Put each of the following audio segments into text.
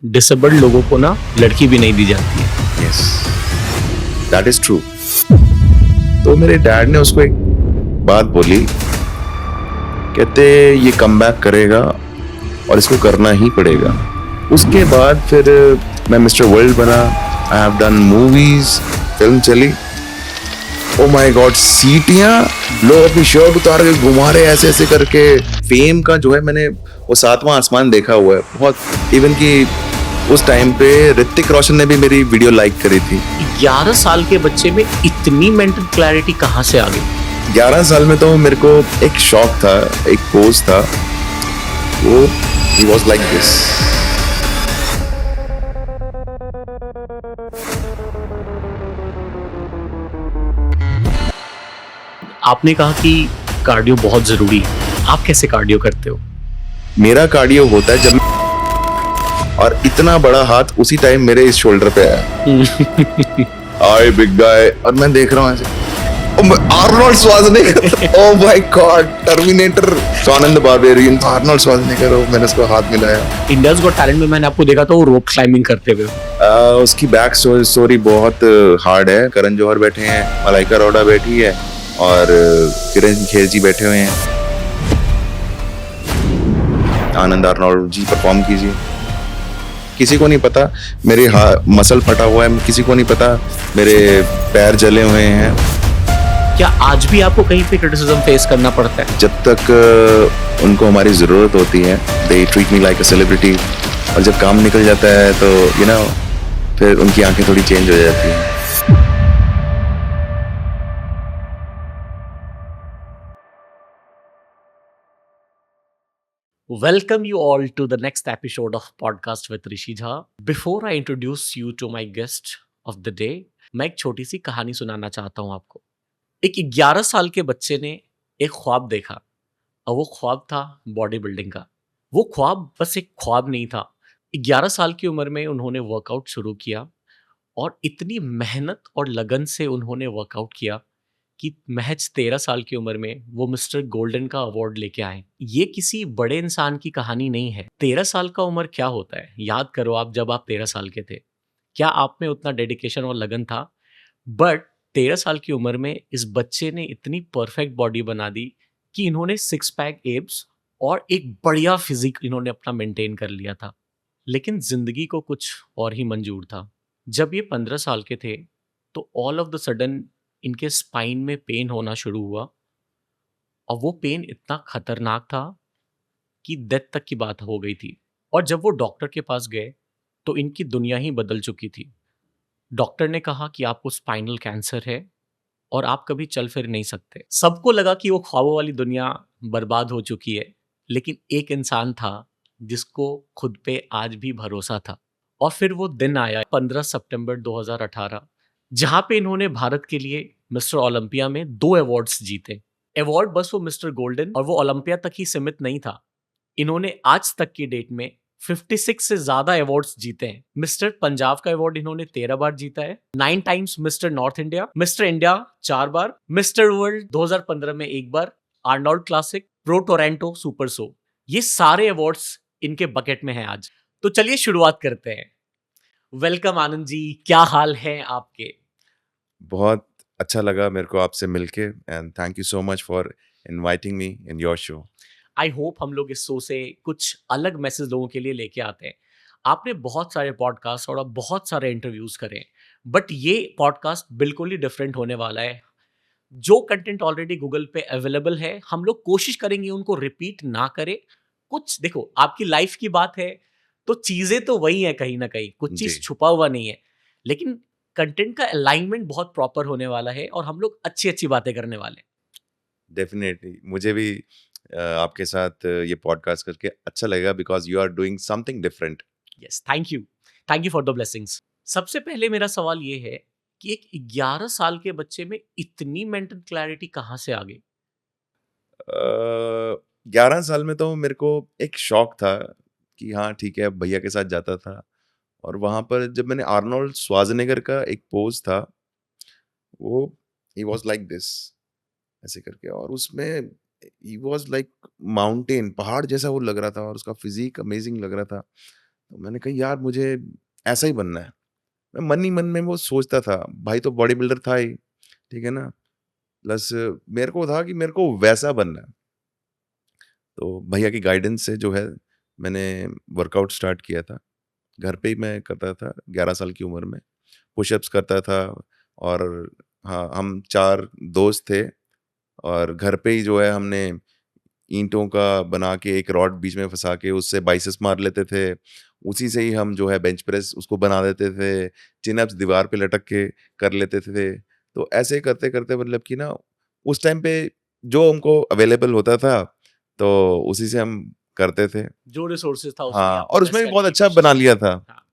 Disabled लोगों को ना लड़की भी नहीं दी जाती है। Yes, that is true. तो मेरे डैड ने उसको एक बात बोली, कहते ये कम बैक करेगा और इसको करना ही पड़ेगा। उसके बाद फिर मैं मिस्टर वर्ल्ड बना, I have done movies, film चली। ओ माय गॉड, सीटियां, लोग अपनी शर्ट उतार के घुमा रहे ऐसे ऐसे करके। फेम का जो है, मैंने वो सातवां आसमान देखा हुआ है बहुत। इवन कि उस टाइम पे ऋतिक रोशन ने भी मेरी वीडियो लाइक करी थी। 11 साल के बच्चे में इतनी मेंटल क्लैरिटी कहाँ से आ गई? 11 साल में तो मेरे को एक शौक था, एक पोज था, वो ही वॉज लाइक दिस। आपने कहा कि कार्डियो बहुत जरूरी है। आप कैसे कार्डियो करते हो? मेरा कार्डियो होता है जब, और इतना बड़ा हाथ उसी टाइम मेरे इस शोल्डर पे आया। आई बिग गाय, और मैं देख रहा हूँ ऐसे, Arnold Schwarzenegger, oh my God, terminator, Swanand barbarian, Arnold Schwarzenegger, मैंने उसको हाथ मिलाया। इंडियाज गॉट टैलेंट में मैंने आपको देखा था वो रोप क्लाइंबिंग करते हुए। उसकी बैक स्टोरी बहुत हार्ड है। करण जौहर बैठे हैं, मलाइका अरोड़ा बैठी है, और किरण खेर जी बैठे हुए हैं। आनंद आर्नोल्ड जी परफॉर्म कीजिए। किसी को नहीं पता मेरे मसल फटा हुआ है, किसी को नहीं पता मेरे पैर जले हुए हैं। क्या आज भी आपको कहीं पे क्रिटिसिज्म फेस करना पड़ता है? जब तक उनको हमारी ज़रूरत होती है, they treat me like a celebrity, और जब काम निकल जाता है तो फिर उनकी आंखें थोड़ी चेंज हो जाती हैं। Welcome you all to the next episode of Podcast with Rishi Jha. Before I introduce you to my guest of the day, मैं एक छोटी सी कहानी सुनाना चाहता हूँ आपको। एक 11 साल के बच्चे ने एक ख्वाब देखा, और वो ख्वाब था बॉडी बिल्डिंग का। वो ख्वाब बस एक ख्वाब नहीं था। 11 साल की उम्र में उन्होंने वर्कआउट शुरू किया, और इतनी मेहनत और लगन से उन्होंने वर्कआउट किया कि महज 13 साल की उम्र में वो मिस्टर गोल्डन का अवार्ड लेके आए। ये किसी बड़े इंसान की कहानी नहीं है। 13 साल का उम्र क्या होता है? याद करो आप, जब आप 13 साल के थे, क्या आप में उतना डेडिकेशन और लगन था? बट 13 साल की उम्र में इस बच्चे ने इतनी परफेक्ट बॉडी बना दी कि इन्होंने 6 पैक एब्स और एक बढ़िया फिजिक इन्होंने अपना मेंटेन कर लिया था। लेकिन जिंदगी को कुछ और ही मंजूर था। जब ये 15 साल के थे तो ऑल ऑफ द सडन इनके स्पाइन में पेन होना शुरू हुआ, और वो पेन इतना खतरनाक था कि डेथ तक की बात हो गई थी। और जब वो डॉक्टर के पास गए तो इनकी दुनिया ही बदल चुकी थी। डॉक्टर ने कहा कि आपको स्पाइनल कैंसर है और आप कभी चल फिर नहीं सकते। सबको लगा कि वो ख्वाबों वाली दुनिया बर्बाद हो चुकी है, लेकिन एक इंसान था जिसको खुद पे आज भी भरोसा था। और फिर वो दिन आया 15 सितंबर 2018, जहां पे इन्होंने भारत के लिए मिस्टर ओलंपिया में 2 अवार्ड्स जीते। अवार्ड बस वो मिस्टर गोल्डन और वो ओलंपिया तक ही सीमित नहीं था। इन्होंने आज तक की डेट में 56 से ज्यादा अवार्ड्स जीते हैं। मिस्टर पंजाब का अवार्ड इन्होंने 13 बार जीता है, 9 times Mister North India, Mister India 4 बार, मिस्टर वर्ल्ड 2015 में 1 बार, Arnold Classic, pro Toronto super show, ये सारे अवार्ड्स इनके बकेट में हैं आज। तो चलिए शुरुआत करते हैं। वेलकम आनंद जी, क्या हाल है आपके? बहुत अच्छा लगा मेरे को आपसे मिलके, and thank you so much for inviting me in your show. I hope हम लोग इस शो से कुछ अलग मैसेज लोगों के लिए लेके आते हैं। आपने बहुत सारे पॉडकास्ट और अब बहुत सारे इंटरव्यूज करे, बट ये पॉडकास्ट बिल्कुल ही डिफरेंट होने वाला है। जो कंटेंट ऑलरेडी गूगल पे अवेलेबल है, हम लोग कोशिश करेंगे उनको रिपीट ना करें। कुछ देखो, आपकी लाइफ की बात है तो चीजें तो वही है, कहीं ना कहीं कुछ जी, चीज छुपा हुआ नहीं है, लेकिन कंटेंट का अलाइनमेंट बहुत प्रॉपर होने वाला है और हम लोग अच्छी अच्छी बातें करने वाले हैं। डेफिनेटली मुझे भी आपके साथ ये पॉडकास्ट करके अच्छा लगेगा, because you are doing something different. Yes, thank you for the blessings. सबसे पहले मेरा सवाल ये है कि एक 11 साल के बच्चे में इतनी मेंटल क्लैरिटी कहाँ से आ गई? 11 साल में तो मेरे को एक शौक था कि हाँ ठीक है, भैया के साथ जाता था, और वहां पर जब मैंने आर्नोल्ड श्वार्ज़नेगर का एक पोज था, वो ही वॉज लाइक दिस ऐसे करके, और उसमें ही वॉज लाइक माउंटेन, पहाड़ जैसा वो लग रहा था, और उसका फिजिक अमेजिंग लग रहा था। तो मैंने कहा यार मुझे ऐसा ही बनना है। मैं मन ही मन में वो सोचता था, भाई तो बॉडी बिल्डर था ही, ठीक है ना? प्लस मेरे को था कि मेरे को वैसा बनना है। तो भैया की गाइडेंस से जो है मैंने वर्कआउट स्टार्ट किया था। घर पे ही मैं करता था 11 साल की उम्र में। पुशअप्स करता था और हाँ, हम 4 दोस्त थे और घर पे ही जो है हमने ईंटों का बना के एक रॉड बीच में फँसा के उससे बाइसेप्स मार लेते थे। उसी से ही हम जो है बेंच प्रेस उसको बना देते थे। चिन अप्स दीवार पे लटक के कर लेते थे। तो ऐसे करते-करते मतलब कि ना उस टाइम पे जो हमको अवेलेबल होता था, तो उसी से हम करते थे। जो रिसोर्सेज था उसमें हाँ, आप और उसमें बेस्ट भी करने बहुत की अच्छा कोशिश बना करते लिया थे। था। हाँ,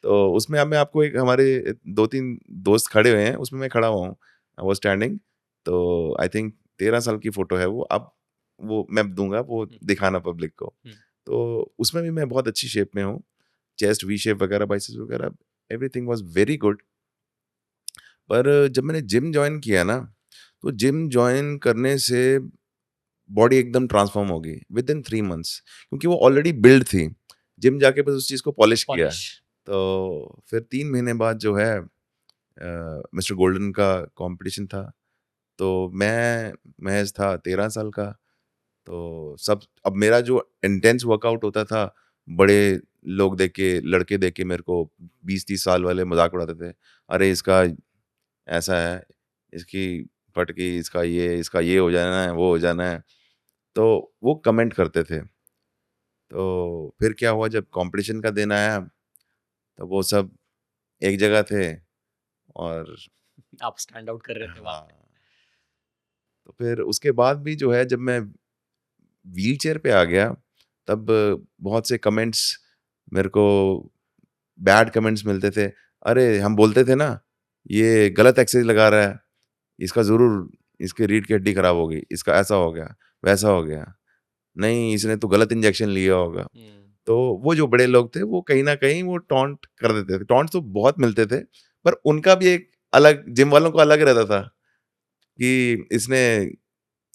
तो उसमें अब मैं आपको एक हमारे 2-3 दोस्त खड़े हुए हैं, उसमें मैं खड़ा हुआ हूँ। I was standing. तो आई थिंक 13 साल की फ़ोटो है वो। अब वो मैं दूँगा, वो हुँ, दिखाना पब्लिक को। हुँ, तो उसमें भी मैं बहुत अच्छी शेप में हूँ। चेस्ट वी शेप वगैरह, बाइसेप्स वगैरह, एवरीथिंग वाज़ वेरी गुड। पर जब मैंने जिम जॉइन किया ना, तो जिम जॉइन करने से बॉडी एकदम ट्रांसफ़ॉर्म हो गई विदिन 3 मंथ्स, क्योंकि वो ऑलरेडी बिल्ड थी। जिम जाके बस उस चीज़ को पॉलिश किया। पॉलिश। तो फिर 3 महीने बाद जो है मिस्टर गोल्डन का कॉम्पिटिशन था। तो मैं महज़ था 13 साल का। तो सब अब मेरा जो इंटेंस वर्कआउट होता था, बड़े लोग देख के, लड़के देख के मेरे को 20-30 साल वाले मज़ाक उड़ाते थे। अरे इसका ऐसा है, इसकी पटकी, इसका ये हो जाना है, वो हो जाना है। तो वो कमेंट करते थे। तो फिर क्या हुआ जब कॉम्पिटिशन का दिन आया, तो वो सब एक जगह थे और आप स्टैंड आउट कर रहे थे वहाँ पे। हाँ, तो फिर उसके बाद भी जो है जब मैं व्हीलचेयर पे आ गया, तब बहुत से कमेंट्स मेरे को बैड कमेंट्स मिलते थे। अरे! हम बोलते थे ना, ये गलत एक्सरसाइज़ लगा रहा है, इसका ज़रूर इसकी रीढ़ की हड्डी खराब हो गई, इसका ऐसा हो गया, वैसा हो गया। नहीं, इसने तो गलत इंजेक्शन लिया होगा। हुँ, तो वो जो बड़े लोग थे, वो कहीं न कहीं वो टॉन्ट कर देते थे। टॉन्ट तो बहुत मिलते थे, पर उनका भी एक अलग, जिम वालों को अलग रहता था कि इसने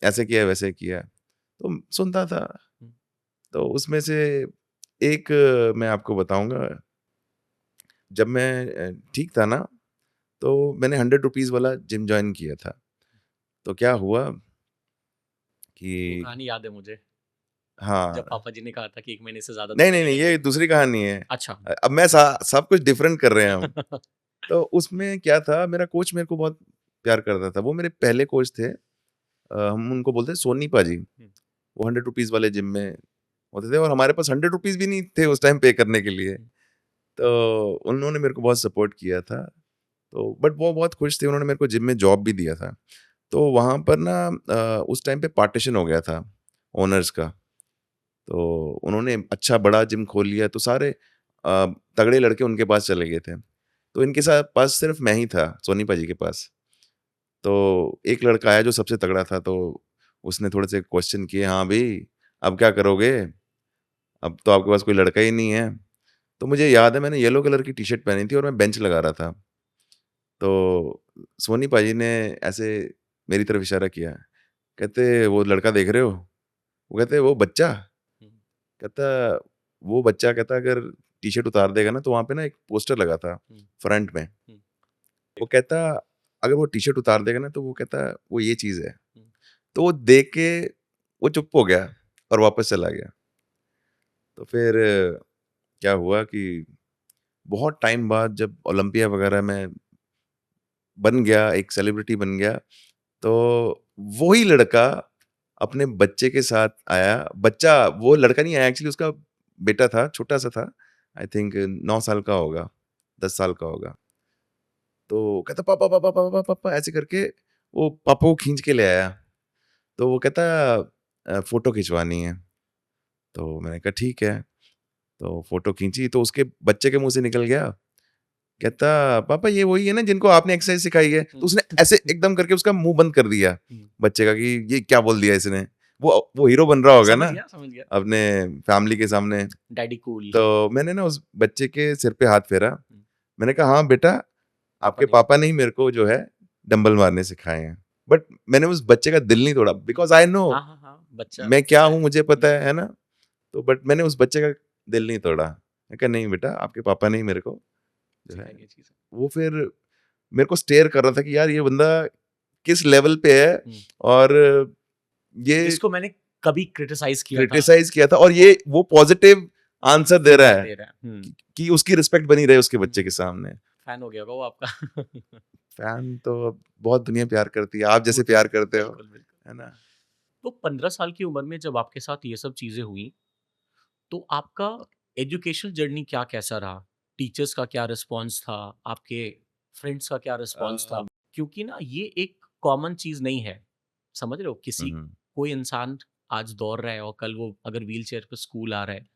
ऐसे किया, वैसे किया। तो सुनता था। हुँ, तो उसमें से एक मैं आपको बताऊँगा, जब मैं ठीक था ना, तो मैंने ₹100 वाला जिम जॉइन किया था। तो क्या हुआ वो कि कहानी याद है मुझे, हाँ, जब पापा जी ने कहा था कि 1 महीने से ज़्यादा नहीं, दूध नहीं, नहीं नहीं, लेंगे। ये दूसरी कहानी है। अच्छा। अब मैं सब कुछ डिफरेंट कर रहे हैं हम। तो उसमें क्या था, मेरा कोच मेरे को बहुत प्यार करता था। वो मेरे पहले कोच थे। हम उनको बोलते हैं सोनी पाजी। हुँ, वो ₹100 वाले जिम में होते थे और हमारे पास ₹100 भी नहीं थे उस टाइम पे करने के लिए। हुँ, तो उन्होंने मेरे को बहुत सपोर्ट किया था। तो बट वो बहुत खुश थे, उन्होंने मेरे को जिम में जॉब भी दिया था। तो वहाँ पर ना उस टाइम पे पार्टीशन हो गया था ओनर्स का। तो उन्होंने अच्छा बड़ा जिम खोल लिया, तो सारे तगड़े लड़के उनके पास चले गए थे। तो इनके साथ पास सिर्फ मैं ही था, सोनी पाजी के पास। तो एक लड़का आया जो सबसे तगड़ा था, तो उसने थोड़े से क्वेश्चन किए, "हाँ भई, अब क्या करोगे? अब तो आपके पास कोई लड़का ही नहीं है।" तो मुझे याद है मैंने येलो कलर की टी-शर्ट पहनी थी और मैं बेंच लगा रहा था। तो सोनी पाजी ने ऐसे मेरी तरफ इशारा किया। कहते, "वो लड़का देख रहे हो?" वो कहते, "वो बच्चा?" हुँ, कहता, "वो बच्चा" कहता, "अगर टी-शर्ट उतार देगा ना", तो वहाँ पे ना एक पोस्टर लगा था हुँ, फ्रंट में। हुँ, वो कहता, "अगर वो टी-शर्ट उतार देगा ना", तो वो कहता, "वो ये चीज़ है।" हुँ, तो वो देख के वो चुप हो गया और वापस चला गया। तो फिर क्या हुआ कि बहुत टाइम बाद जब ओलंपिया वगैरह में बन गया, एक सेलिब्रिटी बन गया, तो वही लड़का अपने बच्चे के साथ आया। बच्चा, वो लड़का नहीं आया एक्चुअली, उसका बेटा था, छोटा-सा था। आई थिंक 9 साल का होगा, 10 साल का होगा। तो कहता, "पापा, पापा, पापा, पापा" ऐसे करके वो पापा को खींच के ले आया। तो वो कहता फ़ोटो खिंचवानी है। तो मैंने कहा ठीक है। तो फ़ोटो खींची तो उसके बच्चे के मुँह से निकल गया, कहता, "पापा ये वही है ना जिनको आपने एक्सरसाइज़ सिखाई है?" तो हुँ, उसने ऐसे एकदम करके उसका मुँह बंद कर दिया हुँ, बच्चे का कि ये क्या बोल दिया इसने। वो हीरो बन रहा होगा ना समझ गया। अपने फैमिली के सामने। Daddy cool. तो मैंने ना उस बच्चे के सिर पे हाथ फेरा। हुँ, मैंने कहा, "हाँ बेटा, पापा आपके ने पापा ने ही मेरे को जो है डंबल मारने सिखाए हैं।" बट मैंने उस बच्चे का दिल नहीं तोड़ा बिकॉज़ आई नो हाँ, हाँ, हाँ, बच्चा मैं क्या होता है। हूँ, मुझे पता हुँ, है ना? तो बट मैंने उस बच्चे का दिल नहीं तोड़ा। मैं कहा नहीं बेटा, आपके पापा ने ही मेरे को जो है, सिखाई ये चीज़। वो फिर मेरे को स्टेयर कर रहा था कि यार ये बंदा किस लेवल पे है, हुँ। और ये जिसको मैंने कभी क्रिटिसाइज़ किया था, क्रिटिसाइज किया था, और ये वो पॉजिटिव आंसर दे रहा फीडबैक है दे रहा है। हुँ, कि उसकी रिस्पेक्ट बनी रहे उसके बच्चे के हुँ। सामने। फैन हो गया होगा वो आपका। फैन तो बहुत दुनिया प्यार करती है, आप वो जैसे तो प्यार करते हो, बिल्कुल, बिल्कुल। है ना? तो 15 साल की उम्र में जब आपके साथ ये सब चीज़ें हुई, तो आपका एजुकेशन जर्नी क्या कैसा रहा? टीचर्स का क्या रिस्पॉन्स था? आपके फ्रेंड्स का क्या रिस्पॉन्स था? क्योंकि ना ये एक कॉमन चीज़ नहीं है, समझ रहे हो? हम्म। कोई इंसान आज दौड़ रहा है और कल वो अगर व्हीलचेयर पे स्कूल आ रहा है,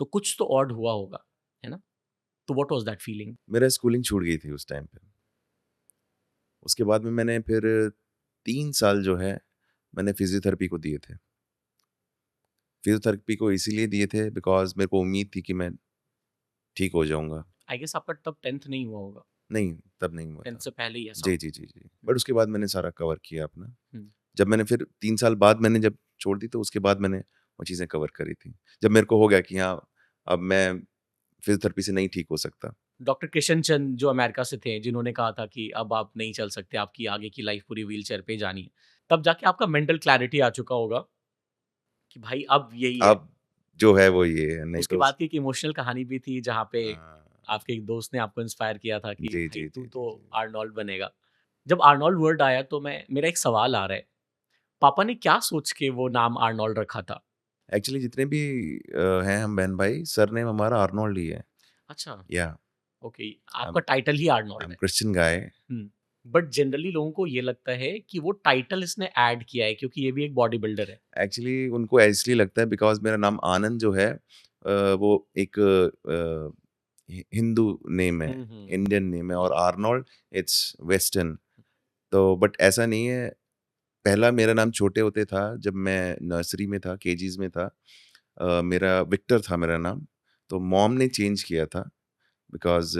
तो कुछ तो ऑड हुआ होगा, है ना? तो व्हाट वाज़ दैट फीलिंग? मेरा स्कूलिंग छूट गई थी उस टाइम पे। उसके बाद में मैंने फिर 3 साल जो है मैंने फिजियोथेरेपी को दिए थे। फिजियोथेरेपी को इसीलिए दिए थे बिकॉज मेरे को उम्मीद थी कि मैं ठीक हो जाऊंगा। आई गेस आपका तब 10th नहीं हुआ होगा, नहीं, तब नहीं हुआ 10th था। से पहले ही ऐसा जी हुआ। जी जी जी, हुँ, बट उसके बाद मैंने सारा कवर किया अपना। हुँ, जब मैंने फिर 3 साल बाद मैंने जब छोड़ दी, तो उसके बाद मैंने वो चीज़ें कवर करी थी। जब मेरे को हो गया कि हाँ, अब मैं फिजियोथेरेपी से नहीं ठीक हो सकता। डॉक्टर किशन चंद जो अमेरिका से थे, जिन्होंने कहा था कि अब आप नहीं चल सकते, आपकी आगे की लाइफ पूरी व्हीलचेयर पे ही जानी है। तब जाके आपका मेंटल क्लैरिटी आ चुका होगा कि भाई अब यही है। अब जो है वो ये है, नहीं उसके तो बाद की एक इमोशनल कहानी भी थी जहाँ पे हाँ, आपके एक दोस्त ने आपको इंस्पायर किया था कि जी भाई जी तू जी जी तो जी। आर्नोल्ड बनेगा। जब आर्नोल्ड वर्ड आया तो मैं मेरा एक सवाल आ रहा है, पापा ने क्या सोच के वो नाम आर्नोल्ड रखा था? एक्चुअली जितने भी हैं हम बहन भाई, सरनेम हमारा आर्नोल्ड ही है। अच्छा, या ओके, आई आपका टाइटल ही आर्नोल्ड एम है। Christian guy. Hmm, but generally लोगों को ये लगता है कि वो टाइटल इसने ऐड किया है क्योंकि ये भी एक बॉडी बिल्डर है। एक्चुअली उनको इसलिए लगता है बिकॉज़ मेरा नाम आनंद जो है वो एक हिंदू नेम है, हुँ, हुँ, इंडियन नेम है, और हुँ, आर्नोल्ड इट्स वेस्टर्न। तो बट ऐसा नहीं है। पहला मेरा नाम छोटे होते था, जब मैं नर्सरी में था, केजीज़ में था। मेरा विक्टर था मेरा नाम, तो मॉम ने चेंज किया था बिकॉज़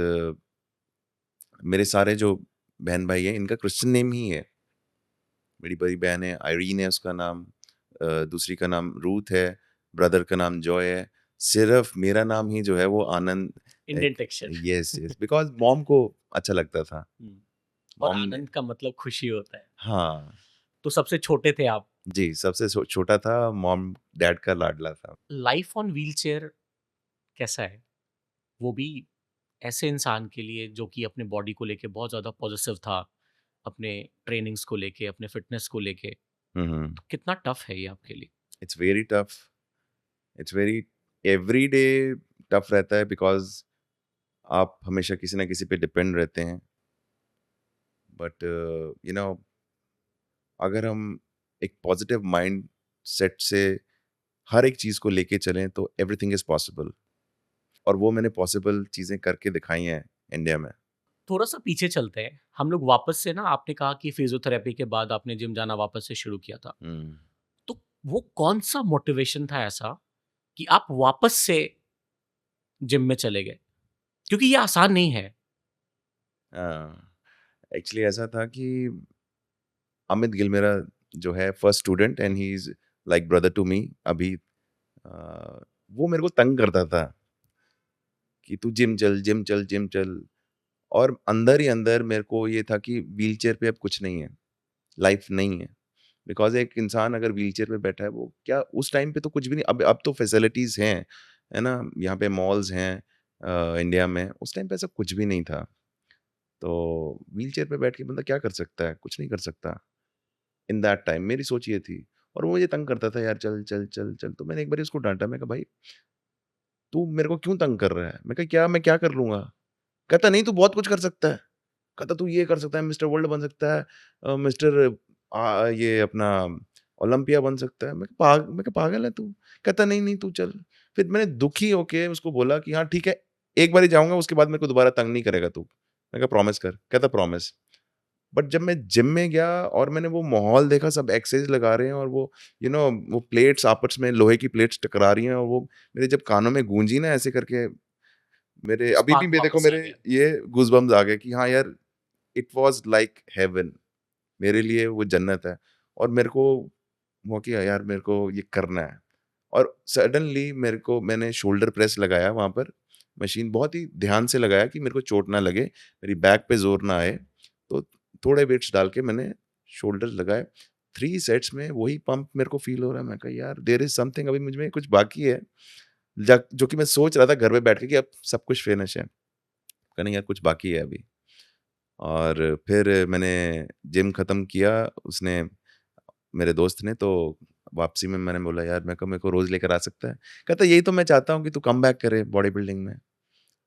मेरे सारे जो बहन-भाई हैं, इनका क्रिश्चियन नेम ही है। मेरी बड़ी बहन है, आइरीन है उसका नाम, दूसरी का नाम रूथ है, ब्रदर का नाम जॉय है। सिर्फ़ मेरा नाम ही जो है वो आनंद। इंडियन एक texture. Yes, yes, because mom को अच्छा लगता था। हुँ, और मॉम ने आनंद का मतलब खुशी होता है। हाँ, तो सबसे छोटे थे आप। जी, सबसे छोटा था, मॉम डैड का लाडला था। लाइफ ऑन व्हीलचेयर कैसा है? वो भी ऐसे इंसान के लिए जो कि अपने बॉडी को लेके बहुत ज़्यादा पॉज़ेसिव था, अपने ट्रेनिंग्स को लेके, अपने फ़िटनेस को लेके, हुँ, हुँ। तो कितना टफ़ है ये आपके लिए? It's very tough, it's very everyday tough रहता है बिकॉज़ आप हमेशा किसी न किसी पे डिपेंड रहते हैं। बट यू नो अगर हम एक पॉजिटिव माइंड सेट से हर एक चीज़ को लेके चलें तो एवरीथिंग इज़ पॉसिबल, और वो मैंने पॉसिबल चीज़ें करके दिखाई हैं इंडिया में। थोड़ा-सा पीछे चलते हैं, हम लोग वापस से ना आपने कहा कि फ़िज़ियोथेरेपी के बाद आपने जिम जाना वापस से शुरू किया था। हुँ। तो वो कौन-सा मोटिवेशन था ऐसा कि आप वापस से जिम में चले गए? क्योंकि ये आसान नहीं है। हाँ, एक्चुअली ऐसा था कि अमित गिल मेरा जो है first student, and he is like brother to me अभी। वो मेरे को तंग करता था कि तू जिम चल, जिम चल, जिम चल, और अंदर ही अंदर मेरे को ये था कि व्हीलचेयर पे अब कुछ नहीं है, लाइफ नहीं है। बिकॉज़ एक इंसान अगर व्हीलचेयर पे बैठा है, वो क्या उस टाइम पे तो कुछ भी नहीं, अब तो फैसिलिटीज़ हैं, है ना? यहाँ पे मॉल्स हैं इंडिया में, उस टाइम पे ऐसा कुछ भी नहीं था। तो व्हीलचेयर पे बैठ के बंदा क्या कर सकता है? कुछ नहीं कर सकता। इन दैट टाइम मेरी सोच ये थी, और वो मुझे तंग करता था, यार चल, चल, चल, चल। तो मैंने एक बारी उसको डाँटा, मैं कहा भाई तू मेरे को क्यों तंग कर रहा है? मैं कहा क्या, मैं क्या कर लूँगा? कहता नहीं तू बहुत कुछ कर सकता है। कहता तू ये कर सकता है, मिस्टर वर्ल्ड बन सकता है, मिस्टर ये अपना ओलंपिया बन सकता है। मैं कहा पागल है तू? कहता नहीं, नहीं तू चल। फिर मैंने दुखी होके उसको बोला कि हाँ ठीक है, एक बारी जाऊँगा, उसके बाद मेरे को दोबारा तंग नहीं करेगा तू। मैं कहा प्रॉमिस कर। कहता प्रॉमिस। बट जब मैं जिम में गया और मैंने वो माहौल देखा, सब एक्सरसाइज लगा रहे हैं, और वो वो प्लेट्स आपस में लोहे की प्लेट्स टकरा रही हैं, और वो मेरे जब कानों में गूंजी ना ऐसे करके, मेरे अभी भी स्पार्क मैं देखो वापस आ मेरे गया। ये गूज़बम्प्स आ गए कि हाँ यार, इट वाज़ लाइक हेवन, मेरे लिए वो जन्नत है। और मेरे को हुआ कि यार मेरे को ये करना है, और सडनली मेरे को मैंने शोल्डर प्रेस लगाया वहाँ पर। मशीन बहुत ही ध्यान से लगाया कि मेरे को चोट ना लगे, मेरी बैक पे ज़ोर ना आए। तो थोड़े वेट्स डाल के मैंने शोल्डर्स लगाए। 3 सेट्स में वही पंप मेरे को फ़ील हो रहा है। मैं कहा यार देयर इज़ समथिंग, अभी मुझ में कुछ बाकी है। ज जो कि मैं सोच रहा था घर पे बैठ के कि अब सब कुछ फिनिश है। कहा नहीं यार कुछ बाकी है अभी। और फिर मैंने जिम ख़त्म किया, उसने मेरे दोस्त ने, तो वापसी में मैंने बोला यार मैं कहा मेरे को रोज़ लेकर आ सकता है? कहता यही तो मैं चाहता हूँ कि तू कमबैक करे बॉडी बिल्डिंग में।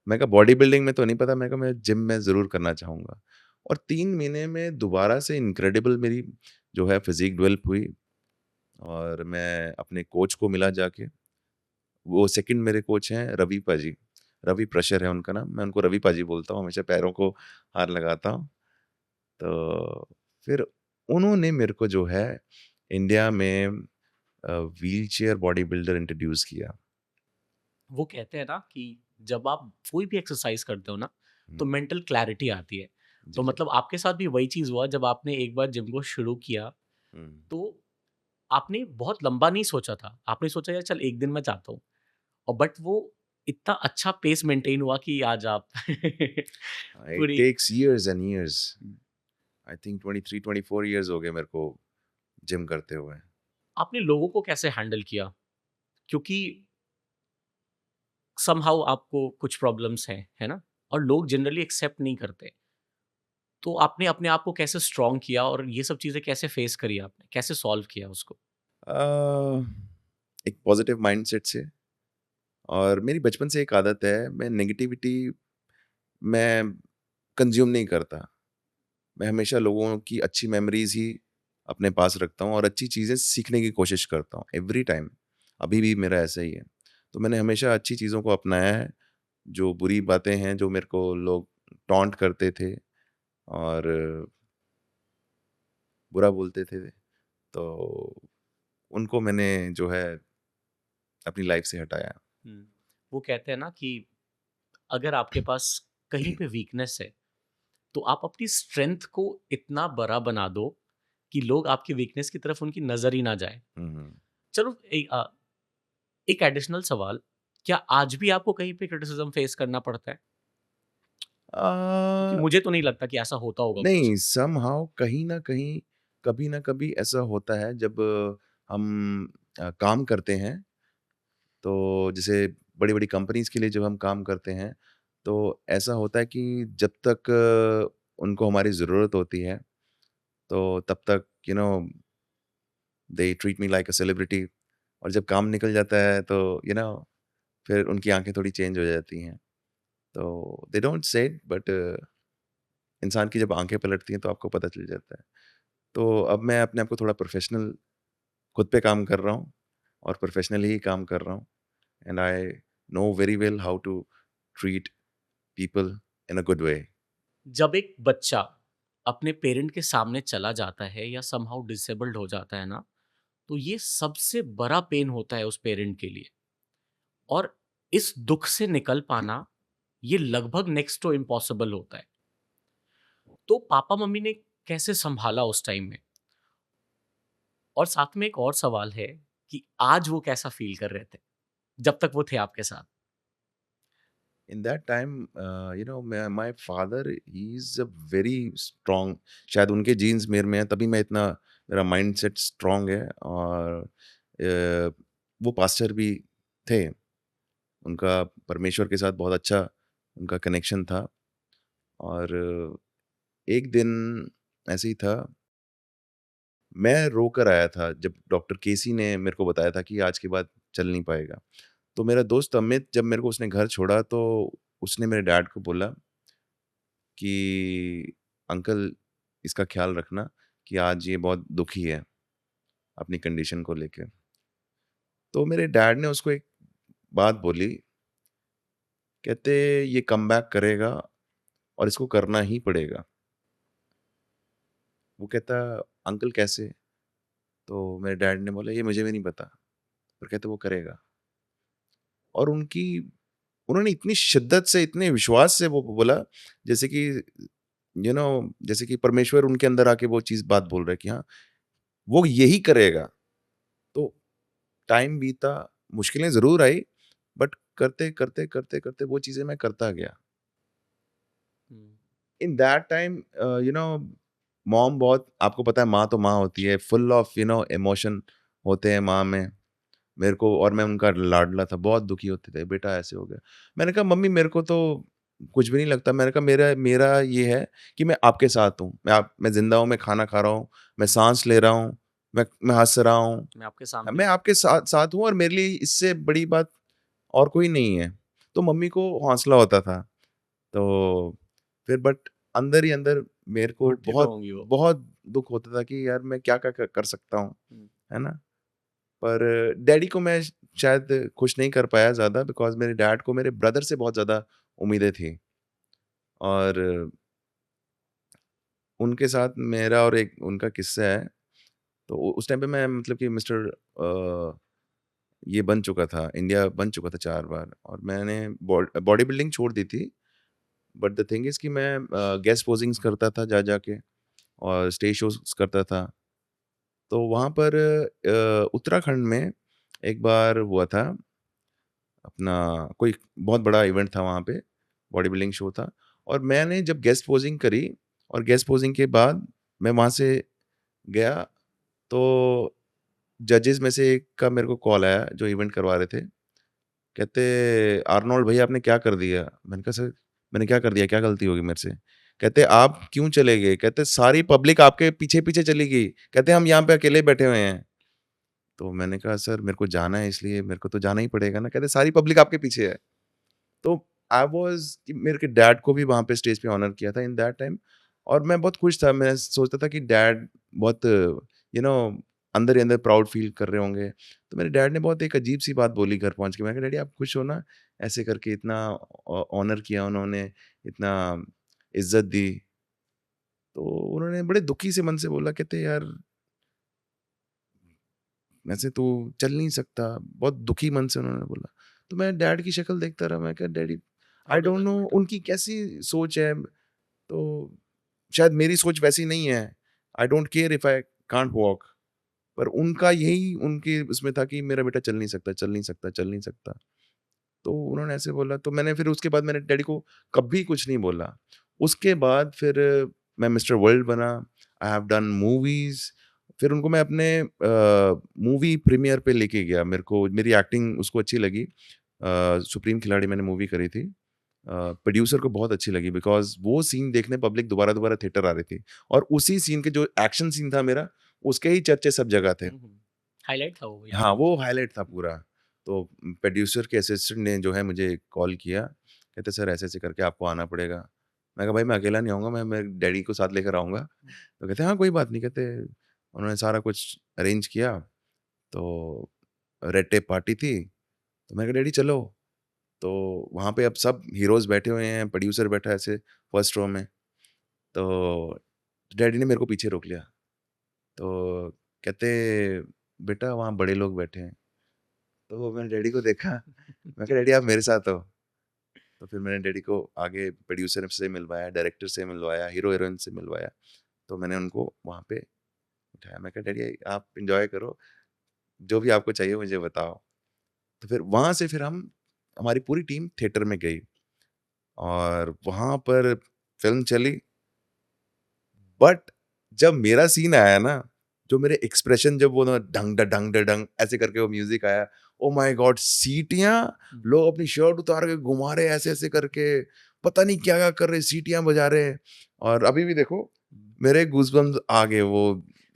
मैं कहा बॉडी बिल्डिंग में तो नहीं पता, मैं कहा मैं जिम में ज़रूर करना चाहूँगा। और 3 महीने में दोबारा से इनक्रेडिबल मेरी जो है फ़िज़ीक डेवलप हुई। और मैं अपने कोच को मिला जाके। वो सेकंड मेरे कोच हैं रवि पाजी, रवि प्रशर है उनका नाम, मैं उनको रवि पाजी बोलता हूँ, हमेशा पैरों को हाथ लगाता हूँ। तो फिर उन्होंने मेरे को जो है इंडिया में व्हीलचेयर बॉडी बिल्डर इंट्रोड्यूस किया। वो कहते हैं ना कि जब आप कोई भी एक्सरसाइज करते हो ना, तो हुँ, मेंटल क्लैरिटी आती है। जी, तो जी। मतलब आपके साथ भी वही चीज़ हुआ जब आपने एक बार जिम को शुरू किया, हुँ। तो आपने बहुत लंबा नहीं सोचा था। आपने सोचा यार चल 1 दिन मैं जाता हूँ, और बट वो इतना अच्छा पेस मेंटेन हुआ कि आज आप इट पूरी takes years and years. I think 23-24 years हो गए मेरे को जिम करते हुए। आपने लोगों को कैसे हैंडल किया? क्योंकि समहाउ आपको कुछ प्रॉब्लम्स हैं, है ना? और लोग जनरली एक्सेप्ट नहीं करते। तो आपने अपने आप को कैसे स्ट्रॉन्ग किया और ये सब चीज़ें कैसे फेस करी आपने? कैसे सॉल्व किया उसको? अ, एक पॉजिटिव माइंडसेट से। और मेरी बचपन से एक आदत है, मैं नेगेटिविटी मैं कंज़्यूम नहीं करता। मैं हमेशा लोगों की अच्छी मेमोरीज़ ही अपने पास रखता हूँ और अच्छी चीज़ें सीखने की कोशिश करता हूँ एवरी टाइम। अभी भी मेरा ऐसा ही है। तो मैंने हमेशा अच्छी चीज़ों को अपनाया है। जो बुरी बातें हैं, जो मेरे को लोग टॉन्ट करते थे और बुरा बोलते थे, तो उनको मैंने जो है अपनी लाइफ़ से हटाया। हुँ। वो कहते हैं ना कि अगर आपके पास कहीं पे वीकनेस है, तो आप अपनी स्ट्रेंथ को इतना बड़ा बना दो कि लोग आपकी वीकनेस की तरफ उनकी नज़र ही ना जाए। हुँ, हुँ। चलो एक एडिशनल सवाल, क्या आज भी आपको कहीं पे क्रिटिसिज़्म फेस करना पड़ता है? क्योंकि अ, मुझे तो नहीं लगता कि ऐसा होता होगा कुछ। नहीं, समहाउ कहीं न कहीं, कभी न कभी ऐसा होता है जब हम काम करते हैं, तो जैसे बड़ी-बड़ी कंपनीज़ के लिए जब हम काम करते हैं, तो ऐसा होता है कि जब तक उनको हमारी ज़रूरत होती है, तो तब तक they treat me like a celebrity. और जब काम निकल जाता है तो फिर उनकी आँखें थोड़ी चेंज हो जाती हैं। तो they don't say it, but इंसान की जब आँखें पलटती हैं तो आपको पता चल जाता है। तो अब मैं अपने आप को थोड़ा प्रोफ़ेशनल खुद पे काम कर रहा हूँ और प्रोफ़ेशनली ही काम कर रहा हूँ। And I know very well how to treat people in a good way. जब एक बच्चा अपने पेरेंट के सामने चला जाता है या समहाउ डिसेबल्ड हो जाता है ना, तो ये सबसे बड़ा पेन होता है उस पेरेंट के लिए। और इस दुःख से निकल पाना, ये लगभग नेक्स्ट टू इम्पॉसिबल होता है। तो पापा-मम्मी ने कैसे सँभाला उस टाइम में? और साथ में एक और सवाल है कि आज वो कैसा फ़ील कर रहे थे, जब तक वो थे आपके साथ? इन that time my father he is a very strong. शायद उनके जीन्स मेरे में हैं, तभी मैं इतना, मेरा माइंडसेट स्ट्रॉन्ग है। और वो पास्टर भी थे। उनका परमेश्वर के साथ बहुत अच्छा उनका कनेक्शन था। और एक दिन ऐसे ही था, मैं रोकर आया था जब डॉक्टर केसी ने मेरे को बताया था कि आज के बाद चल नहीं पाएगा। तो मेरा दोस्त अमित, जब मेरे को उसने घर छोड़ा, तो उसने मेरे डैड को बोला कि अंकल इसका ख़्याल रखना कि आज ये बहुत दुखी है अपनी कंडीशन को लेके। तो मेरे डैड ने उसको एक बात बोली, कहते ये कमबैक करेगा और इसको करना ही पड़ेगा। वो कहता अंकल कैसे? तो मेरे डैड ने बोला ये मुझे भी नहीं पता, पर कहते वो करेगा। और उन्होंने इतनी शिद्दत से, इतने विश्वास से वो बोला, जैसे कि जैसे कि परमेश्वर उनके अंदर आके वो चीज़ बात बोल रहा है कि हाँ, वो यही करेगा। तो टाइम बीता, मुश्किलें ज़रूर आई, बट करते करते करते करते वो चीज़ें मैं करता गया। Hmm, in that time you know mom बहुत, आपको पता है माँ तो माँ होती है, full of you know emotion होते हैं माँ में। मेरे को, और मैं उनका लाडला था, बहुत दुखी होते थे, बेटा ऐसे हो गया। मैंने कहा मम्मी मेरे को तो कुछ भी नहीं लगता। मैंने कहा मेरा मेरा ये है कि मैं आपके साथ हूँ, मैं ज़िंदा हूँ, मैं खाना खा रहा हूँ, मैं साँस ले रहा हूँ, मैं हँस रहा हूँ, मैं आपके सामने मैं हूँ। आपके साथ साथ हूँ और मेरे लिए इससे बड़ी बात और कोई नहीं है। तो मम्मी को हौसला होता था। तो फिर बट अंदर ही अंदर मेरे को घुटती तो बहुत होंगी वो। बहुत दुःख होता था कि यार मैं क्या-क्या कर सकता हूँ, हम्म, है ना? पर डैडी को मैं शायद खुश नहीं कर पाया ज़्यादा, बिकॉज़ मेरे डैड को मेरे ब्रदर से बहुत ज़्यादा उम्मीदें थी। और उनके साथ मेरा और एक उनका किस्सा है। तो उस टाइम पे मैं मतलब कि मिस्टर ये बन चुका था, इंडिया बन चुका था 4 बार, और मैंने बॉडी बिल्डिंग छोड़ दी थी। बट द थिंग इज़ कि मैं गेस्ट पोज़िंग्स करता था जा के, और स्टेज शोज़ करता था। तो वहाँ पर उत्तराखंड में एक बार हुआ था, अपना कोई बहुत बड़ा इवेंट था वहाँ पे, बॉडी बिल्डिंग शो था। और मैंने जब गेस्ट पोज़िंग करी, और गेस्ट पोज़िंग के बाद मैं वहाँ से गया, तो जजेस में से एक का मेरे को कॉल आया जो इवेंट करवा रहे थे। कहते, "आर्नोल्ड भैया आपने क्या कर दिया?" मैंने कहा, "सर मैंने क्या कर दिया? क्या गलती होगी मेरे से?" कहते, "आप क्यों चले गए?" कहते, "सारी पब्लिक आपके पीछे-पीछे चली गई। कहते, हम यहाँ पे अकेले बैठे हुए हैं।" तो मैंने कहा, "सर मेरे को जाना है, इसलिए मेरे को तो जाना ही पड़ेगा ना।" कहते, "सारी पब्लिक आपके पीछे है।" तो आई वाज़ कि मेरे के डैड को भी वहाँ पे स्टेज पे ऑनर किया था इन दैट टाइम, और मैं बहुत खुश था। मैं सोचता था कि डैड बहुत यू नो अंदर ही अंदर प्राउड फ़ील कर रहे होंगे। तो मेरे डैड ने बहुत एक अजीब-सी बात बोली घर पहुँच के। मैंने कहा, "डैडी आप खुश हो ना? ऐसे करके इतना ऑनर किया उन्होंने, इतना इज़्ज़त दी।" तो उन्होंने बड़े दुखी से मन से बोला, कहते, "यार ऐसे तो चल नहीं सकता।" बहुत दुखी मन से उन्होंने बोला। तो मैं डैड की शक्ल देखता रहा। मैं कहा, "daddy how I does don't that no matter? उनकी कैसी सोच है, तो शायद मेरी सोच वैसी नहीं है। I don't care if I can't walk, पर उनका यही उनके उसमें था कि मेरा बेटा चल नहीं सकता, चल नहीं सकता, चल नहीं सकता।" तो उन्होंने ऐसे बोला, तो मैंने फिर उसके बाद मैंने डैडी को कभी कुछ नहीं बोला। उसके बाद फिर मैं मिस्टर वर्ल्ड बना, आई हैव डन मूवीज़। फिर उनको मैं अपने मूवी प्रीमियर पे लेके गया। मेरे को मेरी एक्टिंग उसको अच्छी लगी। सुप्रीम खिलाड़ी मैंने मूवी करी थी। प्रोड्यूसर को बहुत अच्छी लगी, बिकॉज़ वो सीन देखने पब्लिक दोबारा-दोबारा थिएटर आ रही थी, और उसी सीन के जो एक्शन सीन था मेरा, उसके ही चर्चे सब जगह थे। हाइलाइट था वो हाँ, याद है। वो हाइलाइट था पूरा। तो प्रोड्यूसर के असिस्टेंट ने जो है मुझे कॉल किया, कहते सर ऐसे-ऐसे करके आपको आना पड़ेगा। मैं कहा भाई मैं अकेला नहीं आऊँगा, मैं मेरे डैडी को साथ लेकर आऊँगा। तो कहते हाँ, कोई बात नहीं। कहते उन्होंने सारा कुछ अरेंज किया, तो रेड टेप पार्टी थी। तो मैंने कहा डैडी चलो। तो वहाँ पे अब सब हीरोज़ बैठे हुए हैं, प्रोड्यूसर बैठा है ऐसे फर्स्ट रो में। तो डैडी ने मेरे को पीछे रोक लिया। तो कहते बेटा वहाँ बड़े लोग बैठे हैं। तो मैंने डैडी को देखा, मैं कहा डैडी आप मेरे साथ हो। तो फिर मैंने डैडी को आगे प्रोड्यूसर से मिलवाया, डायरेक्टर से मिलवाया, हीरो-हीरोइन से मिलवाया। तो मैंने उनको वहाँ पे बिठाया। मैं कहा डैडी आप एन्जॉय करो, जो भी आपको चाहिए मुझे बताओ। तो फिर वहाँ से फिर हम हमारी पूरी टीम थिएटर में गई, और वहाँ पर फ़िल्म चली। बट जब मेरा सीन आया ना, जो मेरे एक्सप्रेशन, जब वो ना ढंग ड ढंग ड ढंग ऐसे करके वो म्यूज़िक आया, ओह माय गॉड! सीटियाँ, लोग अपनी शर्ट उतार के घुमा रहे हैं ऐसे-ऐसे करके, पता नहीं क्या-क्या कर रहे हैं, सीटियाँ बजा रहे हैं। और अभी भी देखो मेरे गूज़बम्प्स आ गए वो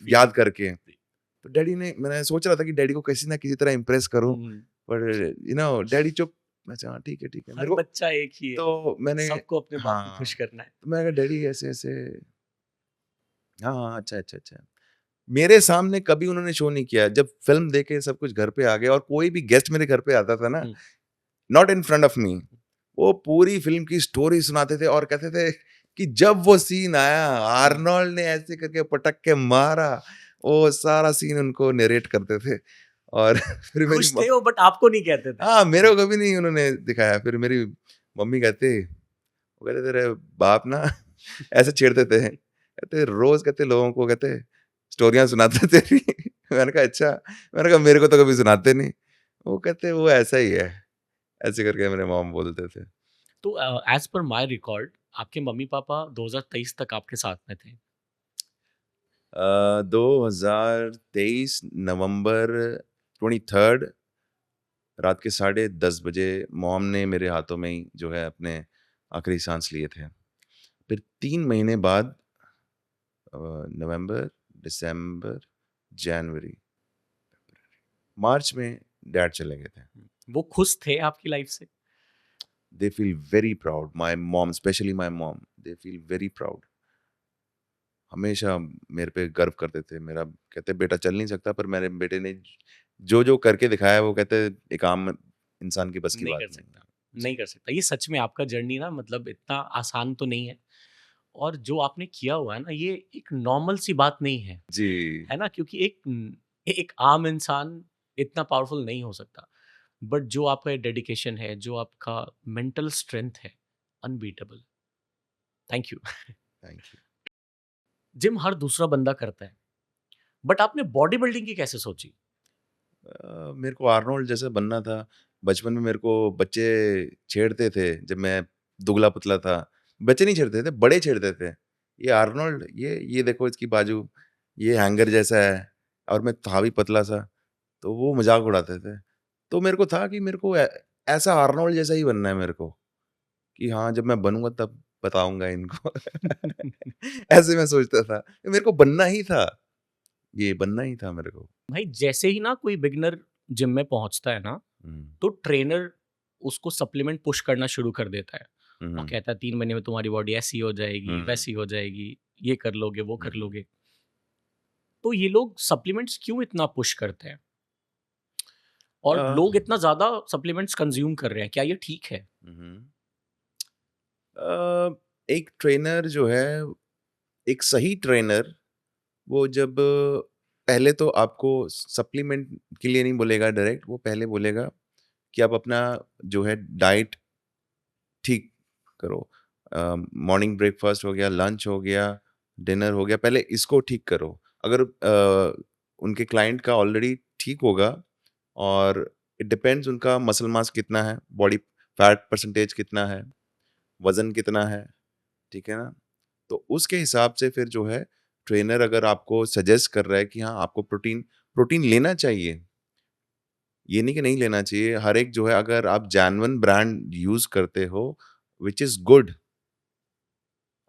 याद करके। तो डैडी ने, मैंने सोच रहा था कि डैडी को किसी ना किसी तरह इम्प्रेस करूँ, पर यू नो डैडी चुप। मैं कहा हाँ, ठीक है, ठीक है। हर मेरे को बच्चा एक ही है, तो मैंने सबको अपने बाप को खुश हाँ, करना है। तो मैंने कहा डैडी ऐसे-ऐसे, हाँ, हाँ, अच्छा, अच्छा, अच्छा। मेरे सामने कभी उन्होंने शो नहीं किया। जब फ़िल्म देखे सब कुछ घर पे आ गया, और कोई भी गेस्ट मेरे घर पे आता था ना, हुँ, not in front of me, वो पूरी फ़िल्म की स्टोरी सुनाते थे और कहते थे कि जब वो सीन आया, हुँ। आर्नोल्ड ने ऐसे करके पटक के मारा, वो सारा सीन उनको नैरेट करते थे। और फिर मेरी खुश थे वो बट आपको नहीं कहते थे। हाँ, मेरे को कभी नहीं उन्होंने दिखाया। फिर मेरी मम्मी कहती, वो कहते तेरे बाप ना ऐसे छेड़ते थे। कहते रोज़, कहते लोगों को, कहते स्टोरियाँ सुनाते तेरी। मैंने कहा अच्छा। मैंने कहा मेरे को तो कभी सुनाते नहीं। वो कहते वो ऐसा ही है। ऐसे करके मेरे मॉम बोलते थे। तो एज पर माय रिकॉर्ड आपके मम्मी पापा 2023 तक आपके साथ में थे। 2023 नवंबर 23 रात के 10:30 बजे मॉम ने मेरे हाथों में ही जो है अपने आखिरी सांस लिए थे। फिर 3 महीने बाद नवंबर, दिसंबर, जनवरी, मार्च में डैड चले गए थे। वो खुश थे आपकी लाइफ से? They feel very proud, my mom, specially my mom, they feel very proud. हमेशा मेरे पे गर्व करते थे। मेरा कहते बेटा चल नहीं सकता, पर मेरे बेटे ने जो करके दिखाया, वो कहते एक आम इंसान की बस की नहीं बात कर नहीं है। सकता, जी। नहीं कर सकता। ये सच में आपका जर्नी ना मतलब इतना आसान तो नहीं है, और जो आपने किया हुआ है ना ये एक नॉर्मल सी बात नहीं जी। है ना? क्योंकि एक आम इंसान इतना पावरफुल नहीं हो सकता। बट जो आपका डेडिकेशन है, जो आपका मेंटल स्ट्रेंथ है, unbeatable. Thank you. Thank you. Gym हर दूसरा बंदा करता है, बट आपने बॉडी बिल्डिंग की कैसे सोची? मेरे को आर्नोल्ड जैसा बनना था। बचपन में मेरे को बच्चे छेड़ते थे जब मैं दुबला-पतला था। बच्चे नहीं छेड़ते थे, बड़े छेड़ते थे। ये आर्नोल्ड, ये देखो इसकी बाजू, ये हैंगर जैसा है, और मैं था भी पतला-सा, तो वो मज़ाक उड़ाते थे। तो मेरे को था कि मेरे को ऐसा आर्नोल्ड जैसा ही बनना है मेरे को, कि हाँ, जब मैं बनूँगा तब बताऊँगा इनको। ऐसे मैं सोचता था। मेरे को बनना ही था, ये बनना ही था मेरे को। भाई जैसे ही ना कोई बिगिनर जिम में पहुंचता है ना, हुँ। तो ट्रेनर उसको सप्लीमेंट पुश करना शुरू कर देता है हुँ, और हुँ। कहता है 3 महीने में तुम्हारी बॉडी ऐसी हो जाएगी, हुँ, वैसी हो जाएगी, ये कर लोगे, वो हुँ, कर हुँ। लोगे। तो ये लोग सप्लीमेंट्स क्यों इतना पुश करते हैं? और अ, लोग इतना ज़्यादा सप्लीमेंट्स कंज़्यूम कर रहे हैं, क्या ये ठीक है? हुँ, हुँ। एक ट्रेनर जो है, एक सही ट्रेनर, वो जब पहले तो आपको सप्लीमेंट के लिए नहीं बोलेगा डायरेक्ट, वो पहले बोलेगा कि आप अपना जो है डाइट ठीक करो। मॉर्निंग ब्रेकफ़ास्ट हो गया, लंच हो गया, डिनर हो गया, पहले इसको ठीक करो। अगर उनके क्लाइंट का ऑलरेडी ठीक होगा, और इट डिपेंड्स उनका मसल मास कितना है, बॉडी फैट परसेंटेज कितना है, वज़न कितना है, ठीक है ना? तो उसके हिसाब से फिर जो है, ट्रेनर अगर आपको सजेस्ट कर रहा है कि हाँ, आपको प्रोटीन प्रोटीन लेना चाहिए, ये नहीं कि नहीं लेना चाहिए। हर एक जो है, अगर आप जेन्युइन ब्रांड यूज़ करते हो, व्हिच इज़ गुड।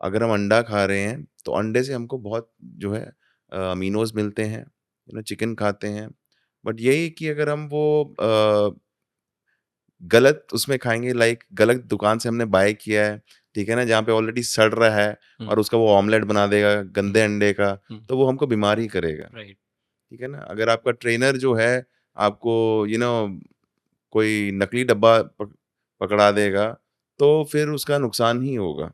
अगर हम अंडा खा रहे हैं, तो अंडे से हमको बहुत जो है अमीनोज़ मिलते हैं, चिकन खाते हैं। बट यही कि अगर हम वो गलत उसमें खाएँगे, लाइक गलत दुकान से हमने बाय किया है, ठीक है ना? जहाँ पे ऑलरेडी सड़ रहा है, हुँ, और उसका वो ऑमलेट बना देगा हुँ, गंदे अंडे का, हुँ, तो वो हमको बीमार ही करेगा, राइट। ठीक है ना? अगर आपका ट्रेनर जो है, आपको कोई नकली डब्बा पकड़ा देगा, तो फिर उसका नुकसान ही होगा।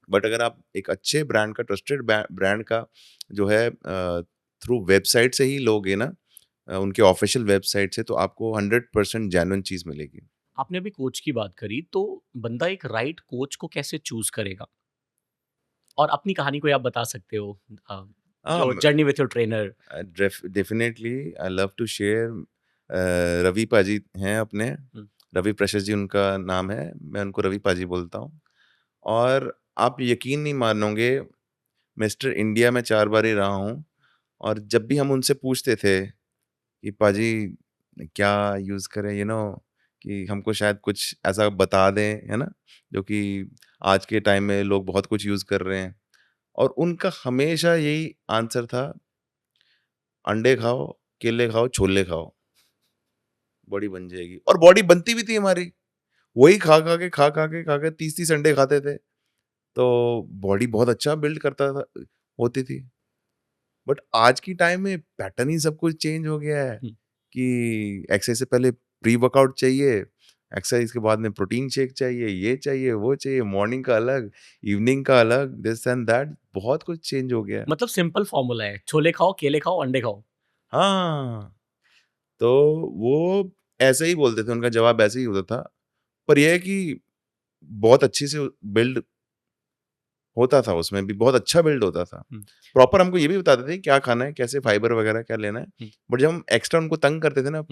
बट अगर आप एक अच्छे ब्रांड का, ट्रस्टेड ब्रांड का जो है थ्रू वेबसाइट से ही लोगे ना, उनके ऑफिशियल वेबसाइट से, तो आपको 100% जेन्युइन चीज़ मिलेगी। आपने अभी कोच की बात करी, तो बंदा एक राइट कोच को कैसे चूज़ करेगा? और अपनी कहानी कोई आप बता सकते हो, अ, जो हाँ, journey with your trainer. Definitely I love to share. Ravi paaji हैं अपने, हुँ, रवि प्रशस्त जी उनका नाम है, मैं उनको रवि पाजी बोलता हूँ। और आप यकीन नहीं मानोगे, मिस्टर इंडिया में 4 बार ही रहा हूँ, और जब भी हम उनसे पूछते थे कि पाजी क्या यूज़ करें, कि हमको शायद कुछ ऐसा बता दें, है ना? जो कि आज के टाइम में लोग बहुत कुछ यूज़ कर रहे हैं, और उनका हमेशा यही आंसर था, अंडे खाओ, केले खाओ, छोले खाओ, बॉडी बन जाएगी। और बॉडी बनती भी थी हमारी। वही खा-खा के 30-30 अंडे खाते थे, तो बॉडी बहुत अच्छा बिल्ड करता था, होती थी। बट आज की टाइम में पैटर्न ही सब कुछ चेंज हो गया है, हुँ। कि एक्सरसाइज से पहले प्री वर्कआउट चाहिए, एक्सरसाइज के बाद में प्रोटीन शेक चाहिए, ये चाहिए, वो चाहिए, मॉर्निंग का अलग, इवनिंग का अलग, दिस एंड दैट, बहुत कुछ चेंज हो गया है। मतलब सिंपल फ़ॉर्मूला है, छोले खाओ, केले खाओ, अंडे खाओ। हाँ, तो वो ऐसे ही बोलते थे, उनका जवाब ऐसे ही होता था। पर ये है कि बहुत अच्छी से बिल्ड होता था, उसमें भी बहुत अच्छा बिल्ड होता था। हुँ, प्रॉपर हमको ये भी बताते थे क्या खाना है, कैसे फाइबर वगैरह क्या लेना है। हुँ, बट जब हम एक्स्ट्रा उनको तंग करते थे ना, हुँ,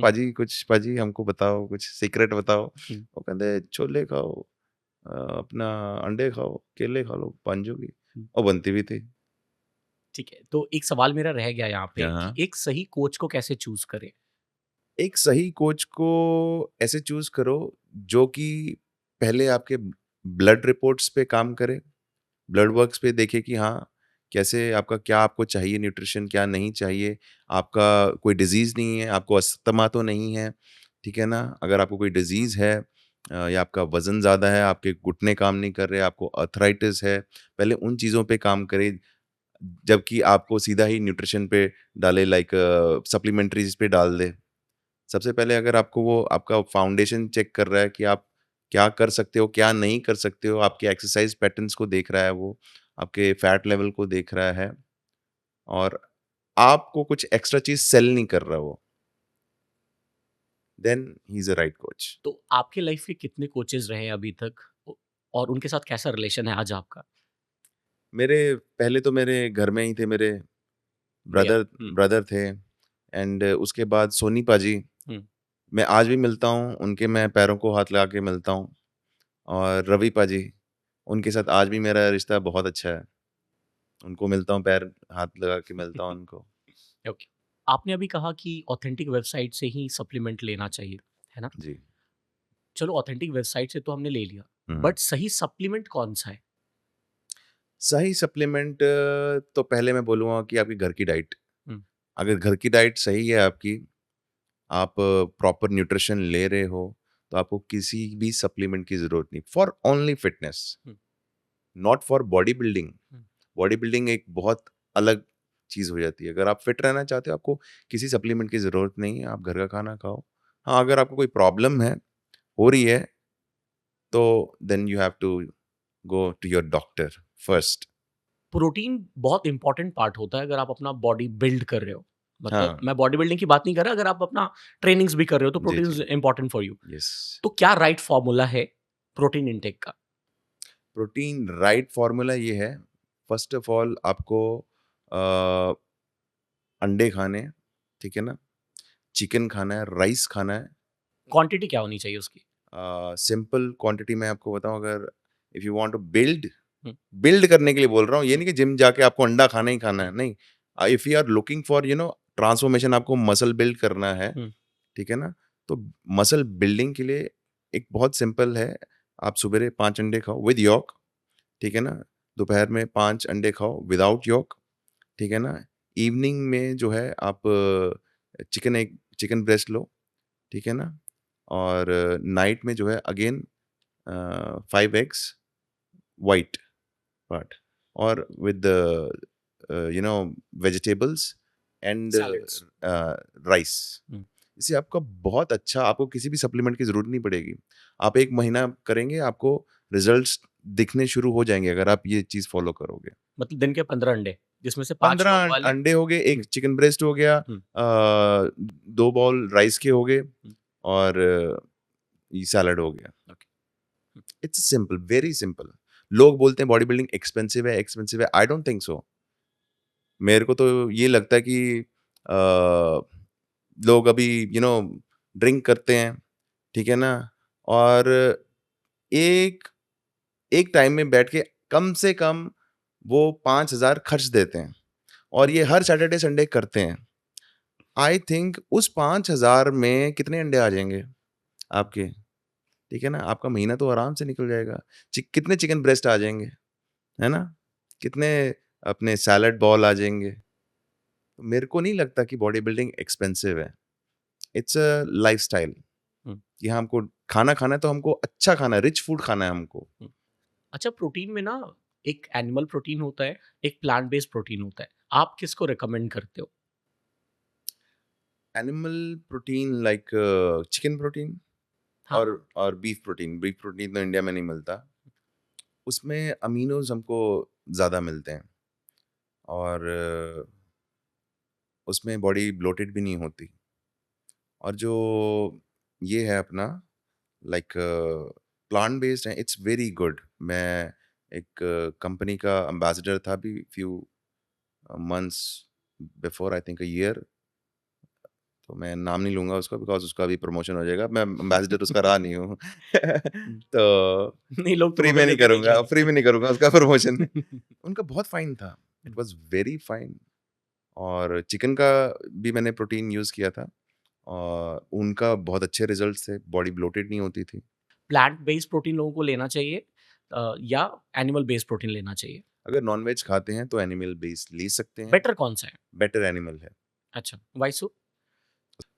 पाजी हमको बताओ, कुछ सीक्रेट बताओ। हुँ, वो कहते छोले खाओ, अपना अंडे खाओ, केले खा लो, पांजू की। हुँ। और बनती भी थी। ठीक है, तो एक सवाल मेरा रह गया यहाँ पे कि हाँ। एक सही कोच को कैसे चूज़ करें? एक सही कोच को ऐसे चूज़ करो जो कि पहले आपके ब्लड रिपोर्ट्स पे काम करे, ब्लड वर्क्स पे देखे कि हाँ, कैसे आपका क्या आपको चाहिए न्यूट्रिशन, क्या नहीं चाहिए, आपका कोई डिज़ीज़ नहीं है, आपको अस्थमा तो नहीं है, ठीक है ना? अगर आपको कोई डिज़ीज़ है या आपका वज़न ज़्यादा है, आपके घुटने काम नहीं कर रहे, आपको आर्थराइटिस है, पहले उन चीज़ों पे काम करें, जबकि आपको सीधा ही न्यूट्रिशन पे डाले लाइक सप्लीमेंट्रीज़ पे डाल दे। सबसे पहले अगर आपको वो आपका फाउंडेशन चेक कर रहा है कि आप क्या कर सकते हो, क्या नहीं कर सकते हो, आपके एक्सरसाइज पैटर्न्स को देख रहा है वो, आपके फैट लेवल को देख रहा है और आपको कुछ एक्स्ट्रा चीज़ सेल नहीं कर रहा वो, then he is a right coach. तो आपके लाइफ के कितने कोचेज़ रहे हैं अभी तक? और उनके साथ कैसा रिलेशन है आज आपका? मेरे पहले तो मेरे घर में ही थे, मेरे बढ़िया। ब्रदर हुँ, ब्रदर थे एंड उसके बाद सोनी पाजी, हुँ, मैं आज भी मिलता हूँ, उनके मैं पैरों को हाथ लगा के मिलता हूँ और रवि पाजी, उनके साथ आज भी मेरा रिश्ता बहुत अच्छा है। उनको मिलता हूँ, पैर हाथ लगा के मिलता हूँ उनको। ओके। आपने अभी कहा कि ऑथेंटिक वेबसाइट से ही सप्लीमेंट लेना चाहिए, है ना? जी। चलो ऑथेंटिक वेबसाइट से तो हमने ले लिया, हुँ। बट सही सप्लीमेंट कौन-सा है? सही सप्लीमेंट तो पहले मैं बोलूँगा कि आपकी घर की डाइट। हुँ, अगर घर की डाइट सही है आपकी, आप प्रॉपर न्यूट्रिशन ले रहे हो, तो आपको किसी भी सप्लीमेंट की ज़रूरत नहीं। For only fitness, hmm, not for body building. Hmm, body building एक बहुत अलग चीज़ हो जाती है। अगर आप फिट रहना चाहते हो, आपको किसी सप्लीमेंट की ज़रूरत नहीं है, आप घर का खाना खाओ। हाँ, अगर आपको कोई प्रॉब्लम है, हो रही है, तो then you have to go to your doctor first. Protein बहुत इम्पोर्टेंट पार्ट होता है अगर आप अपना बॉडी बिल्ड कर रहे हो। मतलब हाँ। मैं बॉडी बिल्डिंग की बात नहीं कर रहा, अगर आप अपना ट्रेनिंग्स भी कर रहे हो तो जी, प्रोटीन जी। Is important for you. Yes. तो क्या राइट फॉर्मूला है प्रोटीन इंटेक का? प्रोटीन राइट फ़ॉर्मूला ये है, फ़र्स्ट ऑफ़ ऑल आपको अ, अंडे खाने हैं, ठीक है ना? चिकन खाना है, राइस खाना है। क्वांटिटी क्या होनी चाहिए उसकी? सिंपल क्वांटिटी मैं आपको बताऊँ, अगर if you want to build, hmm, build करने के लिए बोल रहा हूँ, ये हुँ, नहीं कि जिम जाके आपको अंडा खाना ही खाना हुँ, है, नहीं। If you are looking for transformation, आपको मसल बिल्ड करना है, हुँ, ठीक है ना? तो मसल बिल्डिंग के लिए एक बहुत सिंपल है, आप सवेरे 5 अंडे खाओ विद यॉक, ठीक है ना? दोपहर में 5 अंडे खाओ विदाउट यॉक, ठीक है ना? इवनिंग में जो है आप चिकन ब्रेस्ट लो, ठीक है ना? और नाइट में जो है अगेन 5 एग्स व्हाइट पार्ट और with vegetables and salads. Rice. हुँ, इससे आपका बहुत अच्छा, आपको किसी भी सप्लीमेंट की ज़रूरत नहीं पड़ेगी। आप 1 महीना करेंगे, आपको रिज़ल्ट्स दिखने शुरू हो जाएँगे अगर आप ये चीज़ फ़ॉलो करोगे। मतलब दिन के 15 अंडे, जिसमें से 5 यॉक 15 वाले। अंडे हो गए, 1 हुँ, चिकन ब्रेस्ट हो गया, हुँ, 2 बाउल राइस के हो गए हुँ, और ये सैलड हो गया। Okay, hmm, it's simple, very simple. लोग बोलते हैं बॉडी बिल्डिंग एक्सपेंसिव है, आई डोंट थिंक सो। मेरे को तो ये लगता है कि लोग अभी ड्रिंक करते हैं, ठीक है ना? और एक एक टाइम में बैठ के कम से कम वो 5,000 खर्च देते हैं और ये हर सैटरडे संडे करते हैं। आई थिंक उस 5,000 में कितने अंडे आ जाएँगे आपके? ठीक है ना? आपका महीना तो आराम से निकल जाएगा। कितने चिकन ब्रेस्ट आ जाएँगे, है ना? कितने अपने सैलड बॉल आ जाएँगे। मेरे को नहीं लगता कि बॉडी बिल्डिंग एक्सपेंसिव है। इट्स अ लाइफ़स्टाइल हुँ, कि हाँ, हमको खाना खाना है तो हमको अच्छा खाना है, रिच फूड खाना है हमको। हुँ। अच्छा, प्रोटीन में ना एक एनिमल प्रोटीन होता है, एक प्लांट बेस्ड प्रोटीन होता है। आप किसको रिकमेंड करते हो? Animal protein like chicken protein हाँ, और बीफ प्रोटीन तो इंडिया में नहीं मिलता। उसमें अमीनोज़ हमको ज़्यादा मिलते हैं और उसमें बॉडी ब्लोटेड भी नहीं होती। और जो ये है अपना लाइक प्लांट बेस्ड है, इट्स वेरी गुड। मैं एक कंपनी का एम्बेसडर था भी few months before, I think a year. तो मैं नाम नहीं लूँगा उसका बिकॉज़ उसका अभी प्रमोशन हो जाएगा। मैं एम्बेसडर उसका रहा नहीं हूँ। हुँ। तो नहीं, लोग तो फ्री में बदल नहीं देते हैं देख करूँगा, फ्री में नहीं करूँगा उसका प्रमोशन। लेंगे। उनका बहुत फाइन था। It hmm, was very fine. और चिकन का भी मैंने प्रोटीन यूज़ किया था और उनका बहुत अच्छे रिज़ल्ट्स थे, बॉडी ब्लोटेड नहीं होती थी। प्लांट बेस्ड प्रोटीन लोगों को लेना चाहिए या एनिमल बेस्ड प्रोटीन लेना चाहिए? अगर नॉन-वेज खाते हैं तो एनिमल बेस्ड ले सकते हैं, बेटर कौन-सा है? बेटर एनिमल है। अच्छा, व्हाई सो?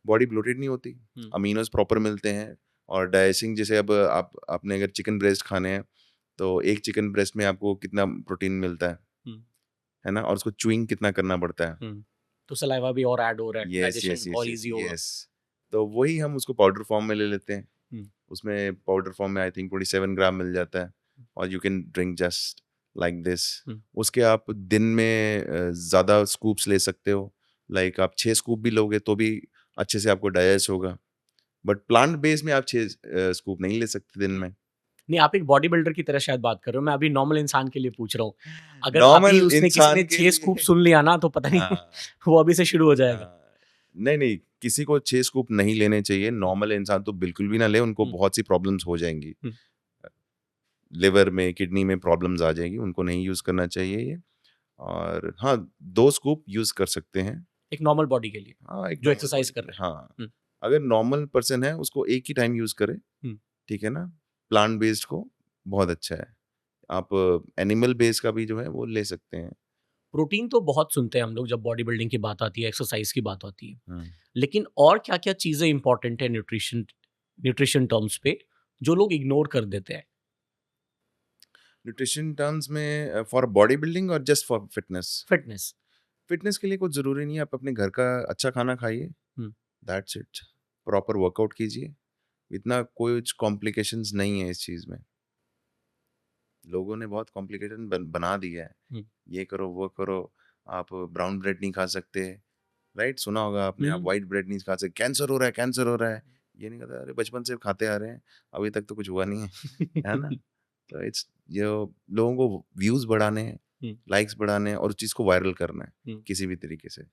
बॉडी ब्लोटेड नहीं होती, हुँ, अमीनोज़ प्रॉपर मिलते हैं और डाइजेशन जैसे अब आपने अगर चिकन ब्रेस्ट खाने हैं, तो एक चिकन ब्रेस्ट में आपको कितना प्रोटीन मिलता हुँ, है ना? और उसको च्यूइंग कितना करना पड़ता है। हुँ। तो सलाइवा भी और ऐड हो रहा है, यस, यस, डाइजेशन यस, और यस, ईज़ी होगा। यस। तो वही हम उसको पाउडर फॉर्म में ले लेते हैं। हुँ, उसमें पाउडर फॉर्म में आई थिंक 27 ग्राम मिल जाता है और you can drink just like this. हुँ। उसके आप दिन में ज़्यादा स्कूप्स ले सकते हो। लाइक आप 6 स्कूप भी लोगे तो भी अच्छे से आपको डाइजेस्ट होगा। बट प्लांट बेस में आप 6 स्कूप नहीं ले सकते दिन में। नहीं, आप एक बॉडी बिल्डर की तरह शायद बात कर रहे हो, मैं अभी नॉर्मल इंसान के लिए पूछ रहा हूँ। अगर अभी नॉर्मल उसने किसी ने इंसान के 6 स्कूप लिए सुन लिया ना तो पता नहीं हाँ, वो अभी से शुरू हो जाएगा। हाँ। नहीं, नहीं, किसी को 6 स्कूप नहीं लेने चाहिए। हुँ, नॉर्मल इंसान तो बिल्कुल भी ना ले, उनको हुँ, बहुत सी प्रॉब्लम्स हो जाएँगी। हुँ। लिवर में, किडनी में प्रॉब्लम्स आ जाएँगी, उनको नहीं यूज़ करना चाहिए ये। और हाँ, 2 स्कूप यूज़ कर सकते हैं। एक नॉर्मल बॉडी के लिए, हाँ, एक जो नॉर्मल एक्सरसाइज़ बॉडी कर के लिए रहा है। हाँ, हुँ, अगर नॉर्मल पर्सन है उसको एक ही टाइम यूज़ करे, हुँ। ठीक है ना? प्लांट बेस्ड को बहुत अच्छा है। आप एनिमल बेस्ड का भी जो है वो ले सकते हैं। प्रोटीन तो बहुत सुनते हैं हम लोग जब बॉडी बिल्डिंग की बात आती है, एक्सरसाइज़ की बात आती है। हुँ। लेकिन और क्या-क्या चीज़ें इम्पोर्टेंट है न्यूट्रिशन न्यूट्रिशन टर्म्स पे, जो लोग इग्नोर कर देते हैं? न्यूट्रिशन टर्म्स में फॉर बॉडी बिल्डिंग और just for fitness? Fitness. Fitness के लिए कुछ ज़रूरी नहीं है, आप अपने घर का अच्छा खाना खाइए, हुँ, दैट्स इट। प्रॉपर वर्कआउट कीजिए, इतना कुछ कॉम्प्लिकेशंस नहीं है इस चीज़ में। लोगों ने बहुत कॉम्प्लिकेशन बना दिया है। हुँ, ये करो, वो करो, आप ब्राउन ब्रेड नहीं खा सकते, राइट? सुना होगा आपने, आप हुँ। व्हाइट ब्रेड नहीं खा सकते, कैंसर हो रहा है, कैंसर हो रहा है। ये नहीं कहता, अरे बचपन से खाते आ रहे हैं, अभी तक तो कुछ हुआ नहीं है, है ना? तो इट्स जो लोगों को व्यूज़ बढ़ाने हैं, हुँ, लाइक्स बढ़ाने हैं और उस चीज़ को वायरल करना है, हुँ। किसी भी तरीके से।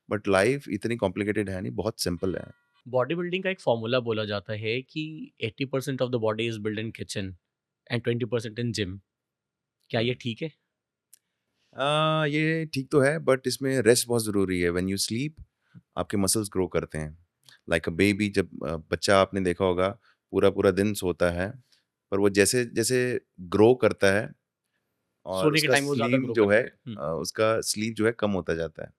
बट लाइफ़ इतनी कॉम्प्लिकेटेड है नहीं, बहुत सिंपल है। बॉडी बिल्डिंग का एक फ़ॉर्मूला बोला जाता है कि 80% of the body is built in kitchen and 20% in gym. क्या हुँ। ये ठीक है? ये ठीक तो है बट इसमें रेस्ट बहुत ज़रूरी है। व्हेन यू स्लीप आपके मसल्स ग्रो करते हैं। लाइक अ बेबी जब बच्चा आपने देखा होगा पूरा-पूरा दिन सोता है, पर वो जैसे-जैसे ग्रो करता है और सोने के उसका टाइम वो ज़्यादा स्लीप ग्रो जो है करता है। हुँ, उसका स्लीप जो है कम होता जाता है।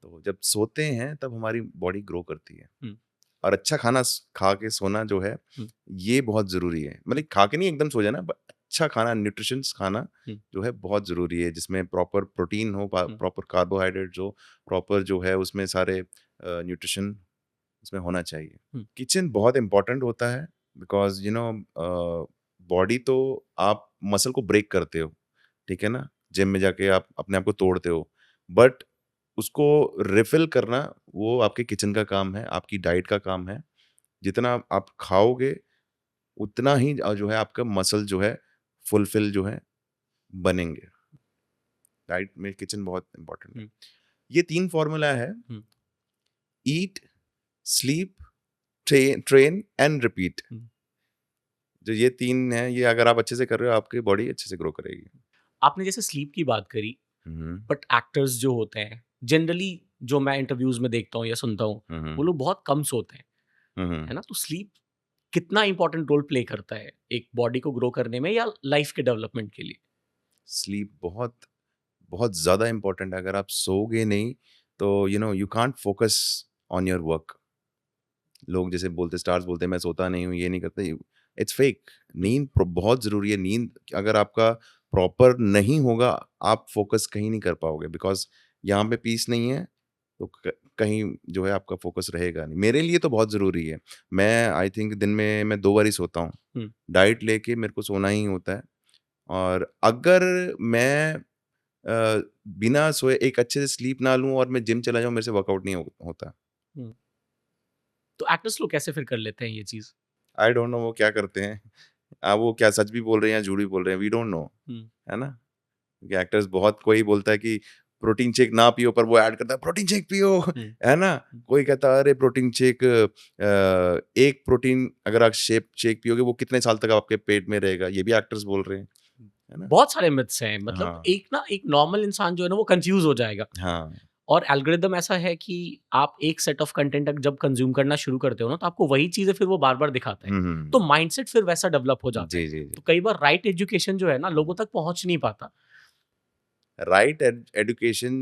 तो जब सोते हैं तब हमारी बॉडी ग्रो करती है। हुँ, और अच्छा खाना खा के सोना जो है हुँ, ये बहुत ज़रूरी है। मतलब खा के नहीं एकदम सो जाना बट अच्छा खाना न्यूट्रिशंस खाना हुँ, जो है बहुत ज़रूरी है जिसमें प्रॉपर प्रोटीन हो, हुँ, प्रॉपर कार्बोहाइड्रेट्स हो, प्रॉपर जो है उसमें सारे न्यूट्रिशन उसमें होना चाहिए। हुँ, किचन बहुत इम्पोर्टेंट होता है बिकॉज़ बॉडी तो आप मसल को ब्रेक करते हो, ठीक है ना? जिम में जाके आप अपने आप को तोड़ते हो, बट उसको रिफ़िल करना वो आपके किचन का काम है, आपकी डाइट का काम है। जितना आप खाओगे उतना ही जो है आपका मसल जो है फुलफिल जो है बनेंगे। डाइट में किचन बहुत इम्पोर्टेंट है। हुँ, ये 3 फ़ॉर्मूला है हुँ, ईट, स्लीप, ट्रेन एंड रिपीट। हुँ। जो ये 3 हैं ये अगर आप अच्छे से कर रहे हो आपकी बॉडी अच्छे से ग्रो करेगी। आपने जैसे स्लीप की बात करी, हुँ, हुँ। बट एक्टर्स जो होते हैं, जनरली जो मैं इंटरव्यूज़ में देखता हूँ या सुनता हूँ, हुँ, वो हुँ। लोग बहुत कम सोते हैं, हुँ, है हुँ। ना? तो स्लीप कितना इम्पोर्टेंट रोल प्ले करता है, एक बॉडी को ग्रो करने में या लाइफ़ के डेवलपमेंट के लिए? स्लीप बहुत, बहुत ज़्यादा इम्पोर्टेंट है। अगर आप सोओगे नहीं तो you can't focus on your work. लोग जैसे बोलते स्टार्स बोलते हैं मैं सोता नहीं हूँ, ये नहीं करता, इट्स फेक। हुँ, नींद बहुत ज़रूरी है। नींद अगर आपका प्रॉपर नहीं होगा, आप फ़ोकस कहीं नहीं कर पाओगे बिकॉज़ यहाँ पे पीस नहीं है, तो कहीं जो है आपका फ़ोकस रहेगा नहीं। मेरे लिए तो बहुत ज़रूरी है। मैं आई थिंक दिन में मैं 2 बार ही सोता हूँ। हुँ, डाइट लेके मेरे को सोना ही होता है और अगर मैं बिना सोए एक अच्छे से स्लीप ना लूँ और मैं जिम चला जाऊँ, मेरे से वर्कआउट नहीं होता। हुँ। तो एक्टर्स लोग कैसे फिर कर लेते हैं ये चीज़? आई डोंट नो वो क्या करते हैं। वो क्या सच भी बोल रहे हैं या झूठ भी बोल रहे हैं, वी डोंट नो, है ना? क्योंकि एक्टर्स बहुत, कोई बोलता है कि प्रोटीन शेक ना पियो, पर वो ऐड करता है प्रोटीन शेक पियो, है ना? कोई कहता है अरे प्रोटीन शेक, एक प्रोटीन अगर आप शेक पियोगे वो कितने साल तक आपके पेट में रहेगा, ये भी एक्टर्स बोल रहे हैं, है ना? बहुत सारे मिथ्स हैं, मतलब हाँ, एक नॉर्मल इंसान जो है ना वो कंफ्यूज हो जाएगा। हाँ, और एल्गोरिदम ऐसा है कि आप एक सेट ऑफ कंटेंट जब कंज्यूम करना शुरू करते हो ना, तो आपको वही चीजें फिर वो बार बार दिखाता है, तो माइंडसेट फिर वैसा डेवलप हो जाता जी, है। जी, जी। तो कई बार राइट एजुकेशन जो है ना लोगों तक पहुंच नहीं पाता। राइट एजुकेशन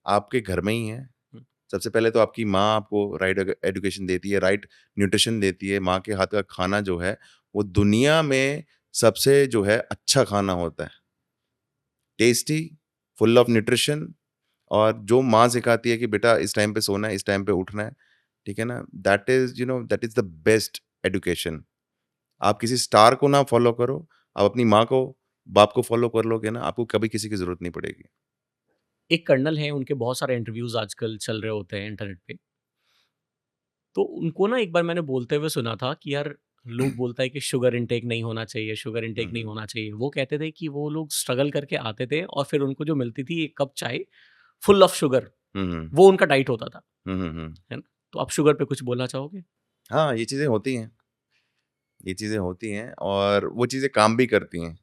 आपके घर में ही है। हम्म, सबसे पहले तो आपकी माँ आपको राइट एजुकेशन देती है, राइट न्यूट्रिशन देती है। माँ के हाथ का खाना जो है, वो दुनिया में सबसे जो है अच्छा खाना होता है। टेस्टी, फुल ऑफ न्यूट्रिशन, और जो माँ सिखाती है कि बेटा इस टाइम पे सोना है, इस टाइम पे उठना है, ठीक है ना? That is the best education. आप किसी स्टार को ना फॉलो करो, आप अपनी माँ को, बाप को फॉलो कर लोगे ना, आपको कभी किसी की ज़रूरत नहीं पड़ेगी। एक कर्नल है, उनके बहुत सारे इंटरव्यूज आजकल चल रहे होते हैं इंटरनेट पे। तो उनको ना एक बार मैंने बोलते हुए सुना था कि यार लोग बोलता है कि शुगर इनटेक नहीं होना चाहिए, शुगर हुँ, इनटेक नहीं हुँ। होना चाहिए। वो कहते थे कि वो लोग स्ट्रगल करके आते थे और फिर उनको जो मिलती थी एक कप चाय फुल ऑफ शुगर, हुँ, हुँ। वो उनका डाइट होता था, हुँ, हुँ, हुँ। है ना? तो आप शुगर पे कुछ बोलना चाहोगे? हाँ, ये चीज़ें होती हैं। ये चीज़ें होती हैं और वो चीज़ें काम भी करती हैं।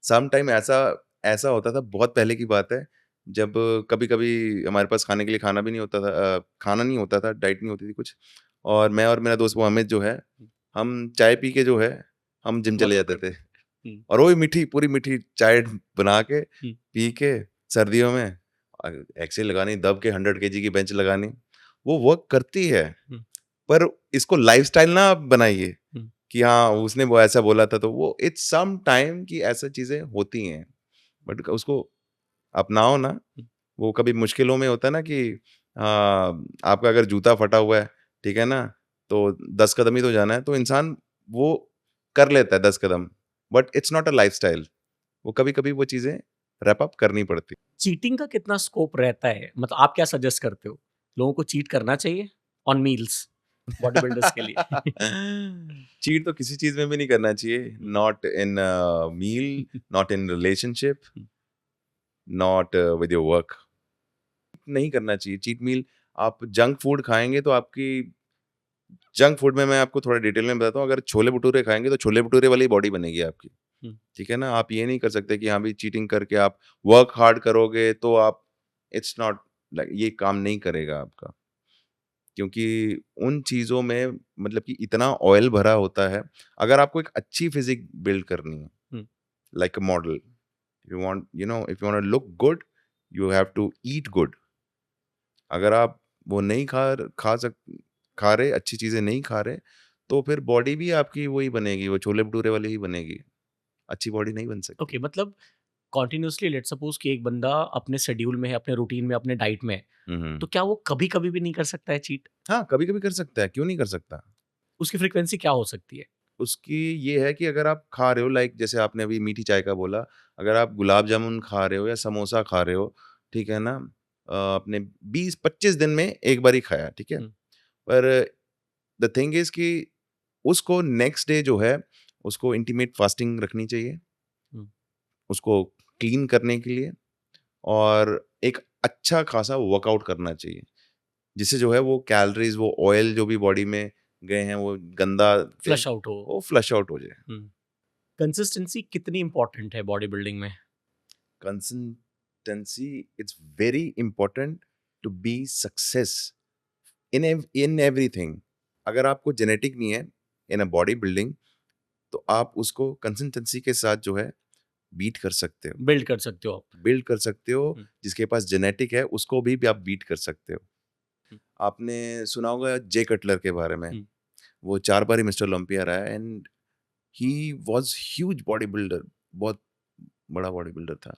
सम टाइम ऐसा ऐसा होता था, बहुत पहले की बात है, जब कभी-कभी हमारे पास खाने के लिए खाना भी नहीं होता था, खाना नहीं होता था, डाइट नहीं होती थी कुछ, और मैं और मेरा दोस्त वो अमित जो है, हम चाय पी के जो है, हम जिम चले वर्कआउट जाते थे। करते हैं। और वो भी मीठी, पूरी मीठी चाय बना के, हुँ, पी के, सर्दियों में एक्सेल लगानी, दब के 100 केजी की बेंच लगानी, वो वर्क करती है। हुँ, पर इसको लाइफ़स्टाइल ना आप बनाइए हुँ, कि हाँ, उसने वो ऐसा बोला था, तो वो इट्स सम टाइम कि ऐसा चीज़ें होती हैं। बट उसको अपनाओ ना, हुँ। वो कभी मुश्किलों में होता है ना कि आपका अगर जूता फटा हुआ है, ठीक है ना? तो 10 कदम ही तो जाना है, तो इंसान वो कर लेता है 10 कदम, but it's not a lifestyle. वो कभी-कभी वो चीज़ें रैप अप करनी पड़ती। चीटिंग का कितना स्कोप रहता है? मतलब आप क्या सजेस्ट करते हो? लोगों को चीट करना चाहिए ऑन मील्स बॉडी बिल्डर्स के लिए? चीट तो किसी चीज़ में भी नहीं करना चाहिए, हुँ, not in meal, not in relationship, hmm, not with your work. नहीं करना चाहिए चीट मील। आप जंक फूड खाएँगे तो आपकी, जंक फूड में मैं आपको थोड़ा डिटेल में बताता हूँ, अगर छोले-भटूरे खाएँगे तो छोले-भटूरे वाली बॉडी बनेगी आपकी, हुँ। ठीक है ना? आप ये नहीं कर सकते कि हाँ भाई चीटिंग करके आप वर्क हार्ड करोगे तो आप, इट्स नॉट लाइक, ये काम नहीं करेगा आपका। क्योंकि उन चीज़ों में मतलब कि इतना ऑयल भरा होता है, अगर आपको एक अच्छी फिज़िक बिल्ड करनी है, hmm. Like a model, if you want to look good, you have to eat good. अगर आप वो नहीं खा रहे, अच्छी चीज़ें नहीं खा रहे, तो फिर बॉडी भी आपकी वही बनेगी, वो छोले-भटूरे वाली ही बनेगी। अच्छी बॉडी नहीं बन सकती। ओके, मतलब कंटीन्यूअसली लेट्स सपोज़ कि एक बंदा अपने शेड्यूल में है, अपने रूटीन में, अपने डाइट में है, हुँ, तो हुँ। क्या वो कभी-कभी भी नहीं कर सकता है चीट? हाँ, कभी-कभी कर सकता है, क्यों नहीं कर सकता? उसकी फ्रीक्वेंसी क्या हो सकती है? उसकी ये है कि अगर आप खा रहे हो, लाइक जैसे आपने अभी मीठी चाय का बोला, अगर आप गुलाब जामुन खा रहे हो या समोसा खा रहे हो, ठीक है ना? आपने 20-25 दिन में एक बार ही खाया, ठीक है? हुँ, पर द थिंग इज़ कि उसको नेक्स्ट डे जो है, उसको इंटिमेट फास्टिंग रखनी चाहिए, हुँ। उसको क्लीन करने के लिए, और एक अच्छा खासा वर्कआउट करना चाहिए। जिससे जो है वो कैलोरीज़, वो ऑयल जो भी बॉडी में गए हैं, वो गंदा तेल, फ्लश आउट हो। वो फ्लश आउट हो जाए। हुँ। कंसिस्टेंसी कितनी इम्पोर्टेंट है बॉडी बिल्डिंग में? Consistency, it's very important to be success in everything. अगर आपको जेनेटिक नहीं है इन अ बॉडी बिल्डिंग, तो आप उसको कंसिस्टेंसी के साथ जो है बीट कर सकते हो, बिल्ड कर सकते हो आप। बिल्ड कर सकते हो। हुँ, जिसके पास जेनेटिक है उसको भी आप बीट कर सकते हो। हुँ, आपने सुना होगा जे कटलर के बारे में, हुँ, वो 4 बार ही मिस्टर ओलंपिया रहा है, and he was huge body builder, बहुत बड़ा बॉडी बिल्डर था।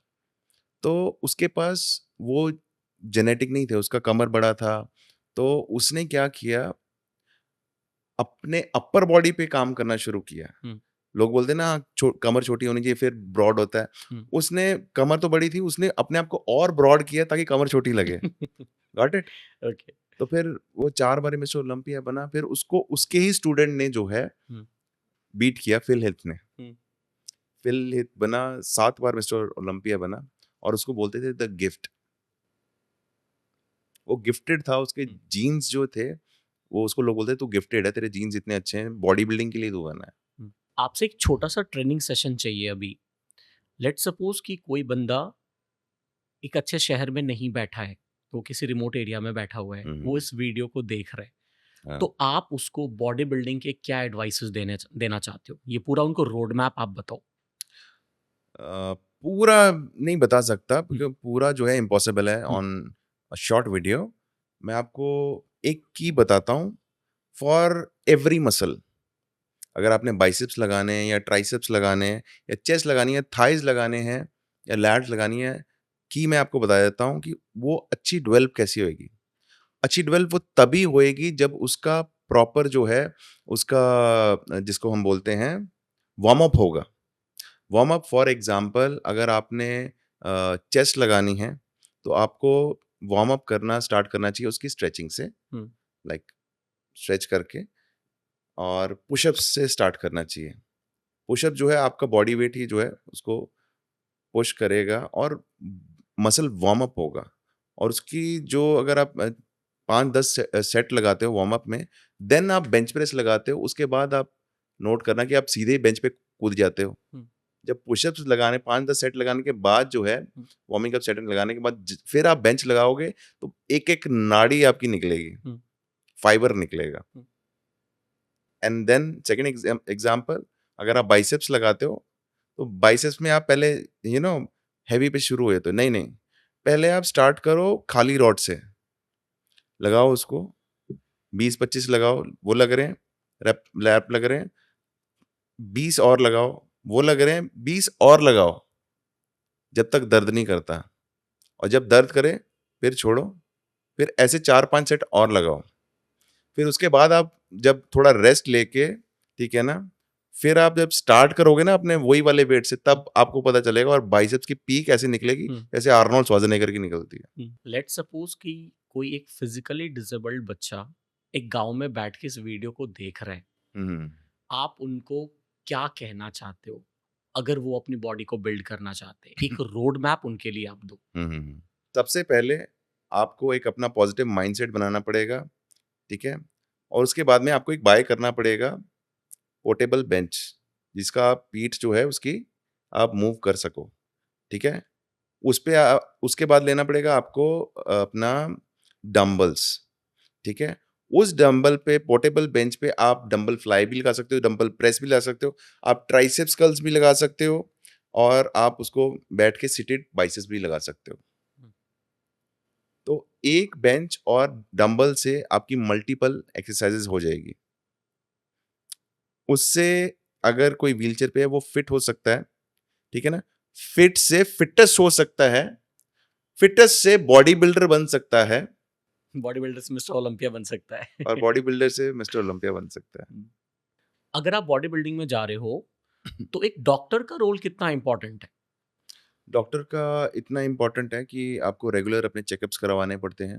तो उसके पास वो जेनेटिक नहीं थे, उसका कमर बड़ा था, तो उसने क्या किया, अपने अपर बॉडी पे काम करना शुरू किया। हुँ, लोग बोलते हैं ना कमर छोटी होनी चाहिए फिर ब्रॉड होता है। हुँ। उसने कमर तो बड़ी थी, उसने अपने आप को और ब्रॉड किया ताकि कमर छोटी लगे। Got it? ओके। तो फिर वो 4 बार मिस्टर ओलंपिया बना, फिर उसको उसके ही स्टूडेंट ने जो है हुँ, बीट किया फिल हेल्थ ने। हम्म। फिल हेल्थ बना 7 बार मिस्टर ओलंपिया बना, और उसको बोलते थे द गिफ्ट। वो गिफ्टेड था, उसके जीन्स जो थे वो, उसको लोग बोलते थे तू गिफ्टेड है, तेरे जीन्स इतने अच्छे हैं, बॉडी बिल्डिंग के लिए तू बना है। आपसे एक छोटा सा ट्रेनिंग सेशन चाहिए अभी। लेट्स सपोज कि कोई बंदा एक अच्छे शहर में नहीं बैठा है, वो किसी रिमोट एरिया में बैठा हुआ है, वो इस वीडियो को देख रहा है, हाँ। तो आप उसको बॉडी बिल्डिंग के क्या एडवाइसेस देना चाहते हो? ये पूरा उनको रोड मैप आप बताओ। पूरा नहीं बता सकता क्योंकि पूरा जो है इम्पॉसिबल है ऑन अ शॉर्ट वीडियो। मैं आपको एक की बताता हूँ फॉर एवरी मसल। अगर आपने बाइसेप्स लगाने हैं या ट्राइसेप्स लगाने हैं या चेस्ट लगानी है, थाइज लगाने हैं या लैट्स लगानी है, की मैं आपको बता देता हूँ कि वो अच्छी डेवलप कैसी होएगी। अच्छी डेवलप वो तभी होएगी जब उसका प्रॉपर जो है उसका जिसको हम बोलते हैं वार्म अप होगा। वार्म अप फॉर एग्जांपल अगर आपने चेस्ट लगानी है तो आपको वार्म अप करना स्टार्ट करना चाहिए उसकी स्ट्रेचिंग से, लाइक स्ट्रेच करके, और पुशअप्स से स्टार्ट करना चाहिए। पुशअप जो है आपका बॉडी वेट ही जो है उसको पुश करेगा और मसल वार्म अप होगा। और उसकी जो अगर आप 5-10 सेट लगाते हो वार्म अप में, देन आप बेंच प्रेस लगाते हो, उसके बाद आप नोट करना कि आप सीधे बेंच पे कूद जाते हो। जब पुशअप्स लगाने 5-10 सेट लगाने के बाद जो है वार्मिंग अप सेट लगाने के बाद फिर आप बेंच लगाओगे तो एक-एक नाड़ी आपकी निकलेगी, फाइबर निकलेगा। एंड देन सेकंड एग्जांपल, अगर आप बाइसेप्स लगाते हो तो बाइसेप्स में आप पहले हैवी पे शुरू हुए तो नहीं, पहले आप स्टार्ट करो खाली रॉड से, लगाओ उसको 20-25 लगाओ, वो लग रहे हैं, रैप लैप लग रहे हैं, 20 और लगाओ, वो लग रहे हैं, 20 और लगाओ जब तक दर्द नहीं करता, और जब दर्द करे फिर छोड़ो, फिर ऐसे 4-5 सेट और लगाओ। फिर उसके बाद आप जब थोड़ा रेस्ट लेके, ठीक है ना, फिर आप जब स्टार्ट करोगे ना अपने वही वाले वेट से, तब आपको पता चलेगा और बाइसेप्स की पीक ऐसे निकलेगी जैसे आर्नोल्ड श्वार्ज़ेनेगर की निकलती है। लेट्स सपोज कि कोई एक फिजिकली डिसेबल्ड बच्चा एक गांव में बैठ के इस वीडियो को देख रहा है, हम्म। आप उनको क्या कहना चाहते हो अगर वो अपनी बॉडी को बिल्ड करना चाहते हैं? एक रोड मैप उनके लिए आप दो। सबसे पहले आपको एक अपना पॉजिटिव माइंडसेट बनाना पड़ेगा, ठीक है, और उसके बाद में आपको एक बाय करना पड़ेगा पोर्टेबल बेंच, जिसका आप पीठ जो है उसकी आप मूव कर सको, ठीक है। उस पे उसके बाद लेना पड़ेगा आपको अपना डंबल्स, ठीक है। उस डंबल पे, पोर्टेबल बेंच पे आप डंबल फ्लाई भी लगा सकते हो, डंबल प्रेस भी लगा सकते हो, आप ट्राइसेप्स कर्ल्स भी लगा सकते हो, और आप उसको बैठ के सिटेड बाइसेप्स भी लगा सकते हो। तो एक बेंच और डंबल से आपकी मल्टीपल एक्सरसाइजेज हो जाएगी। उससे अगर कोई व्हीलचेयर पे है वो फिट हो सकता है, ठीक है ना, फिट से फिटेस्ट हो सकता है, फिटेस्ट से बॉडी बिल्डर बन सकता है, बॉडी बिल्डर से मिस्टर ओलंपिया बन सकता है। और बॉडी बिल्डर से मिस्टर ओलंपिया बन सकता है। अगर आप बॉडी बिल्डिंग में जा रहे हो तो एक डॉक्टर का रोल कितना इंपॉर्टेंट है? डॉक्टर का इतना इम्पोर्टेंट है कि आपको रेगुलर अपने चेकअप्स करवाने पड़ते हैं,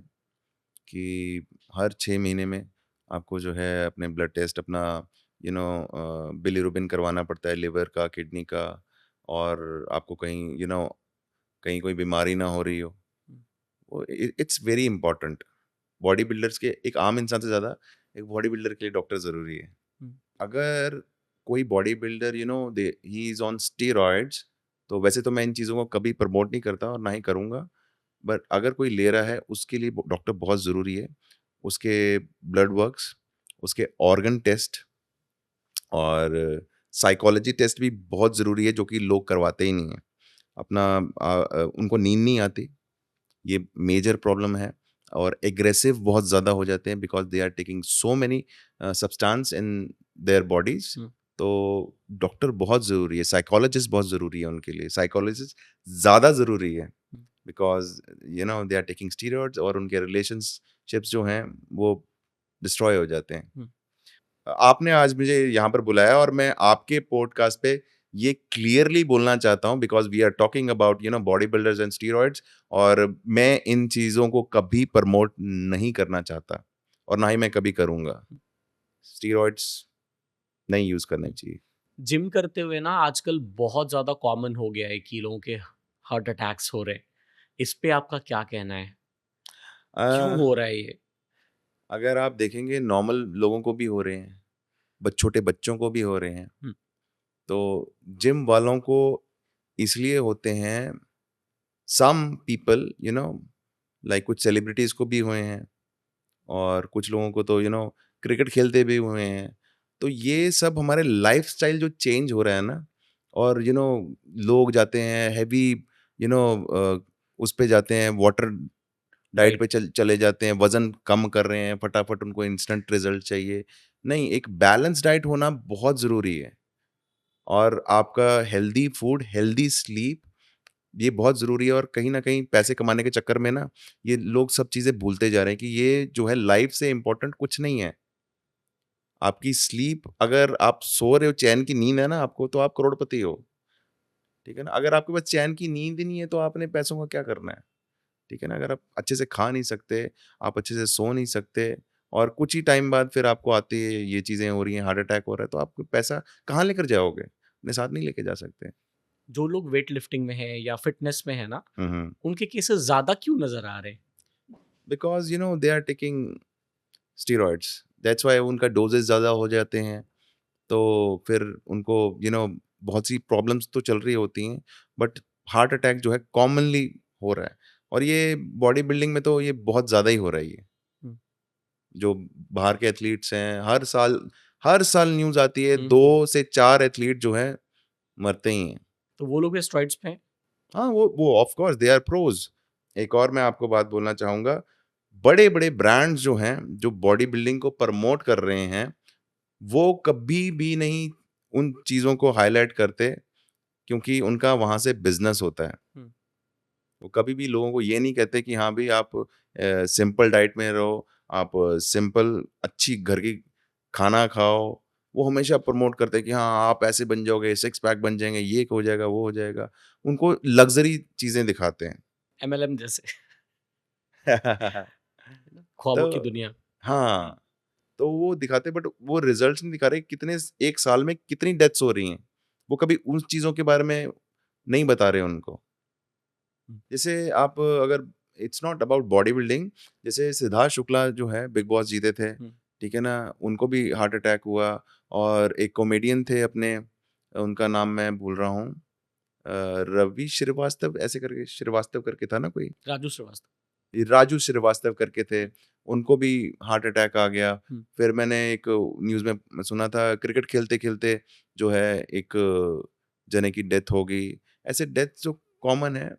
कि हर 6 महीने में आपको जो है अपने ब्लड टेस्ट, अपना बिलीरुबिन करवाना पड़ता है, लिवर का, किडनी का, और आपको कहीं कहीं कोई बीमारी ना हो रही हो। वो it's very important. Body builders के, एक आम इंसान से ज़्यादा एक बॉडी बिल्डर के लिए डॉक्टर ज़रूरी है। अगर कोई body builder they he is on steroids, तो वैसे तो मैं इन चीज़ों को कभी प्रमोट नहीं करता और ना ही करूँगा, बट अगर कोई ले रहा है उसके लिए डॉक्टर बहुत ज़रूरी है। उसके ब्लड वर्क्स, उसके ऑर्गन टेस्ट और साइकोलॉजी टेस्ट भी बहुत ज़रूरी है, जो कि लोग करवाते ही नहीं हैं। उनको नींद नहीं आती, ये मेजर प्रॉब्लम है, और एग्रेसिव बहुत ज़्यादा हो जाते हैं because they are taking so many substance in their bodies. तो डॉक्टर बहुत ज़रूरी है, साइकोलॉजिस्ट बहुत ज़रूरी है उनके लिए, साइकोलॉजिस्ट ज़्यादा ज़रूरी है, because they are taking steroids, और उनके रिलेशनशिप्स जो हैं वो डिस्ट्रॉय हो जाते हैं। आपने आज मुझे यहाँ पर बुलाया और मैं आपके पॉडकास्ट पे ये क्लियरली बोलना चाहता हूँ, because we are talking about body builders and steroids, और मैं इन चीज़ों को कभी प्रमोट नहीं करना चाहता और ना ही मैं कभी करूँगा। स्टीरॉइड्स नहीं यूज करना चाहिए। जिम करते हुए ना आजकल बहुत ज़्यादा कॉमन हो गया है कि लोगों के हार्ट अटैक्स हो रहे हैं। इस पे आपका क्या कहना है? क्यों अ, हो रहा है ये? अगर आप देखेंगे नॉर्मल लोगों को भी हो रहे हैं, छोटे बच्चों को भी हो रहे हैं। हुँ, तो जिम वालों को इसलिए होते हैं, सम पीपल लाइक कुछ सेलिब्रिटीज को भी हुए हैं, और कुछ लोगों को तो क्रिकेट खेलते भी हुए हैं। तो ये सब हमारे लाइफस्टाइल जो चेंज हो रहा है ना, और लोग जाते हैं हैवी, यू नो उस पे जाते हैं, वाटर डाइट राइट। पे चले जाते हैं, वजन कम कर रहे हैं, फटाफट उनको इंस्टेंट रिजल्ट चाहिए। नहीं, एक बैलेंस डाइट होना बहुत ज़रूरी है, और आपका हेल्दी फूड, हेल्दी स्लीप, ये बहुत ज़रूरी है। और कहीं न कहीं पैसे कमाने के चक्कर में ना, ये लोग सब चीज़ें भूलते जा रहे हैं कि ये जो है लाइफ से इम्पोर्टेंट कुछ नहीं है। आपकी स्लीप, अगर आप सो रहे हो, चैन की नींद है ना आपको, तो आप करोड़पति हो, ठीक है ना? अगर आपके पास चैन की नींद ही नहीं है, तो आपने पैसों का क्या करना है? ठीक है ना? अगर आप अच्छे से खा नहीं सकते, आप अच्छे से सो नहीं सकते, और कुछ ही टाइम बाद फिर आपको आती है ये चीज़ें हो रही हैं, हार्ट अटैक हो रहा है, तो आप पैसा कहाँ लेकर जाओगे? अपने साथ नहीं लेके जा सकते। जो लोग वेट लिफ्टिंग में है या फिटनेस में है ना, हुँ, हुँ। उनके केसेस ज़्यादा क्यों नज़र आ रहे हैं? Because they are taking steroids, that's why उनका डोजेज़ ज़्यादा हो जाते हैं। तो फिर उनको बहुत सी प्रॉब्लम्स तो चल रही होती हैं, बट हार्ट अटैक जो है कॉमनली हो रहा है, और ये बॉडी बिल्डिंग में तो ये बहुत ज़्यादा ही हो रहा है ये। हुँ, जो बाहर के एथलीट्स हैं, हर साल न्यूज़ आती है, हुँ, 2 हुँ। से 4 एथलीट जो हैं मरते ही हैं। तो वो लोग भी स्टेरॉइड्स पे हैं? हाँ, वो of course they are pros. एक और मैं आपको बात बोलना चाहूँगा, बड़े-बड़े ब्रांड्स जो हैं, जो बॉडी बिल्डिंग को प्रमोट कर रहे हैं, वो कभी भी नहीं उन चीज़ों को हाइलाइट करते, क्योंकि उनका वहाँ से बिज़नेस होता है। हुँ। वो कभी भी लोगों को ये नहीं कहते कि हाँ भई, आप सिंपल डाइट में रहो, आप सिंपल अच्छी घर की खाना खाओ। वो हमेशा प्रमोट करते हैं कि हाँ, आप ऐसे बन जाओगे, सिक्स पैक बन जाएँगे, ये हो जाएगा, वो हो जाएगा। उनको लग्ज़री चीज़ें दिखाते हैं। एमएलएम जैसे, है ना? ख्वाबों की तो दुनिया। हाँ, तो वो दिखाते हैं, बट वो रिज़ल्ट्स नहीं दिखा रहे, कितने 1 साल में कितनी डेथ्स हो रही हैं। वो कभी उन चीज़ों के बारे में नहीं बता रहे उनको। हुँ, जैसे आप अगर, it's not about body building, जैसे सिद्धार्थ शुक्ला जो है, बिग बॉस जीते थे, हुँ। ठीक है ना? उनको भी हार्ट अटैक हुआ, और एक कॉमेडियन थे अपने, उनका नाम मैं भूल रहा हूँ, रवि श्रीवास्तव ऐसे करके, श्रीवास्तव करके था ना कोई, राजू श्रीवास्तव। ये राजू श्रीवास्तव करके थे, उनको भी हार्ट अटैक आ गया। हुँ। फिर मैंने एक न्यूज़ में सुना था, क्रिकेट खेलते-खेलते जो है एक जने की डेथ हो गई। ऐसे डेथ जो कॉमन है,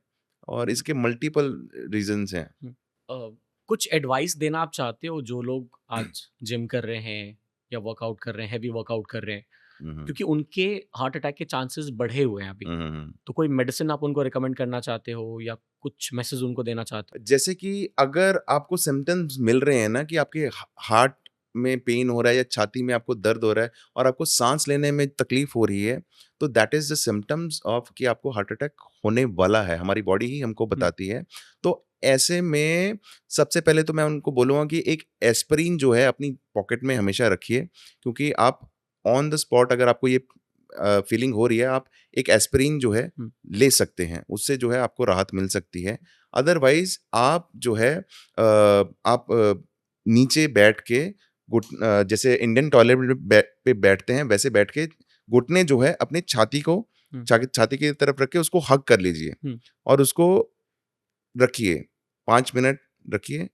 और इसके मल्टीपल रीज़न्स हैं। हुँ। कुछ एडवाइस देना आप चाहते हो जो लोग आज जिम कर रहे हैं या वर्कआउट कर रहे हैं, हेवी वर्कआउट कर रहे हैं, हुँ, हुँ। क्योंकि उनके हार्ट अटैक के चांसेस बढ़े हुए हैं अभी। हुँ, हुँ, हुँ। तो कोई मेडिसिन आप उनको रिकमेंड करना चाहते हो या कुछ मैसेज उनको देना चाहते हो? जैसे कि अगर आपको सिम्पटम्स मिल रहे हैं ना, कि आपके हार्ट में पेन हो रहा है, या छाती में आपको दर्द हो रहा है, और आपको सांस लेने में तकलीफ हो रही है, तो that is the symptoms of कि आपको हार्ट अटैक होने वाला है। हमारी बॉडी ही हमको हुँ, बताती है। तो ऐसे में सबसे पहले तो मैं उनको बोलूँगा कि एक एस्पिरिन जो है अपनी पॉकेट में हमेशा रखिए, क्योंकि आप ऑन द स्पॉट, अगर आपको ये फीलिंग हो रही है, आप एक एस्पिरिन जो है हुँ, ले सकते हैं, उससे जो है आपको राहत मिल सकती है। अदरवाइज़ आप जो है आप नीचे बैठ के जैसे इंडियन टॉयलेट में पे बैठते हैं, वैसे बैठ के घुटने जो है अपनी छाती को, हुँ, छाती की तरफ रख के उसको हग कर लीजिए, हुँ। और उसको रखिए, 5 मिनट रखिए,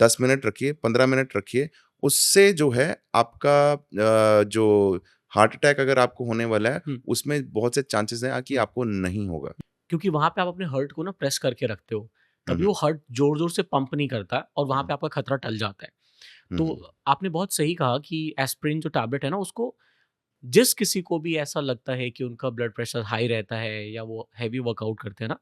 10 मिनट रखिए, 15 मिनट रखिए। उससे जो है आपका जो हार्ट अटैक अगर आपको होने वाला है, हुँ, उसमें बहुत से चांसेस हैं कि हुँ। आपको नहीं होगा। क्योंकि वहाँ पे आप अपने हर्ट को ना प्रेस करके रखते हो, हुँ, तभी हुँ। वो हर्ट ज़ोर-ज़ोर से पंप नहीं करता और वहाँ हुँ, पे आपका खतरा टल जाता है। हुँ, हुँ, तो आपने बहुत सही कहा कि एस्पिरिन जो टैबलेट है ना उसको जिस किसी को भी ऐसा लगता है कि उनका ब्लड प्रेशर हाई रहता है या वो हेवी वर्कआउट करते हैं ना,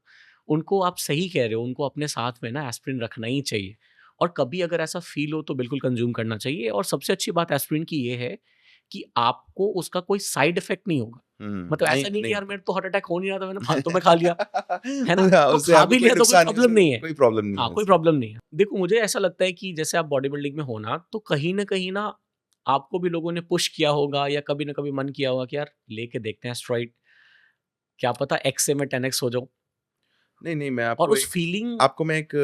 उनको आप सही कह रहे हो, उनको अपने साथ में ना एस्पिरिन रखना ही चाहिए। और कभी अगर ऐसा फ़ील हो तो बिल्कुल कंज़्यूम करना चाहिए और सबसे अच्छी बात एस्पिरिन की ये है कि आपको उसका कोई साइड इफ़ेक्ट नहीं होगा। हुँ। मतलब नहीं, ऐसा नहीं कि नहीं। यार मेरे तो हार्ट अटैक हो नहीं रहा था, मैंने फालतू में खा लिया, है ना? हाँ, तो उससे खा आपको भी कोई लिया तो कोई नुकसान नहीं, प्रॉब्लम उससे नहीं है। कोई प्रॉब्लम नहीं हाँ, है कोई उससे। प्रॉब्लम नहीं है। देखो मुझे ऐसा लगता है कि जैसे आप बॉडी बिल्डिंग में हो ना, तो कहीं न कहीं ना आपको भी लोगों ने पुश किया होगा या कभी ना कभी मन किया होगा कि यार लेके देखते हैं एस्ट्रॉइड, क्या पता एक्स से मैं 10x हो जाऊं। नहीं, मैं और आपको उस फीलिंग आपको मैं एक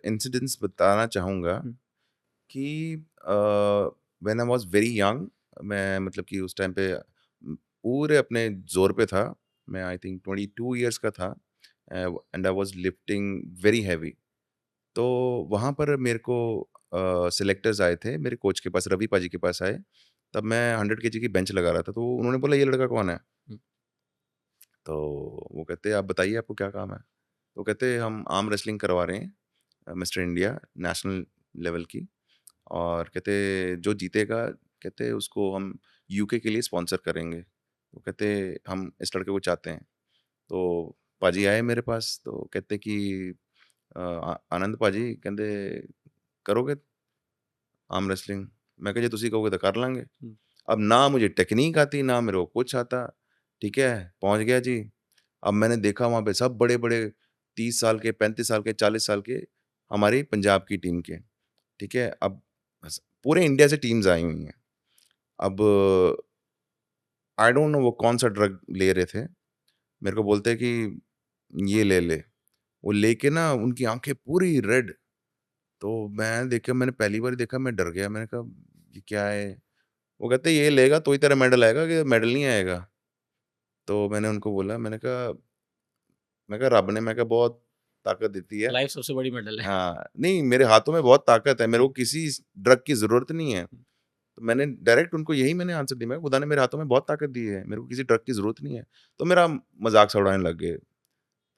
इंसिडेंस बताना चाहूँगा कि when I was very young, मैं मतलब कि उस टाइम पे पूरे अपने ज़ोर पे था। मैं आई थिंक 22 इयर्स का था, and I was lifting very heavy. तो वहाँ पर मेरे को सिलेक्टर्स आए थे मेरे कोच के पास, रवि पाजी के पास आए। तब मैं 100 केजी की बेंच लगा रहा था, तो उन्होंने बोला, "ये लड़का कौन है?" तो वो कहते, "आप बताइए, आपको क्या काम है?" तो कहते, "हम आर्म रेसलिंग करवा रहे हैं, मिस्टर इंडिया नेशनल लेवल की, और कहते जो जीतेगा कहते उसको हम यूके के लिए स्पॉन्सर करेंगे। तो कहते हम इस लड़के को चाहते हैं।" तो पाजी आए मेरे पास, तो कहते कि आनंद पाजी कहते करोगे आर्म रेसलिंग? मैं कहा, जे तुसी कहोगे तो कर लांगे। अब ना मुझे टेक्निक आती, ना मेरे को कुछ आता, ठीक है? पहुँच गया जी। अब मैंने देखा वहाँ पे सब बड़े-बड़े 30 साल के, 35 साल के, 40 साल के, हमारी पंजाब की टीम के, ठीक है? अब स पूरे इंडिया से टीम्स आई हुई हैं। अब आई डोंट नो वो कौन-सा ड्रग ले रहे थे। मेरे को बोलते हैं कि ये ले ले। वो लेके ना उनकी आँखें पूरी रेड। तो मैं देख के, मैंने पहली बार देखा, मैं डर गया। मैंने कहा, ये क्या है? वो कहते ये लेगा तो ही तेरा मेडल आएगा, कि मेडल नहीं आएगा। तो मैंने उनको बोला, मैं कहा रब ने, मैं कहा बहुत ताकत देती है। लाइफ सबसे बड़ी मेडल है। हाँ, नहीं मेरे हाथों में बहुत ताकत है, मेरे को किसी ड्रग की ज़रूरत नहीं है। तो मैंने डायरेक्ट उनको यही मैंने आंसर दिया, मैं खुदा ने मेरे हाथों में बहुत ताकत दी है, मेरे को किसी ड्रग की ज़रूरत नहीं है। तो मेरा मज़ाक सा उड़ाने लग गए।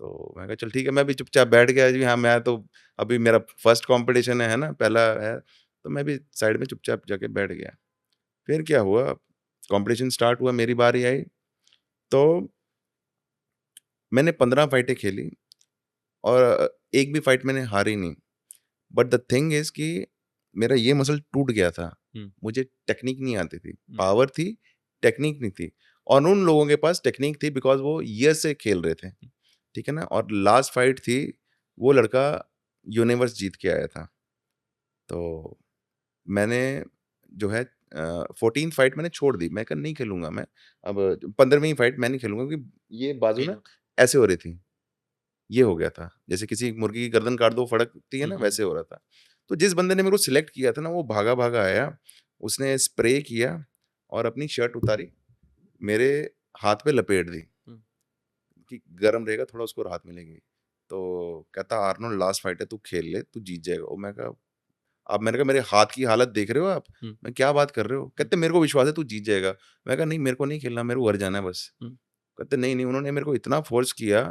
तो मैं कहा चल ठीक है, मैं भी चुपचाप बैठ गया जी। हाँ, मैं तो अभी मेरा फर्स्ट कॉम्पिटिशन है ना, पहला है, तो मैं भी साइड में चुपचाप जाके बैठ गया। फिर क्या हुआ, कॉम्पिटिशन स्टार्ट हुआ, मेरी बारी आई, तो मैंने 15 फाइटें खेली और एक भी फाइट मैंने हारी नहीं। बट द थिंग इज़ कि मेरा ये मसल टूट गया था। मुझे टेक्निक नहीं आती थी, पावर थी, टेक्निक नहीं थी। और उन लोगों के पास टेक्निक थी बिकॉज़ वो ईयर्स से खेल रहे थे, ठीक है ना? और लास्ट फाइट थी, वो लड़का यूनिवर्स जीत के आया था। तो मैंने जो है 14th फाइट मैंने छोड़ दी। मैं कहा नहीं खेलूँगा मैं, अब 15वीं फाइट मैं नहीं खेलूँगा, क्योंकि ये बाजू ना ऐसे हो रही थी। ये हो गया था। जैसे किसी मुर्गी की गर्दन काट दो, वो फड़कती है ना, वैसे हो रहा था। तो जिस बंदे ने मेरे को सिलेक्ट किया था ना, वो भागा-भागा आया, उसने स्प्रे किया और अपनी शर्ट उतारी, मेरे हाथ पे लपेट दी कि गरम रहेगा, थोड़ा उसको राहत मिलेगी। तो कहता, "आर्नोल्ड लास्ट फाइट है, तू खेल ले, तू जीत जाएगा।" और मैं कहा, अब मैंने कहा, "मेरे हाथ की हालत देख रहे हो आप? मैं क्या बात कर रहे हो?" कहते, "मेरे को विश्वास है तू जीत जाएगा।" मैं कहा, "नहीं, मेरे को नहीं खेलना, मेरे को घर जाना है बस।" कहते, "नहीं, नहीं।" उन्होंने मेरे को इतना फ़ोर्स किया,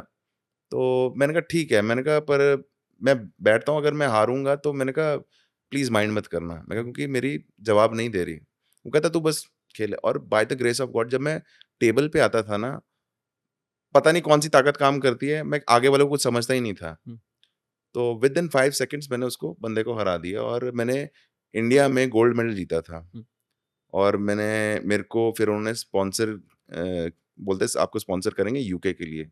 तो मैंने कहा ठीक है, मैंने कहा पर मैं बैठता हूँ, अगर मैं हारूँगा तो मैंने कहा प्लीज़ माइंड मत करना। मैं कहा क्योंकि मेरी जवाब नहीं दे रही। वो कहता तू बस खेल। और by the grace of God जब मैं टेबल पे आता था ना, पता नहीं कौन-सी ताकत काम करती है, मैं आगे वाले को कुछ समझता ही नहीं था। तो विदिन 5 सेकंड्स मैंने उसको बंदे को हरा दिया और मैंने इंडिया में गोल्ड मेडल जीता था। और मेरे को फिर उन्होंने बोलते आपको स्पॉन्सर करेंगे यूके के लिए।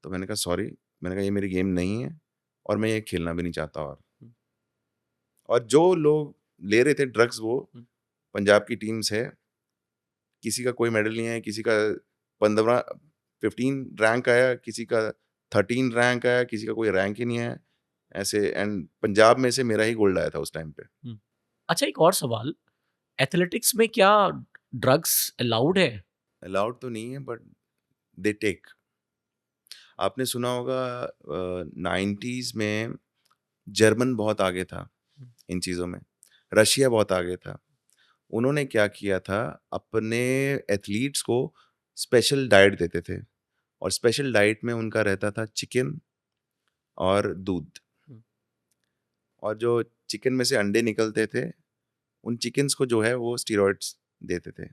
तो मैंने कहा सॉरी, मैंने कहा ये मेरी गेम नहीं है और मैं ये खेलना भी नहीं चाहता। और जो लोग ले रहे थे ड्रग्स, वो पंजाब की टीम से, किसी का कोई मेडल नहीं है, किसी का 15 15 रैंक आया, किसी का 13 रैंक आया, किसी का कोई रैंक ही नहीं है ऐसे। एंड पंजाब में से मेरा ही गोल्ड आया था उस टाइम पे। अच्छा, एक और सवाल, एथलेटिक्स में क्या ड्रग्स अलाउड है? अलाउड तो नहीं है बट दे टेक। आपने सुना होगा 90s में जर्मन बहुत आगे था इन चीज़ों में, रशिया बहुत आगे था। उन्होंने क्या किया था, अपने एथलीट्स को स्पेशल डाइट देते थे और स्पेशल डाइट में उनका रहता था चिकन और दूध। और जो चिकन में से अंडे निकलते थे, उन चिकन्स को जो है वो स्टेरॉइड्स देते थे।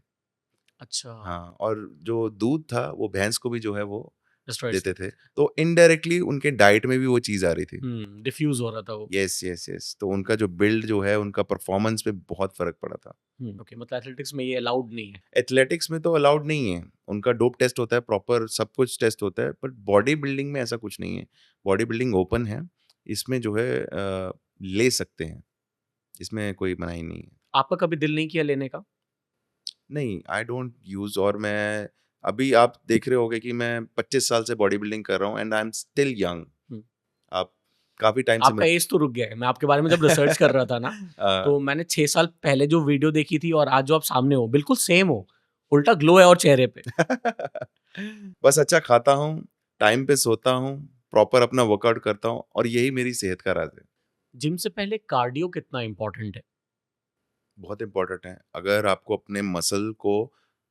अच्छा, हाँ, और जो दूध था वो भैंस को भी जो है वो स्टेरॉइड्स देते देते थे। थे। तो इनडायरेक्टली उनके डाइट में भी वो चीज़ आ रही थी। डिफ्यूज़ हो रहा था वो। Yes, yes, yes. तो उनका जो बिल्ड जो है, उनका परफॉर्मेंस पे बहुत फ़र्क पड़ा था। ओके, मतलब एथलेटिक्स में ये अलाउड नहीं है। एथलेटिक्स में तो अलाउड नहीं है। उनका डोप टेस्ट होता है, प्रॉपर सब कुछ टेस्ट होता है, बट बॉडी बिल्डिंग में ऐसा कुछ नहीं है। बॉडी बिल्डिंग ओपन है, इसमें जो है ले सकते हैं, इसमें कोई मनाही नहीं है। आपका कभी दिल नहीं किया लेने का? नहीं, आई डोंट यूज़। और मैं अभी आप देख रहे होंगे कि मैं 25 साल से बॉडी बिल्डिंग कर रहा हूँ and I am still young. हुँ। आप काफ़ी टाइम से आपका एज तो रुक गया है। मैं आपके बारे में जब रिसर्च कर रहा था ना, अ, तो मैंने 6 साल पहले जो वीडियो देखी थी और आज जो आप सामने हो, बिल्कुल सेम हो। उल्टा ग्लो है और चेहरे पे। बस अच्छा खाता हूँ, टाइम पे सोता हूँ, प्रॉपर अपना वर्कआउट करता हूँ और यही मेरी सेहत का राज़ है। जिम से पहले कार्डियो कितना इम्पोर्टेंट है? बहुत इम्पोर्टेंट है। अगर आपको अपने मसल को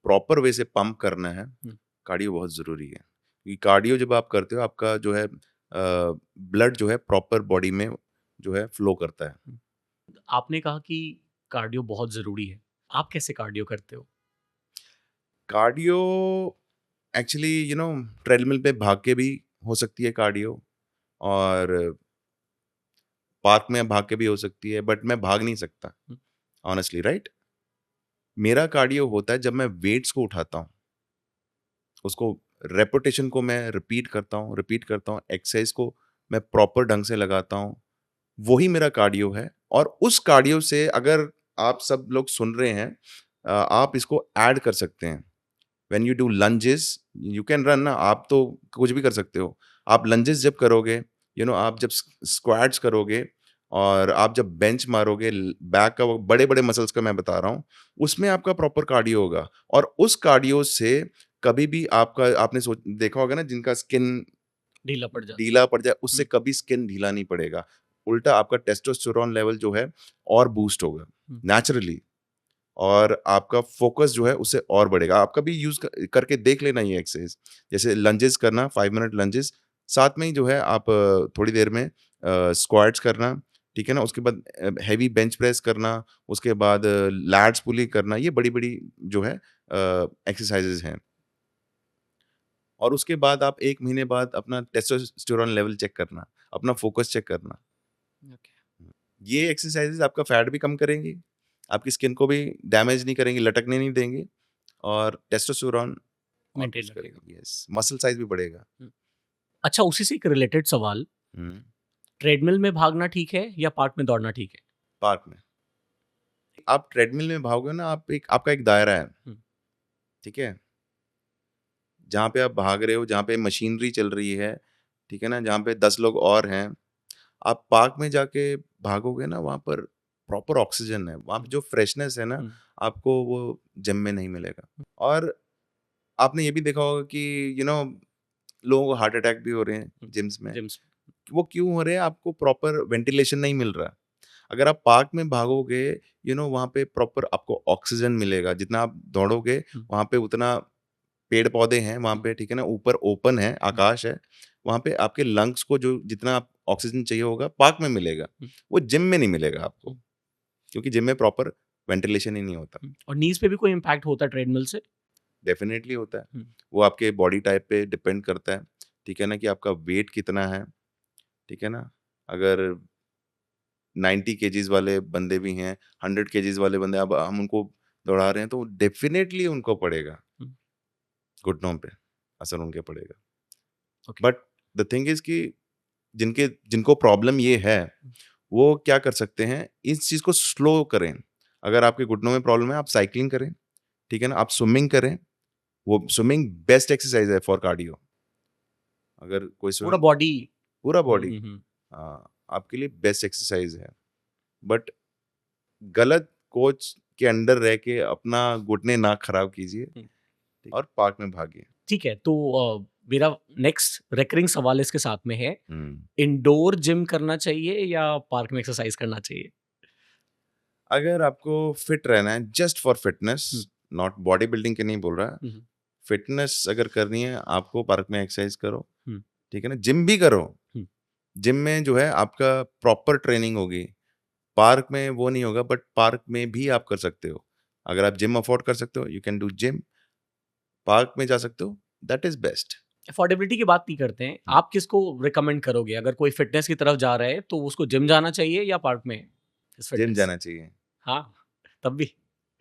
प्रॉपर वे से पंप करना है, हुँ। कार्डियो बहुत ज़रूरी है। क्योंकि कार्डियो जब आप करते हो, आपका जो है ब्लड जो है प्रॉपर बॉडी में जो है फ्लो करता है। हुँ। आपने कहा कि कार्डियो बहुत ज़रूरी है। आप कैसे कार्डियो करते हो? कार्डियो एक्चुअली ट्रेडमिल पे भाग के भी हो सकती है कार्डियो, और पार्क में भाग के भी हो सकती है, बट मैं भाग नहीं सकता हुँ। Honestly, right? मेरा कार्डियो होता है जब मैं वेट्स को उठाता हूँ, उसको रेपिटेशन को मैं रिपीट करता हूँ, एक्सरसाइज को मैं प्रॉपर ढंग से लगाता हूँ, वही मेरा कार्डियो है। और उस कार्डियो से अगर आप सब लोग सुन रहे हैं, आप इसको ऐड कर सकते हैं। When you do lunges, you can run ना, आप तो कुछ भी कर सकते हो। आप लंजेस जब करोगे, आप जब स्क्वाट्स करोगे और आप जब बेंच मारोगे, बैक का वो बड़े-बड़े मसल्स का मैं बता रहा हूँ, उसमें आपका प्रॉपर कार्डियो होगा। और उस कार्डियो से कभी भी आपका आपने सोच देखा होगा ना, जिनका स्किन ढीला पड़ जाता है। ढीला पड़ जाए, उससे हुँ। कभी स्किन ढीला नहीं पड़ेगा। उल्टा आपका टेस्टोस्टेरोन लेवल जो है और बूस्ट होगा, हुँ। नेचुरली। और आपका फ़ोकस जो है उससे और बढ़ेगा। आप कभी यूज़ करके देख लेना ये एक्सरसाइज़। जैसे लंजेस करना, 5 मिनट लंजेस, साथ में ही जो है आप थोड़ी देर में स्क्वाट्स करना, ठीक है ना? उसके बाद हेवी बेंच प्रेस करना, उसके बाद लैट्स पुली करना, ये बड़ी-बड़ी जो है एक्सरसाइज़ेज़ हैं। और उसके बाद आप 1 महीने बाद अपना टेस्टोस्टेरोन लेवल चेक करना, अपना फ़ोकस चेक करना। ओके। ये एक्सरसाइज़ेज़ आपका फैट भी कम करेंगी, आपकी स्किन को भी डैमेज नहीं करेंगी, लटकने नहीं देंगी, और टेस्टोस्टेरोन और मेंटेन बूस्ट रखेगा। करेंगी। यस, मसल साइज़ भी बढ़ेगा। हुँ। अच्छा, उसी से एक रिलेटेड सवाल, हुँ, ट्रेडमिल में भागना ठीक है या पार्क में दौड़ना ठीक है? पार्क में। आप ट्रेडमिल में भागोगे ना, आपका एक दायरा है, हुँ। ठीक है? जहाँ पे आप भाग रहे हो, जहाँ पे मशीनरी चल रही है, ठीक है ना? जहाँ पे 10 लोग और हैं, आप पार्क में जाके भागोगे ना, वहाँ पर प्रॉपर ऑक्सीजन है, वहाँ पे हुँ। जो फ्रेशनेस है ना, हुँ। आपको वो जिम में नहीं मिलेगा। और आपने ये भी देखा होगा कि लोगों को हार्ट अटैक भी हो रहे हैं हुँ। जिम्स में। जिम्स। वो क्यों हो रहे हैं? आपको प्रॉपर वेंटिलेशन नहीं मिल रहा। अगर आप पार्क में भागोगे, वहाँ पे प्रॉपर आपको ऑक्सीजन मिलेगा। जितना आप दौड़ोगे, हुँ। वहाँ पे उतना पेड़-पौधे हैं वहाँ हुँ। पे, ठीक है ना? ऊपर ओपन है, हुँ। आकाश है। वहाँ पे आपके लंग्स को जो जितना आप ऑक्सीजन चाहिए होगा, पार्क में मिलेगा। हुँ। वो जिम में नहीं मिलेगा आपको, हुँ। क्योंकि जिम में प्रॉपर वेंटिलेशन ही नहीं होता। हुँ। और नीज़ पे भी कोई इम्पैक्ट होता है ट्रेडमिल से? डेफ़िनेटली होता है। हुँ। वो आपके बॉडी टाइप पे डिपेंड करता है, ठीक है ना? कि आपका वेट कितना है, ठीक है ना? अगर 90 केजीज़ वाले बंदे भी हैं, 100 केजीज़ वाले बंदे, अब हम उनको दौड़ा रहे हैं, तो डेफ़िनेटली उनको पड़ेगा, हुँ। घुटनों पे असर उनके पड़ेगा। Okay. But the thing is कि जिनको प्रॉब्लम ये है, हुँ। वो क्या कर सकते हैं, इस चीज़ को स्लो करें। अगर आपके घुटनों में प्रॉब्लम है, आप साइक्लिंग करें, ठीक है ना? आप स्विमिंग करें, वो स्विमिंग बेस्ट एक्सरसाइज़ है फॉर कार्डियो। अगर कोई पूरा स्विमिंग बॉडी। पूरा हुँ। बॉडी, हुँ। हुँ। आपके लिए बेस्ट एक्सरसाइज़ है। बट गलत कोच के अंडर रह के अपना घुटने ना खराब कीजिए, हुँ। और पार्क में भागिए। ठीक है, तो मेरा नेक्स्ट रिकरिंग सवाल इसके साथ में है, हुँ। इंडोर जिम करना चाहिए या पार्क में एक्सरसाइज करना चाहिए? अगर आपको फिट रहना है, just for hmm. Fitness, not body building के नहीं बोल रहा, हुँ। हुँ। फिटनेस अगर करनी है आपको, पार्क में एक्सरसाइज करो, हुँ। ठीक है ना? जिम भी करो। हुँ। जिम में जो है आपका प्रॉपर ट्रेनिंग होगी। पार्क में वो नहीं होगा, बट पार्क में भी आप कर सकते हो। अगर आप जिम अफोर्ड कर सकते हो, you can do gym. Park में जा सकते हो, दैट इज़ बेस्ट। अफोर्डेबिलिटी की बात नहीं करते हैं, हुँ, आप किसको रिकमेंड करोगे? अगर कोई फिटनेस की तरफ जा रहा है, तो उसको जिम जाना चाहिए या पार्क में इस जिम फिटनेस? जाना चाहिए। हाँ, तब भी?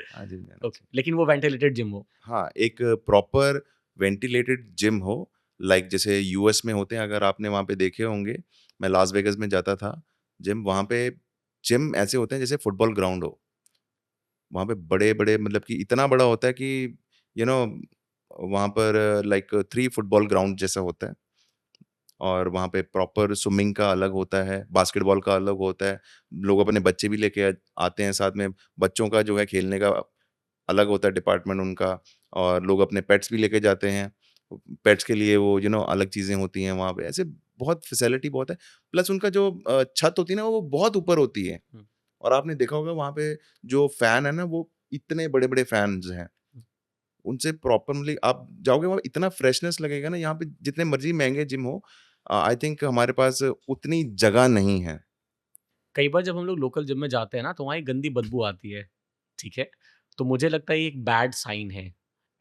हाँ, जिम जाना ओके, चाहिए। लेकिन वो वेंटिलेटेड जिम हो। हाँ, एक प्रॉपर वेंटिलेटेड जिम हो, लाइक जैसे यूएस में होते हैं, अगर आपने वहाँ पे देखे होंगे। मैं लास वेगास में जाता था जिम, वहाँ पे जिम ऐसे होते हैं जैसे फुटबॉल ग्राउंड हो। वहाँ पे बड़े-बड़े मतलब कि इतना बड़ा होता है कि यू नो वहाँ पर लाइक 3 फुटबॉल ग्राउंड जैसा होता है और वहाँ पे प्रॉपर स्विमिंग का अलग होता है, बास्केटबॉल का अलग होता है। लोग अपने बच्चे भी लेके आते हैं साथ में, बच्चों का जो है खेलने का अलग होता है डिपार्टमेंट उनका और लोग अपने पेट्स भी लेके जाते हैं। पेट्स के लिए वो अलग चीज़ें होती हैं वहाँ पे, ऐसे बहुत फैसिलिटी बहुत है। प्लस उनका जो छत होती है ना वो बहुत ऊपर होती है हुँ। और आपने देखा होगा वहाँ पे जो फैन है ना वो इतने बड़े-बड़े फैन्स हैं। उनसे प्रॉपरली आप जाओगे वहाँ इतना फ्रेशनेस लगेगा ना यहाँ पे जितने मर्ज़ी महँगे जिम हो आई थिंक हमारे पास उतनी जगह नहीं है। कई बार जब हम लोग लोकल जिम में जाते हैं ना तो वहाँ एक गंदी बदबू आती है, ठीक है? तो मुझे लगता है ये एक बैड साइन है।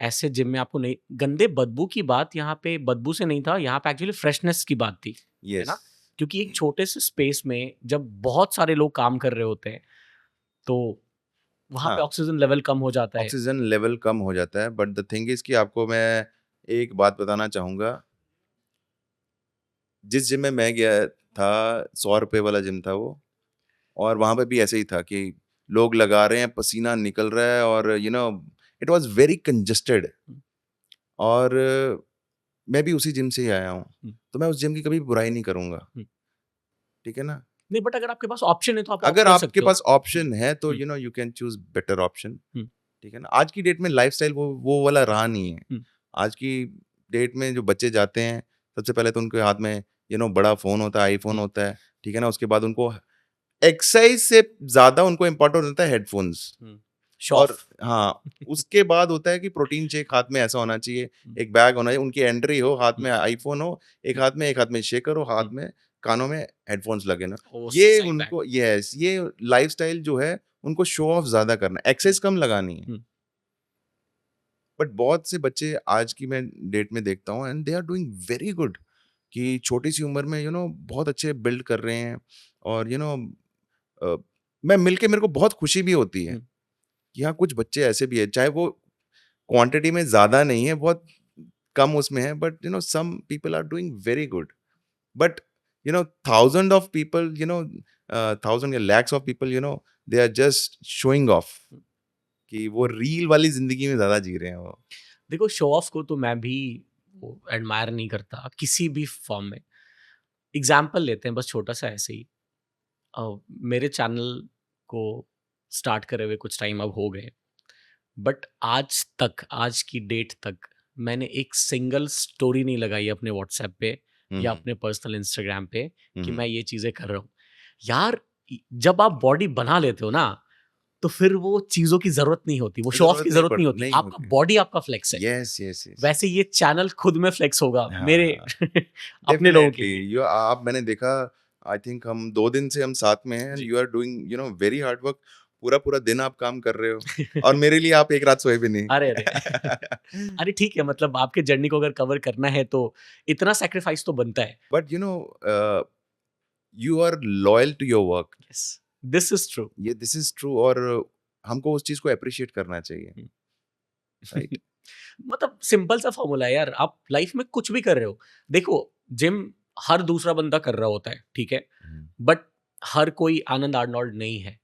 ऐसे जिम में आपको नहीं गंदे बदबू की बात यहाँ पे बदबू से नहीं था, यहाँ पे एक्चुअली फ्रेशनेस की बात थी, है यस। ना? क्योंकि एक छोटे से स्पेस में जब बहुत सारे लोग काम कर रहे होते हैं, तो वहाँ पे हाँ, ऑक्सीजन लेवल कम हो जाता है। ऑक्सीजन लेवल कम हो जाता है बट द थिंग इज़ कि आपको मैं एक बात बताना चाहूँगा, जिस जिम में मैं गया था ₹100 वाला जिम था वो और वहाँ पे भी ऐसे ही था कि लोग लगा रहे हैं, पसीना निकल रहा है और इट वाज़ वेरी कंजेस्टेड हुँ, और मैं भी उसी जिम से ही आया हूँ। हुँ, तो मैं उस जिम की कभी बुराई नहीं करूँगा, हुँ। ठीक है ना? नहीं बट अगर आपके पास ऑप्शन है तो आप ऑप्ट अगर कर आपके सकते हो। पास हुँ, ऑप्शन है तो hmm, you can choose better option, हुँ, ठीक है ना? आज की डेट में लाइफ़स्टाइल वो वाला रहा नहीं है। हुँ, आज की डेट में जो बच्चे जाते हैं, सबसे पहले तो उनके हाथ में बड़ा फ़ोन होता है, आईफ़ोन हुँ, होता है, ठीक है ना? उसके बाद उनको एक्सरसाइज़ से ज़्यादा उनको इम्पोर्टेंट होता है हेडफ़ोन्स हुँ। शो और ऑफ। हाँ, उसके बाद होता है कि प्रोटीन शेक हाथ में ऐसा होना चाहिए, हुँ, एक बैग होना चाहिए, उनकी एंट्री हो, हाथ हुँ, में आईफ़ोन हो, एक हाथ में शेकर हो, हाथ हुँ। में कानों में हेडफ़ोन्स लगे ना। ओह! ये सही बैग। उनको यस, ये लाइफ़स्टाइल जो है, उनको शो ऑफ ज़्यादा करना है, हुँ, एक्सेस कम लगानी है। हुँ, बट बहुत से बच्चे आज की मैं डेट में देखता हूँ and they are doing very good कि छोटी सी उम्र में बहुत अच्छे बिल्ड कर रहे हैं और मैं मिलके मेरे को बहुत खुशी भी होती है हुँ। कि हाँ कुछ बच्चे ऐसे भी है चाहे वो क्वांटिटी में ज्यादा नहीं है बहुत कम उसमें है but some people are doing very good but thousand of people thousand या lakhs of people they are just showing off कि वो रील वाली जिंदगी में ज्यादा जी रहे हैं वो। देखो शो ऑफ को तो मैं भी वो एडमायर नहीं करता किसी भी फॉर्म में। एग्ज़ाम्पल लेते हैं बस छोटा-सा ऐसे ही। मेरे चैनल को स्टार्ट करे हुए कुछ टाइम अब हो गए। बट आज तक, आज की डेट तक मैंने एक सिंगल स्टोरी नहीं लगाई अपने व्हाट्सएप पे या हम्म अपने पर्सनल इंस्टाग्राम पे कि हम्म मैं ये चीज़ें कर रहा हूँ। यार जब आप बॉडी बना लेते हो ना, तो फिर वो चीज़ों की ज़रूरत नहीं होती, वो शो ऑफ जरूरत की ज़रूरत नहीं होती। नहीं आपका होती। बॉडी आपका फ्लेक्स है। Yes yes yes. वैसे ये चैनल खुद में फ्लेक्स होगा मेरे हाँ अपने लोगों के डेफिनेटली लिए। यू आप मैंने देखा आई थिंक हम 2 दिन से हम साथ में हैं एंड जी। You are doing very hard work पूरा पूरा दिन आप काम कर रहे हो और मेरे लिए आप एक रात सोए भी नहीं। अरे, अरे! अरे ठीक है मतलब आपके जर्नी को अगर कवर करना है तो इतना सैक्रिफाइस तो बनता है। But you are loyal to your work. Yes, this is true. ये दिस इज ट्रू और हमको उस चीज को अप्रिशिएट करना चाहिए, हुँ। राइट। मतलब सिंपल सा फ़ॉर्मूला है यार, आप लाइफ़ में कुछ भी कर रहे हो। देखो, जिम हर दूसरा बंदा कर रहा होता है, ठीक है? बट हर कोई आनंद आर्नोल्ड नहीं है।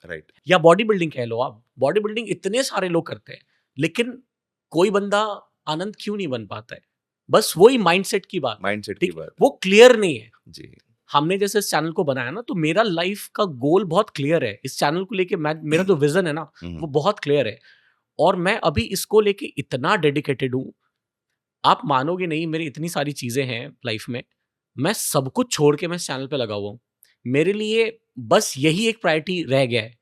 राइट। या बॉडी बिल्डिंग कह लो आप, बॉडी बिल्डिंग इतने सारे लोग करते हैं, लेकिन कोई बंदा आनंद क्यों नहीं बन पाता है? बस वही माइंडसेट की बात है, माइंडसेट की ठीक है? बात वो क्लियर नहीं है। जी। हमने जैसे इस चैनल को बनाया ना, तो मेरा लाइफ़ का गोल बहुत क्लियर है। इस चैनल को लेके मैं मेरा जो विज़न है ना, वो बहुत क्लियर है और मैं अभी इसको लेके इतना डेडिकेटेड हूँ, आप मानोगे नहीं मेरी इतनी सारी चीज़ें हैं लाइफ़ में, मैं सब कुछ छोड़ के मैं इस चैनल पे लगा हुआ हूँ। मेरे लिए बस यही एक प्रायोरिटी रह गया है।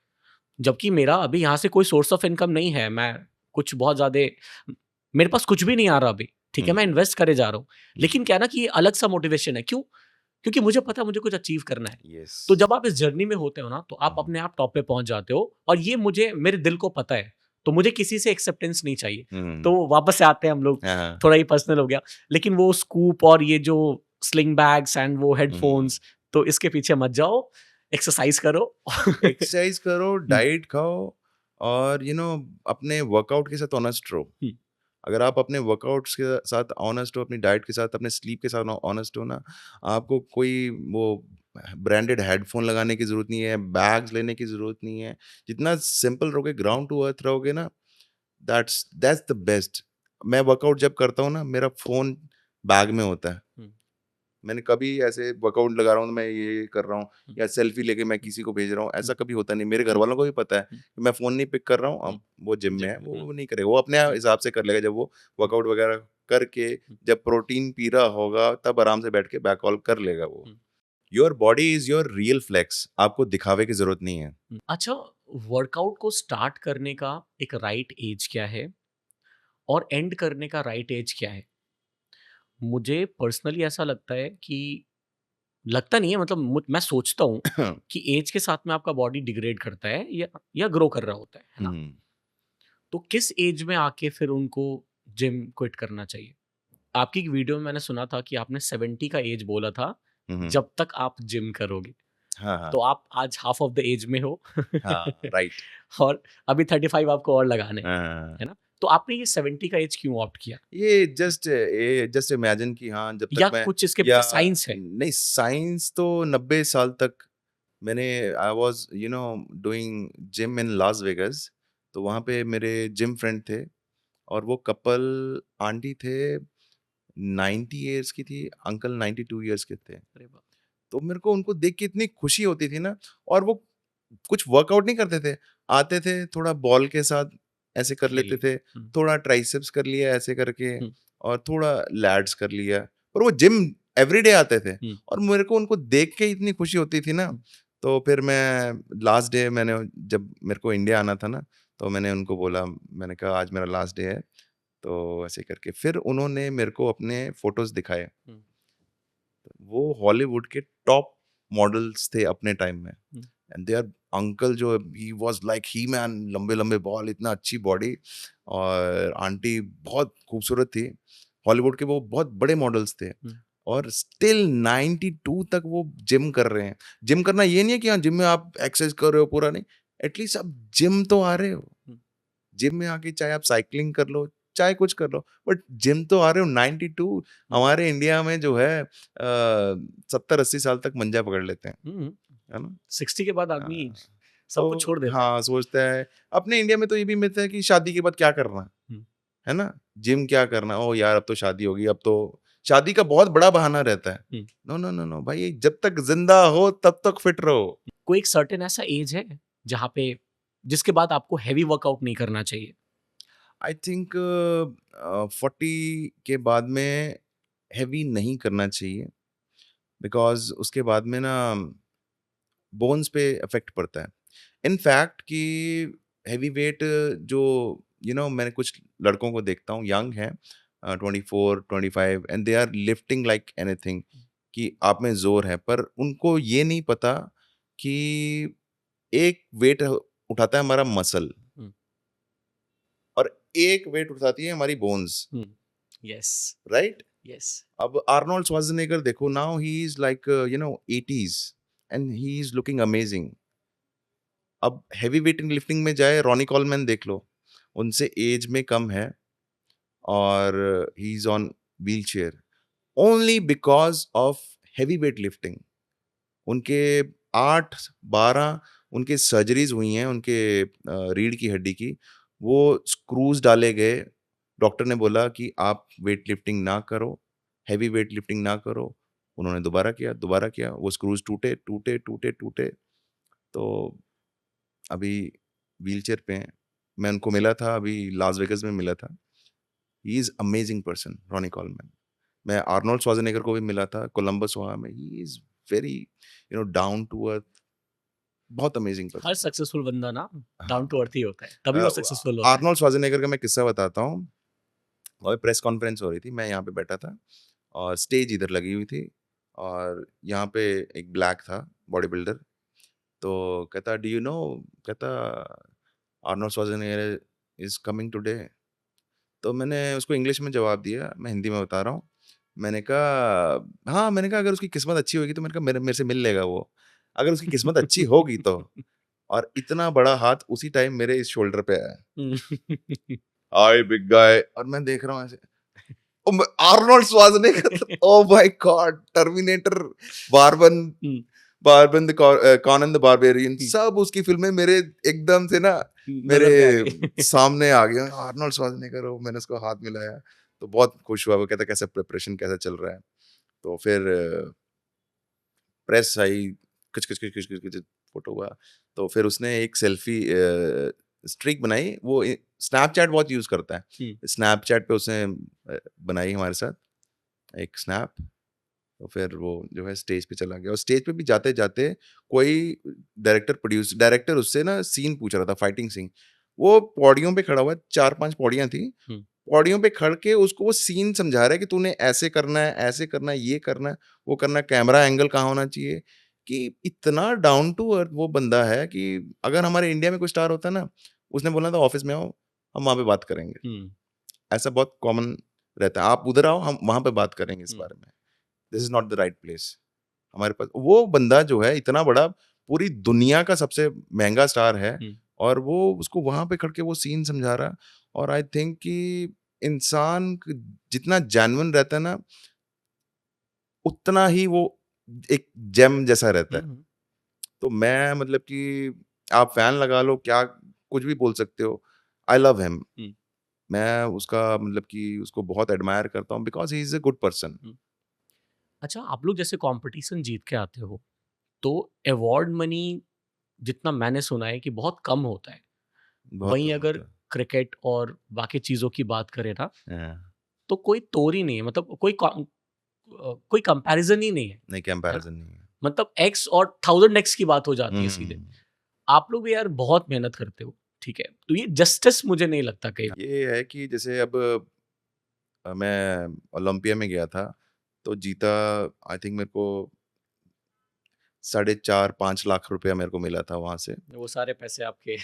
जबकि मेरा अभी यहाँ से कोई सोर्स ऑफ इनकम नहीं है, मैं कुछ बहुत ज़्यादा मेरे पास कुछ भी नहीं आ रहा अभी, ठीक है? मैं इन्वेस्ट करे जा रहा हूँ। लेकिन क्या है ना कि ये अलग सा मोटिवेशन है, क्यों? क्योंकि मुझे पता है मुझे कुछ अचीव करना है। यस। तो जब आप इस जर्नी में होते हो ना, तो आप अपने आप टॉप पे पहुँच जाते हो और ये मुझे मेरे दिल को पता है, तो मुझे किसी से एक्सेप्टेंस नहीं चाहिए। तो वापस से आते हैं हम लोग, हाँ। थोड़ा ही पर्सनल हो गया, लेकिन वो स्कूप और ये जो स्लिंग बैग्स एंड वो हेडफ़ोन्स, तो इसके पीछे मत जाओ, एक्सरसाइज़ करो। एक्सरसाइज करो, हुँ, डाइट खाओ और अपने वर्कआउट के साथ ऑनेस्ट रहो। हुँ, अगर आप अपने वर्कआउट्स के साथ ऑनेस्ट हो, अपनी डाइट के साथ, अपने स्लीप के साथ ऑनेस्ट हो ना, आपको कोई वो ब्रांडेड हेडफोन लगाने की ज़रूरत नहीं है, बैग्स लेने की ज़रूरत नहीं है। जितना सिंपल रहोगे, ग्राउंड टू अर्थ रहोगे ना, दैट्स द बेस्ट। मैं वर्कआउट जब करता हूँ ना, मेरा फ़ोन बैग में होता है। हुँ, मैंने कभी ऐसे वर्कआउट लगा रहा हूँ तो मैं ये कर रहा हूँ हुँ, या सेल्फी लेके मैं किसी को भेज रहा हूँ, हुँ, ऐसा कभी होता नहीं। मेरे घर हुँ, वालों को भी पता है हुँ, कि मैं फ़ोन नहीं पिक कर रहा हूँ, हुँ, अब वो जिम में जिम है, में, वो नहीं करेगा। वो अपने हुँ, हिसाब से कर लेगा। जब वो हुँ, वर्कआउट वगैरह करके हुँ, जब प्रोटीन पी रहा होगा, तब आराम से बैठ के बैक ऑल कर लेगा वो। Hmm, your body is your real flex, आपको दिखावे की ज़रूरत नहीं है। हुँ। अच्छा, वर्कआउट को स्टार्ट करने का एक राइट एज क्या है और एंड करने का राइट एज क्या है? मुझे पर्सनली ऐसा लगता है कि लगता नहीं है, मतलब मैं सोचता हूँ कि एज के साथ में आपका बॉडी डिग्रेड करता है या ग्रो कर रहा होता है ना? हुँ, तो किस एज में आके फिर उनको जिम क्विट करना चाहिए? आपकी एक वीडियो में मैंने सुना था कि आपने 70 का एज बोला था, हुँ, हुँ। जब तक आप जिम करोगे। हाँ, हाँ। तो आप आज हाफ ऑफ द एज में हो हाँ, राइट। और अभी 35 आपको और लगाने हैं, हाँ। है ना? तो आपने ये 70 का एज क्यों ऑप्ट किया? ये जस्ट इमेजिन कि हाँ, जब तक या मैं कुछ इसके या पीछे साइंस है? नहीं, साइंस तो 90 साल तक मैंने I was doing gym in Las Vegas. तो वहाँ पे मेरे जिम फ्रेंड थे और वो कपल आंटी थे 90 इयर्स की थी, अंकल 92 इयर्स के थे। अरे वाह! तो मेरे को उनको देख के इतनी खुशी होती थी ना। और वो कुछ वर्कआउट नहीं करते थे। आते थे, थोड़ा बॉल के साथ ऐसे कर खेल लेते लिया। थे, हुँ, थोड़ा ट्राइसेप्स कर लिया ऐसे करके हुँ, और थोड़ा लैट्स कर लिया। और वो जिम एवरीडे आते थे हुँ, और मेरे को उनको देख के इतनी खुशी होती थी ना। हुँ, तो फिर मैं लास्ट डे मैंने जब मेरे को इंडिया आना था ना, तो मैंने उनको बोला, मैंने कहा आज मेरा लास्ट डे है। तो ऐसे करके फिर उन्होंने मेरे को अपने फ़ोटोज़ दिखाए। हुँ, वो हॉलीवुड के टॉप मॉडल्स थे अपने टाइम में। हुँ, एंड देयर अंकल जो he was like he man, लंबे लंबे बाल, इतना अच्छी बॉडी। और आंटी बहुत खूबसूरत थी। हॉलीवुड के वो बहुत बड़े मॉडल्स थे। हुँ, और स्टिल 92 तक वो जिम कर रहे हैं। जिम करना ये नहीं है कि हाँ जिम में आप एक्सरसाइज कर रहे हो पूरा, नहीं। एटलीस्ट आप जिम तो आ रहे हो। हुँ, जिम में आके चाहे आप साइक्लिंग कर लो, चाहे कुछ कर लो, बट जिम तो आ रहे हो। 92 हुँ, हमारे इंडिया में जो है 70-80 साल तक मंजा पकड़ लेते हैं, हुँ। है ना? 60 के बाद आदमी हाँ, सब कुछ तो छोड़ देता है। हाँ, सोचता है। अपने इंडिया में तो ये भी मिथ है कि शादी के बाद क्या करना हुँ, है ना? जिम क्या करना? ओह यार, अब तो शादी होगी, अब तो शादी का बहुत बड़ा बहाना रहता है। हुँ। नो, नो, नो, नो भाई, जब तक ज़िंदा हो तब तक फिट रहो। कोई एक सर्टेन ऐसा एज है जहाँ पे जिसके बाद आपको हेवी वर्कआउट नहीं करना चाहिए? आई थिंक 40 के बाद में हेवी नहीं करना चाहिए, बिकॉज़ उसके बाद में ना बोन्स पे इफ़ेक्ट पड़ता है। इनफैक्ट कि हेवी वेट जो मैंने कुछ लड़कों को देखता हूँ, यंग हैं, 24, 25, and they are lifting like anything, कि आप में ज़ोर है, पर उनको ये नहीं पता कि एक वेट उठाता है हमारा मसल हुँ, और एक वेट उठाती है हमारी bones, hmm. Yes, right? Yes. अब आर्नोल्ड श्वार्ज़नेगर देखो, now he is like 80s and he is looking amazing. अब हेवी वेट लिफ्टिंग में जाए, रॉनी कॉलमैन देख लो, उनसे एज में कम है और he is on wheelchair only because of heavy weight lifting. उनके 8-12 उनके सर्जरीज़ हुई हैं, उनके रीढ़ की हड्डी की। वो स्क्रूज़ डाले गए, डॉक्टर ने बोला कि आप वेट लिफ्टिंग ना करो, हेवी वेट लिफ्टिंग ना करो। उन्होंने दोबारा किया, वो स्क्रूज़ टूटे, टूटे, टूटे, टूटे। तो अभी व्हीलचेयर पे हैं। मैं उनको मिला था, अभी लास वेगास में मिला था। He is amazing person, Ronnie Coleman. मैं आर्नोल्ड श्वार्ज़नेगर को भी मिला था कोलंबस, ओहायो में। He is very down to earth, बहुत अमेजिंग हर पर्सन। सक्सेसफुल बंदा ना डाउन हाँ। टू अर्थ ही होता है, तभी वो अ, सक्सेसफुल होता है। आर्नोल्ड श्वार्ज़नेगर का मैं किस्सा बताता हूँ। और प्रेस कॉन्फ्रेंस हो रही थी, मैं यहाँ पे बैठा था और स्टेज इधर लगी हुई थी और यहाँ पे एक ब्लैक था, बॉडी बिल्डर। तो कहता, डू यू नो, कहता, Arnold Schwarzenegger is coming today. तो मैंने उसको इंग्लिश में जवाब दिया, मैं हिंदी में बता रहा हूँ। मैंने कहा हाँ, मैंने कहा अगर उसकी किस्मत अच्छी होगी तो मैंने कहा मेरे मेरे से मिल लेगा वो। अगर उसकी किस्मत अच्छी होगी तो। और इतना बड़ा हाथ उसी टाइम मेरे इस शोल्डर पे आया। हुँ। हाय बिग गाय, और मैं देख रहा हूँ ऐसे। Arnold Schwarzenegger, oh my God, Terminator, बार्बन, बार्बन द कॉनन द बारबेरियन, सब उसकी फिल्में मेरे एकदम से ना मेरे नजर पे आ गई। सामने आ गया। आर्नोल्ड श्वार्ज़नेगर, ओ मैंने उसको हाथ मिलाया तो बहुत खुश हुआ। वो कहता कैसा प्रिपरेशन कैसा चल रहा है। तो फिर प्रेस आई, कुछ कुछ कुछ कुछ कुछ फोटो हुआ। तो फिर उसने एक सेल्फी स्ट्रीक बनाई। वो स्नैपचैट बहुत यूज करता है। स्नैपचैट पे उसने बनाई हमारे साथ एक स्नैप। तो फिर वो जो है स्टेज पे चला गया, और स्टेज पे भी जाते जाते कोई डायरेक्टर उससे ना सीन पूछ रहा था, फाइटिंग सीन। वो पौड़ियों पे खड़ा हुआ, 4-5 पौड़ियां थी, पौड़ियों पे खड़ के उसको वो सीन समझा रहा है कि तूने ऐसे करना है, ऐसे करना है, ये करना है, वो करना है, कैमरा एंगल कहाँ होना चाहिए। कि इतना डाउन टू अर्थ वो बंदा है कि अगर हमारे इंडिया में कोई स्टार होता ना, उसने बोलना था ऑफिस में आओ, हम वहाँ पे बात करेंगे। ऐसा बहुत कॉमन रहता है, आप उधर आओ, हम वहाँ पे बात करेंगे इस बारे में। This is not the right place. हमारे पास वो बंदा जो है इतना बड़ा, पूरी दुनिया का सबसे महंगा स्टार है, और वो उसको वहां पे खड़ के वो सीन समझा रहा। और आई थिंक कि इंसान जितना जेन्युइन रहता है ना, उतना ही वो एक जेम जैसा रहता है। तो मैं मतलब कि आप फैन लगा लो, क्या कुछ भी बोल सकते हो, आई लव हिम। मैं उसका मतलब कि उसको बहुत एडमायर करता हूँ, because he is a good person. अच्छा, आप लोग जैसे कंपटीशन जीत के आते हो, तो अवार्ड मनी जितना मैंने सुना है कि बहुत कम होता है। बहुत वहीं कम अगर होता क्रिकेट और बाकी चीज़ों की बात करें ना, है। हाँ, तो कोई तोड़ ही नहीं है, मतलब कोई कंपैरिज़न ही नहीं है, नहीं है ना? कंपैरिजन नहीं है। मतलब एक्स और 1000 एक्स की बात हो जाती है सीधे। हम्म। आप लोग भी यार बहुत मेहनत करते हो, ठीक है? तो ये जस्टिस मुझे नहीं लगता कहीं। ये है कि जैसे अब मैं ओलंपिया में गया था, तो जीता, आई थिंक मेरे को 4.5-5 लाख रुपया मेरे को मिला था वहाँ से। वो सारे पैसे आपके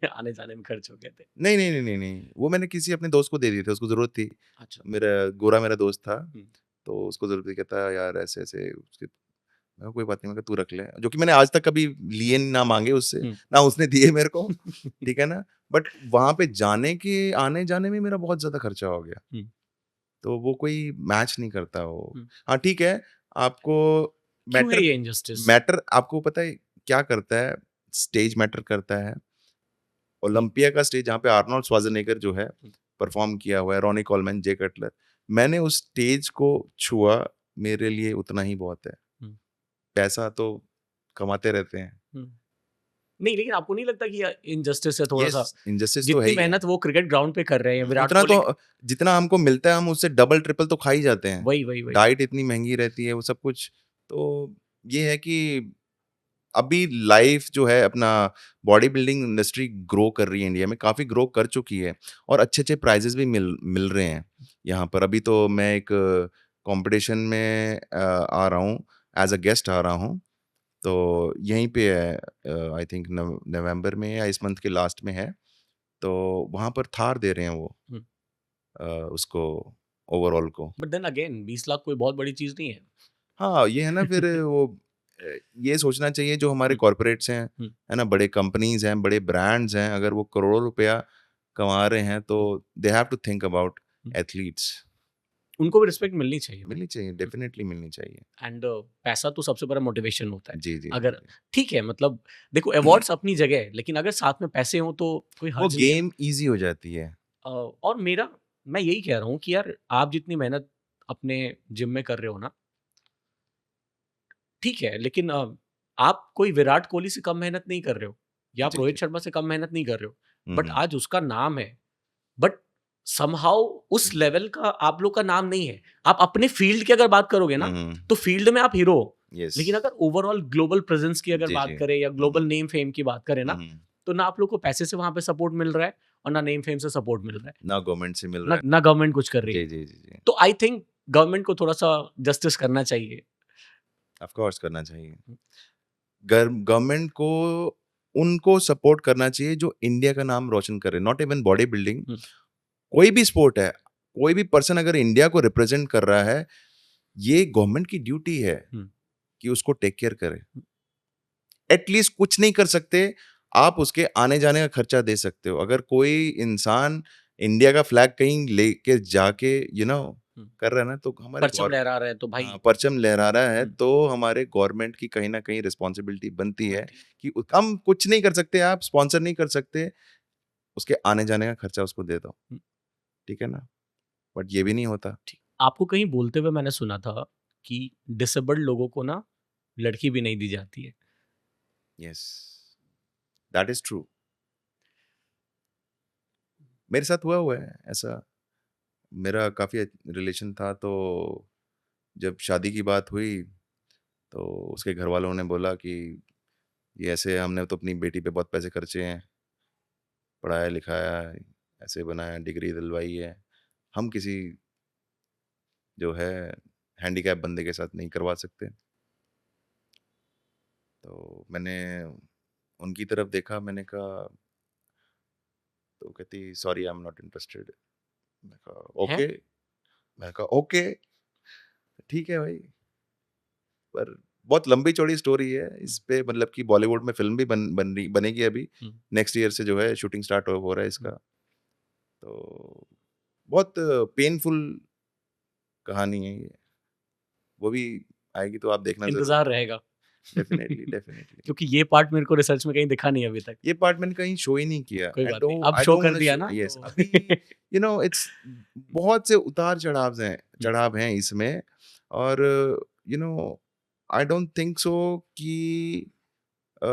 आने-जाने में खर्च हो गए थे। नहीं, नहीं, नहीं, नहीं, नहीं, वो मैंने किसी अपने दोस्त को दे दिए थे, उसको ज़रूरत थी। अच्छा। मेरा दोस्त था, हुँ। तो उसको ज़रूरत थी, कहता यार ऐसे-ऐसे उसके, मैं कहा कोई बात नहीं, मैं कहा तू रख ले, जो कि मैंने आज तक कभी लिए ना माँगे उससे, हुँ। ना उसने दिए मेरे को, ठीक है ना? बट वहाँ पे जाने के आने-जाने में मेरा बहुत ज़्यादा खर्चा हो गया। हुँ। तो वो कोई मैच नहीं करता वो। हुँ। हाँ, ठीक है, आपको क्यों है मैटर ये इनजस्टिस? मैटर आपको पता है क्या करता है? स्टेज मैटर करता है। हुँ। ओलंपिया का स्टेज जहाँ पे आर्नोल्ड श्वार्ज़नेगर जो है, हुँ। परफ़ॉर्म किया हुआ है, रॉनी कोलमैन, जे कटलर, मैंने उस स्टेज को छुआ, मेरे लिए उतना ही बहुत है। हुँ। पैसा तो कमाते रहते हैं। हुँ। नहीं, लेकिन आपको नहीं लगता कि इनजस्टिस है येस, थोड़ा-सा? इनजस्टिस तो है जितनी ही है। मेहनत वो क्रिकेट ग्राउंड पे कर रहे हैं, विराट उतना तो कोहली जितना हमको मिलता है, हम उससे डबल ट्रिपल तो खा ही जाते हैं। वही। डाइट इतनी महँगी रहती है, वो सब कुछ। तो ये है कि अभी लाइफ जो है अपना, बॉडी बिल्डिंग इंडस्ट्री ग्रो कर रही है इंडिया में, काफ़ी ग्रो कर चुकी है, और अच्छे-अच्छे प्राइज़ेज़ भी मिल मिल रहे हैं यहाँ पर। अभी तो मैं एक कॉम्पिटिशन में आ रहा हूँ, एज़ अ गेस्ट आ रहा हूँ, तो यहीं पे है, आई थिंक नवंबर में या इस मंथ के लास्ट में है, तो वहाँ पर थार दे रहे हैं वो हुँ। उसको, ओवरऑल को। बट देन अगेन 20 लाख कोई बहुत बड़ी चीज़ नहीं है। हाँ, ये है ना फिर वो ये सोचना चाहिए जो हमारे हुँ। कॉर्पोरेट्स हैं, हुँ। है ना? बड़े कंपनीज़ हैं, बड़े ब्रांड्स हैं, अगर वो करोड़ों रुपया कमा रहे हैं, तो they have to think about hmm. Athletes. उनको भी रिस्पेक्ट मिलनी चाहिए भाई। मिलनी चाहिए, डेफ़िनेटली मिलनी चाहिए। एंड पैसा तो सबसे बड़ा मोटिवेशन होता है। जी, जी, जी, अगर जी। ठीक है, मतलब देखो अवार्ड्स अपनी जगह है, लेकिन अगर साथ में पैसे हों तो कोई वो हर्ज नहीं है ना। गेम ईज़ी हो जाती है। और मैं यही कह रहा हूँ कि यार आप जितनी मेहनत अपने जिम में कर रहे हो ना, ठीक है, लेकिन आप कोई विराट कोहली से कम मेहनत नहीं कर रहे हो, या आप जी, जी। रोहित शर्मा से कम मेहनत नहीं कर रहे हो। हुँ, बट हुँ। आज उसका नाम है, बट समहाउ उस लेवल का आप लोग का नाम नहीं है। आप अपने फील्ड की अगर बात करोगे हुँ, ना, हुँ। तो फील्ड में आप हीरो हो। येस। लेकिन अगर ओवरऑल ग्लोबल प्रेज़ेंस की अगर जी, बात जी। करें या हुँ, ग्लोबल हुँ। नेम फेम की बात करें हुँ, ना, हुँ। तो ना आप लोग को पैसे से वहाँ पे सपोर्ट मिल रहा है और ना नेम फेम से सपोर्ट मिल रहा है। ना गवर्नमेंट से मिल रहा ना है। ना गवर्नमेंट कुछ कर रही जी, है। जी, जी, जी। तो आई थिंक गवर्नमेंट को थोड़ा-सा जस्टिस करना चाहिए। ऑफ़ कोर्स करना चाहिए। गवर्नमेंट को उनको सपोर्ट करना चाहिए जो इंडिया का नाम रोशन करे, नॉट इवन बॉडी बिल्डिंग, हुँ। कोई भी स्पोर्ट है, कोई भी पर्सन अगर इंडिया को रिप्रेजेंट कर रहा है, ये गवर्नमेंट की ड्यूटी है हुँ। कि उसको टेक केयर करे। एटलीस्ट कुछ नहीं कर सकते, आप उसके आने-जाने का खर्चा दे सकते हो। अगर कोई इंसान इंडिया का फ्लैग कहीं लेके जाके कर रहा है ना, तो हमारे परचम लहरा रहे हैं तो भाई परचम लहरा रहा है, हम्म, तो हमारे गवर्नमेंट की कहीं ना कहीं रिस्पॉन्सिबिलिटी बनती है बनती है। कि हम कुछ नहीं कर सकते, आप स्पॉन्सर नहीं कर सकते, उसके आने जाने का खर्चा उसको दे दो, हम्म, ठीक है ना, बट ये भी नहीं होता। ठीक। आपको कहीं बोलते हुए मैंने सुना था कि डिसेबल्ड लोगों को ना लड़की भी नहीं दी जाती है। Yes, that is true. मेरे साथ हुआ है ऐसा। मेरा काफ़ी रिलेशन था, तो जब शादी की बात हुई तो उसके घर वालों ने बोला कि ये ऐसे, हमने तो अपनी बेटी पे बहुत पैसे खर्चे हैं, पढ़ाया लिखाया, ऐसे बनाया, डिग्री दिलवाई है, हम किसी जो है हैंडीकैप बंदे के साथ नहीं करवा सकते। तो मैंने उनकी तरफ देखा, मैंने कहा, तो कहती sorry I am not interested. मैं कहा है ओके, मैं कहा ओके, ठीक है भाई। पर बहुत लंबी चौड़ी स्टोरी है इस पे, मतलब कि बॉलीवुड में फिल्म भी बनेगी अभी हम्म, नेक्स्ट ईयर से, जो है शूटिंग स्टार्ट हो रहा है इसका। हम्म, तो बहुत पेनफुल कहानी है ये, वो भी आएगी तो आप देखना जरूर। इंतजार रहेगा। Definitely definitely. क्योंकि ये पार्ट मेरे को रिसर्च में कहीं दिखा नहीं अभी तक। ये पार्ट मैंने कहीं शो ही नहीं किया। कोई बात नहीं, अब आई शो डोंट कर वांट दिया टू ना यस, तो अभी इट्स बहुत से उतार चढ़ाव हैं इसमें। और आई डोंट थिंक सो कि अ,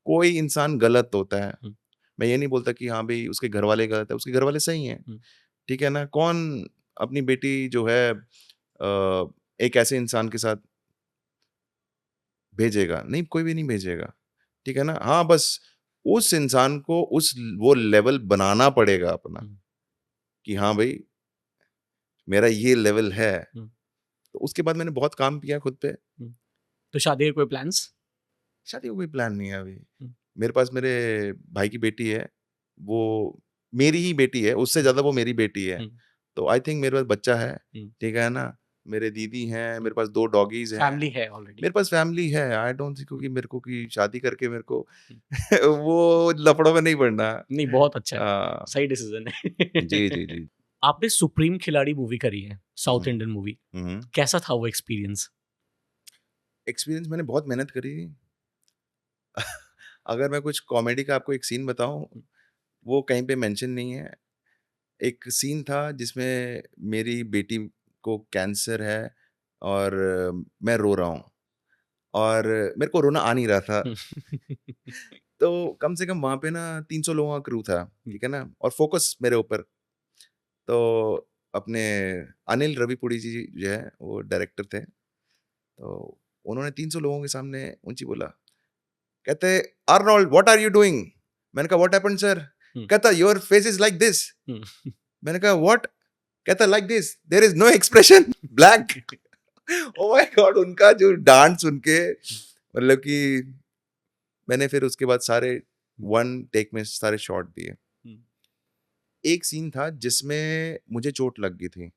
कोई इंसान गलत होता है। हम्म, मैं ये नहीं बोलता कि हाँ भाई उसके घर वाले गलत है, उसके घर वाले सही हैं, हम्म, ठीक है ना। कौन अपनी बेटी जो है एक ऐसे इंसान के साथ भेजेगा? नहीं, कोई भी नहीं भेजेगा, ठीक है ना। हाँ, बस उस इंसान को उस वो लेवल बनाना पड़ेगा अपना, हम्म, कि हाँ भाई मेरा ये लेवल है। हम्म, तो उसके बाद मैंने बहुत काम किया खुद पे। हम्म। तो शादी के कोई प्लान्स? शादी का कोई प्लान नहीं है अभी। हम्म, मेरे पास मेरे भाई की बेटी है, वो मेरी ही बेटी है, उससे हम्म, ज़्यादा वो मेरी बेटी है। हम्म, तो आई थिंक मेरे पास बच्चा है, हम्म, ठीक है ना? मेरे दीदी हैं, मेरे पास 2 डॉगीज़ हैं, फैमिली है ऑलरेडी। मेरे पास फैमिली है। आई डोंट थिंक, क्योंकि मेरे को कि शादी करके मेरे को वो लफड़ों में नहीं पड़ना। नहीं, बहुत अच्छा है, अ, सही डिसीजन है। जी, जी, जी। आपने सुप्रीम खिलाड़ी मूवी करी है, हुँ, साउथ इंडियन मूवी। हुँ, हुँ। कैसा था वो एक्सपीरियंस? एक्सपीरियंस, मैंने बहुत मेहनत करी। अगर मैं कुछ कॉमेडी का आपको एक सीन बताऊँ, वो कहीं पे मेंशन नहीं है। एक सीन था जिसमें मेरी बेटी को कैंसर है, और मैं रो रहा हूँ, और मेरे को रोना आ नहीं रहा था। तो कम से कम वहाँ पे ना 300 लोगों का क्रू था, ठीक है ना? और फ़ोकस मेरे ऊपर। तो अपने अनिल रविपुड़ी जी जो है, वो डायरेक्टर थे। तो उन्होंने 300 लोगों के सामने ऊँची बोला, कहते, "Arnold, what are you doing?" मैंने कहा, "व्हाट हैपेंड सर?" कहता, "your face is like this." मैंने कहा, "व्हाट?" कहता, "like this, there is no expression, blank." Oh my god! उनका जो डांट सुन के, मतलब कि मैंने फिर उसके बाद सारे वन टेक में सारे शॉट दिए। एक सीन था जिसमें मुझे चोट लग गई थी।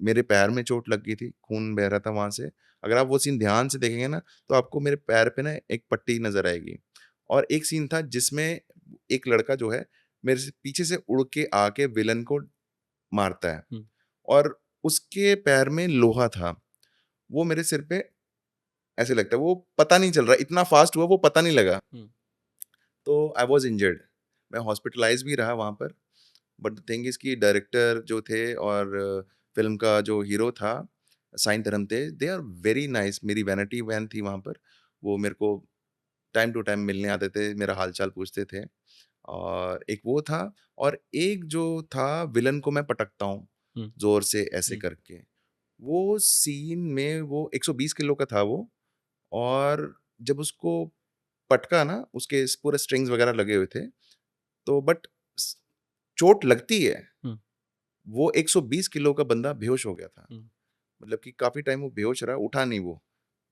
मेरे पैर में चोट लग गई थी, खून बह रहा था वहाँ से। अगर आप वो सीन ध्यान से देखेंगे ना, तो आपको मेरे पैर पे ना एक पट्टी नज़र आएगी। और एक सीन था जिसमें एक लड़का जो है, मेरे से पीछे से उड़ के आके विलन को मारता है, और उसके पैर में लोहा था। वो मेरे सिर पे ऐसे लगता है, वो पता नहीं चल रहा, इतना फ़ास्ट हुआ वो पता नहीं लगा। तो आई वाज़ इंजर्ड। मैं हॉस्पिटलाइज़ भी रहा वहाँ पर। बट द थिंग इज़ कि डायरेक्टर जो थे और फ़िल्म का जो हीरो था, साईं धरम तेज, दे आर वेरी नाइस। मेरी वैनिटी वैन थी वहाँ पर। वो मेरे को टाइम टू टाइम मिलने आते थे, मेरा हाल-चाल पूछते थे। और एक वो था, और एक जो था, विलन को मैं पटकता हूँ, ज़ोर से ऐसे करके। वो सीन में वो 120 किलो का था वो, और जब उसको पटका ना, उसके पूरे स्ट्रिंग्स वगैरह लगे हुए थे, तो बट स चोट लगती है। वो 120 किलो का बंदा बेहोश हो गया था। मतलब कि काफ़ी टाइम वो बेहोश रहा, उठा नहीं वो।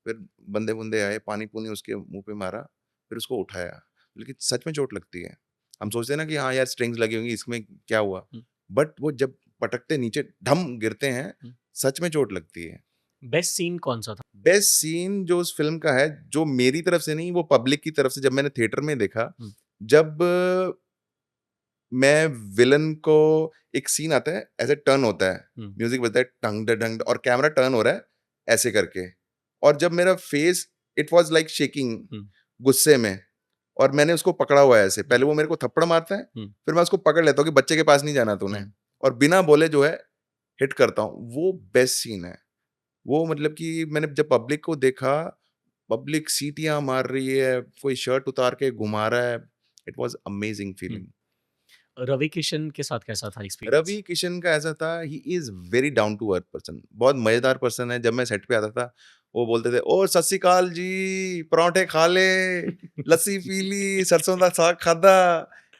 फिर बंदे-बुंदे आए, पानी-पूनी उसके मुँह पे मारा, फिर उसको उठाया। लेकिन सच में चोट लगती है। हम सोचते हैं ना कि हाँ यार, स्ट्रिंग्स लगी होंगी, इसमें क्या हुआ? बट वो जब पटकते नीचे ढम गिरते हैं, सच में चोट लगती है। बेस्ट सीन कौन सा था? बेस्ट सीन जो उस फ़िल्म का है, जो मेरी तरफ से नहीं, वो पब्लिक की तरफ से, जब मैंने थिएटर में देखा, जब मैं विलन को एक सीन आता है, ऐसे टर्न होता है, हम्म, म्यूजिक बजता है टंग डंग और कैमरा टर्न हो रहा है ऐसे करके, और जब मेरा face it was like shaking hmm, गुस्से में, और मैंने उसको पकड़ा हुआ है ऐसे, पहले वो मेरे को थप्पड़ मारता है, हम्म, फिर मैं उसको पकड़ लेता हूँ कि बच्चे के पास नहीं जाना तूने, हम्म, और बिना बोले जो है हिट करता हूँ। वो बेस्ट सीन है वो, मतलब कि मैंने जब पब्लिक को देखा, पब्लिक सीटियां मार रही है, कोई शर्ट उतार के घुमा रहा है, इट वाज अमेजिंग फीलिंग। हम्म। रवि किशन के साथ कैसा था एक्सपीरियंस? रवि किशन का ऐसा था, he is very down to earth person, बहुत मजेदार पर्सन है। जब मैं सेट पे आता था, वो बोलते थे ओ सत श्री अकाल जी, पराठे खा ले, लस्सी पी ली, सरसों का साग खादा,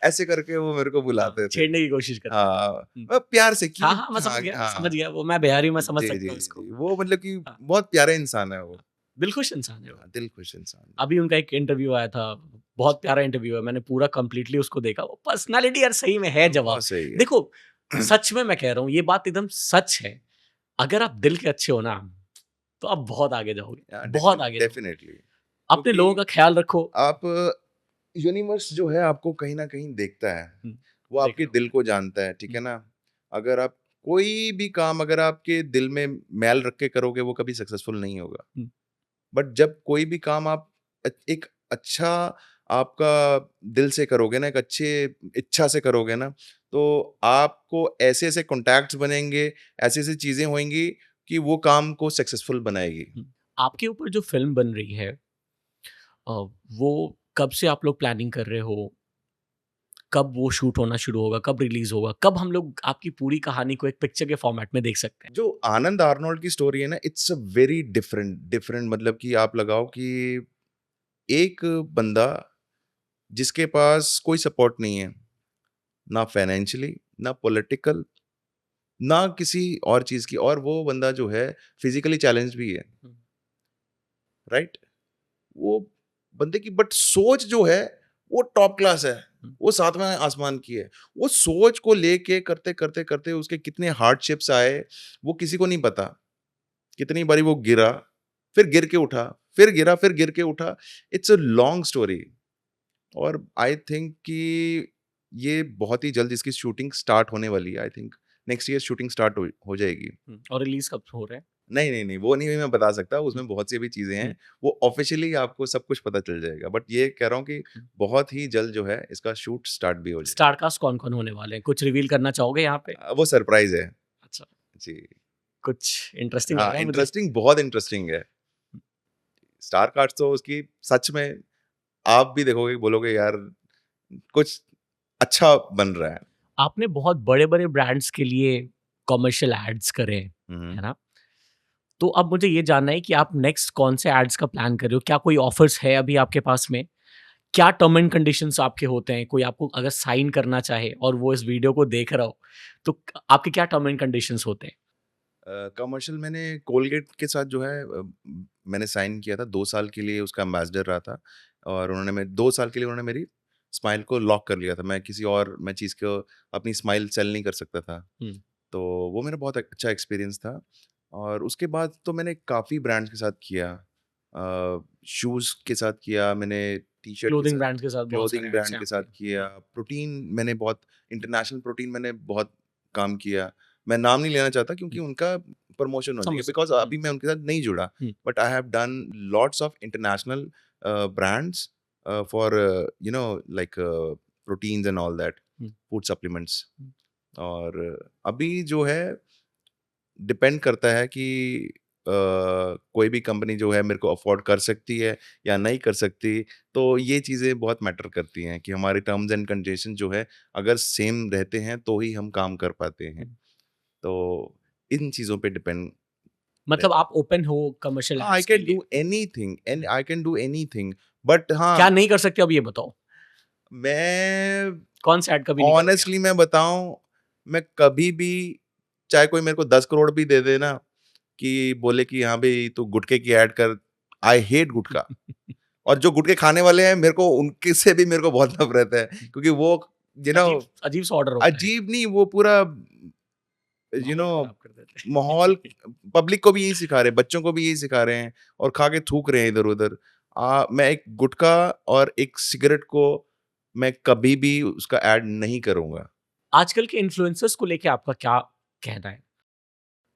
ऐसे करके वो मेरे को हाँ, बुलाते थे। छेड़ने की कोशिश करते थे। हाँ, हम्म, प्यार से कि हाँ हाँ, मैं हाँ समझ हाँ, गया, वो मैं बिहारी, मैं समझ जी जी सकता हूँ जी इसको। जी, वो मतलब कि हाँ, बहुत प्यारे इंसान है वो। दिलखुश इंसान है वो। हाँ, दिल खुश इंसान। अभी उनका एक इंटरव्यू आया था, बहुत प्यारा इंटरव्यू है, मैंने पूरा कंप्लीटली उसको देखा। वो पर्सनालिटी यार सही में है जवाब। बहुत सही है। देखो, सच में मैं कह रहा हूँ, ये बात एकदम सच है। अगर आप दिल के अच्छे हो ना, तो आप बहुत आगे जाओगे, बहुत आगे जाओगे। डेफिनेटली, अपने लोगों क्योंकि का ख्याल रखो। आप, यूनिवर्स जो है आपको कहीं ना कहीं देखता है, हुँ, वो देख आपके रहा हूँ। दिल को जानता है, ठीक है हुँ, ना। अगर आप कोई भी काम अगर आपके दिल में मैल रख के करोगे, वो कभी सक्सेसफुल नहीं होगा। हुँ, बट जब कोई भी काम आप एक अच्छा आपका दिल से करोगे ना, एक अच्छे इच्छा से करोगे ना, तो आपको ऐसे ऐसे कॉन्टैक्ट्स बनेंगे, ऐसी ऐसी चीजें होंगी कि वो काम को सक्सेसफुल बनाएगी। हुँ। आपके ऊपर जो फ़िल्म बन रही है, अ, वो कब से आप लोग प्लानिंग कर रहे हो? कब वो शूट होना शुरू होगा? कब रिलीज़ होगा? कब हम लोग आपकी पूरी कहानी को एक पिक्चर के फॉर्मेट में देख सकते हैं? जो आनंद आर्नोल्ड की स्टोरी है ना, it's a very different different, मतलब कि आप लगाओ कि एक बंदा जिसके पास कोई सपोर्ट नहीं है, ना फाइनेंशियली, ना पॉलिटिकल, ना किसी और चीज की, और वो बंदा जो है फिजिकली चैलेंज भी है, हुँ, राइट। वो बंदे की बट सोच जो है वो टॉप क्लास है, हुँ। वो सातवें आसमान की है। वो सोच को लेके करते करते करते उसके कितने हार्डशिप्स आए, वो किसी को नहीं पता। कितनी बारी वो गिरा, फिर गिर के उठा, फिर गिरा, फिर गिर के उठा। इट्स अ लॉन्ग स्टोरी, और आई थिंक कि ये बहुत ही जल्द इसकी शूटिंग स्टार्ट होने वाली है। I think next year shooting start हो जाएगी। हुँ, और रिलीज़ कब हो रहा है? नहीं, नहीं, नहीं, वो नहीं मैं बता सकता, हुँ, उसमें बहुत सी अभी चीज़ें हैं, हुँ, वो ऑफ़िशियली आपको सब कुछ पता चल जाएगा। बट ये कह रहा हूँ कि हुँ। बहुत ही जल्द जो है इसका शूट स्टार्ट भी हो जाएगा। स्टार कास्ट कौन-कौन होने वाले हैं? कुछ रिवील करना चाहोगे यहाँ पे? वो सरप्राइज़ है। अच्छा, जी। कुछ इंटरेस्टिंग हाँ, लगा मुझे। इंटरेस्टिंग, बहुत इंटरेस्टिंग है। स्टार कास्ट तो उसकी सच में आप भी देखोगे, बोलोगे यार कुछ अच्छा बन रहा है। आपने बहुत बड़े-बड़े ब्रांड्स के लिए कमर्शियल एड्स करे हैं, हुँ, है हुँ। ना? तो अब मुझे ये जानना है कि आप नेक्स्ट कौन से एड्स का प्लान कर रहे हो? क्या कोई ऑफर्स है अभी आपके पास में? क्या टर्म एंड कंडीशंस आपके होते हैं? कोई आपको अगर साइन करना चाहे और वो इस वीडियो को देख रहा हो, तो आपके क्या टर्म एंड कंडीशंस होते हैं? कमर्शियल मैंने कोलगेट के साथ जो है मैंने साइन किया था, 2 साल के लिए उसका एम्बेसडर रहा था, और उन्होंने मैं 2 साल के लिए उन्होंने मेरी स्माइल को लॉक कर लिया था। मैं किसी और मैं चीज़ को अपनी स्माइल सेल नहीं कर सकता था। हुँ, तो वो मेरा बहुत अच्छा एक्सपीरियंस था, और उसके बाद तो मैंने काफ़ी ब्रांड्स के साथ किया। शूज़ के साथ किया मैंने, टी-शर्ट के क्लोथिंग साथ, ब्रांड्स के साथ बहुत सारे क्लोथिंग एड्स ब्रांड हैं के साथ आपके। किया, प्रोटीन मैंने बहुत, इंटरनेशनल प्रोटीन मैंने बहुत काम किया। मैं नाम नहीं लेना चाहता हुँ, क्योंकि उनका प्रमोशन हो जाएगा, समझ बिकॉज़ सकता हूँ। अभी मैं उनके साथ नहीं जुड़ा। Hmm, but I have done lots of international brands for like proteins and all that, hmm, food supplements. Hmm. और अभी जो है डिपेंड करता है कि कोई भी कंपनी जो है मेरे को अफोर्ड कर सकती है या नहीं कर सकती। तो ये चीज़ें बहुत मैटर करती हैं कि हमारे टर्म्स एंड कंडीशन जो है अगर सेम रहते हैं तो ही हम काम कर पाते हैं। हुँ। तो इन चीज़ों पे डिपेंड मतलब रहता आप है। ओपन हो कमर्शियल हाँ, आई एड्स के कैन लिए? Do anything and hmm. I can do anything, but क्या हाँ, नहीं कर सकते अब ये बताओ? मैं कौन सा एड कभी नहीं करोगे आप? ऑनेस्टली मैं बताऊँ, मैं कभी भी, चाहे कोई मेरे को 10 करोड़ भी दे दे ना, कि बोले कि हाँ भाई तू गुटखे की ऐड कर, आई हेट गुटखा। और जो गुटखे खाने वाले हैं मेरे को उनके से भी मेरे को बहुत नफ़रत है, क्योंकि वो यू नो अजीब अजीब सा ऑर्डर होता है। अजीब नहीं, वो पूरा यू नो माहौल खराब कर देते माहौल, हैं। पब्लिक को भी यही सिखा रहे हैं, बच्चों को भी यही सिखा रहे हैं, और खा के थूक रहे हैं इधर-उधर। मैं एक गुटखा और एक सिगरेट को मैं कभी भी उसका ऐड नहीं करूँगा। आजकल के इन्फ्लुएंसर्स को लेके आपका क्या कहना है?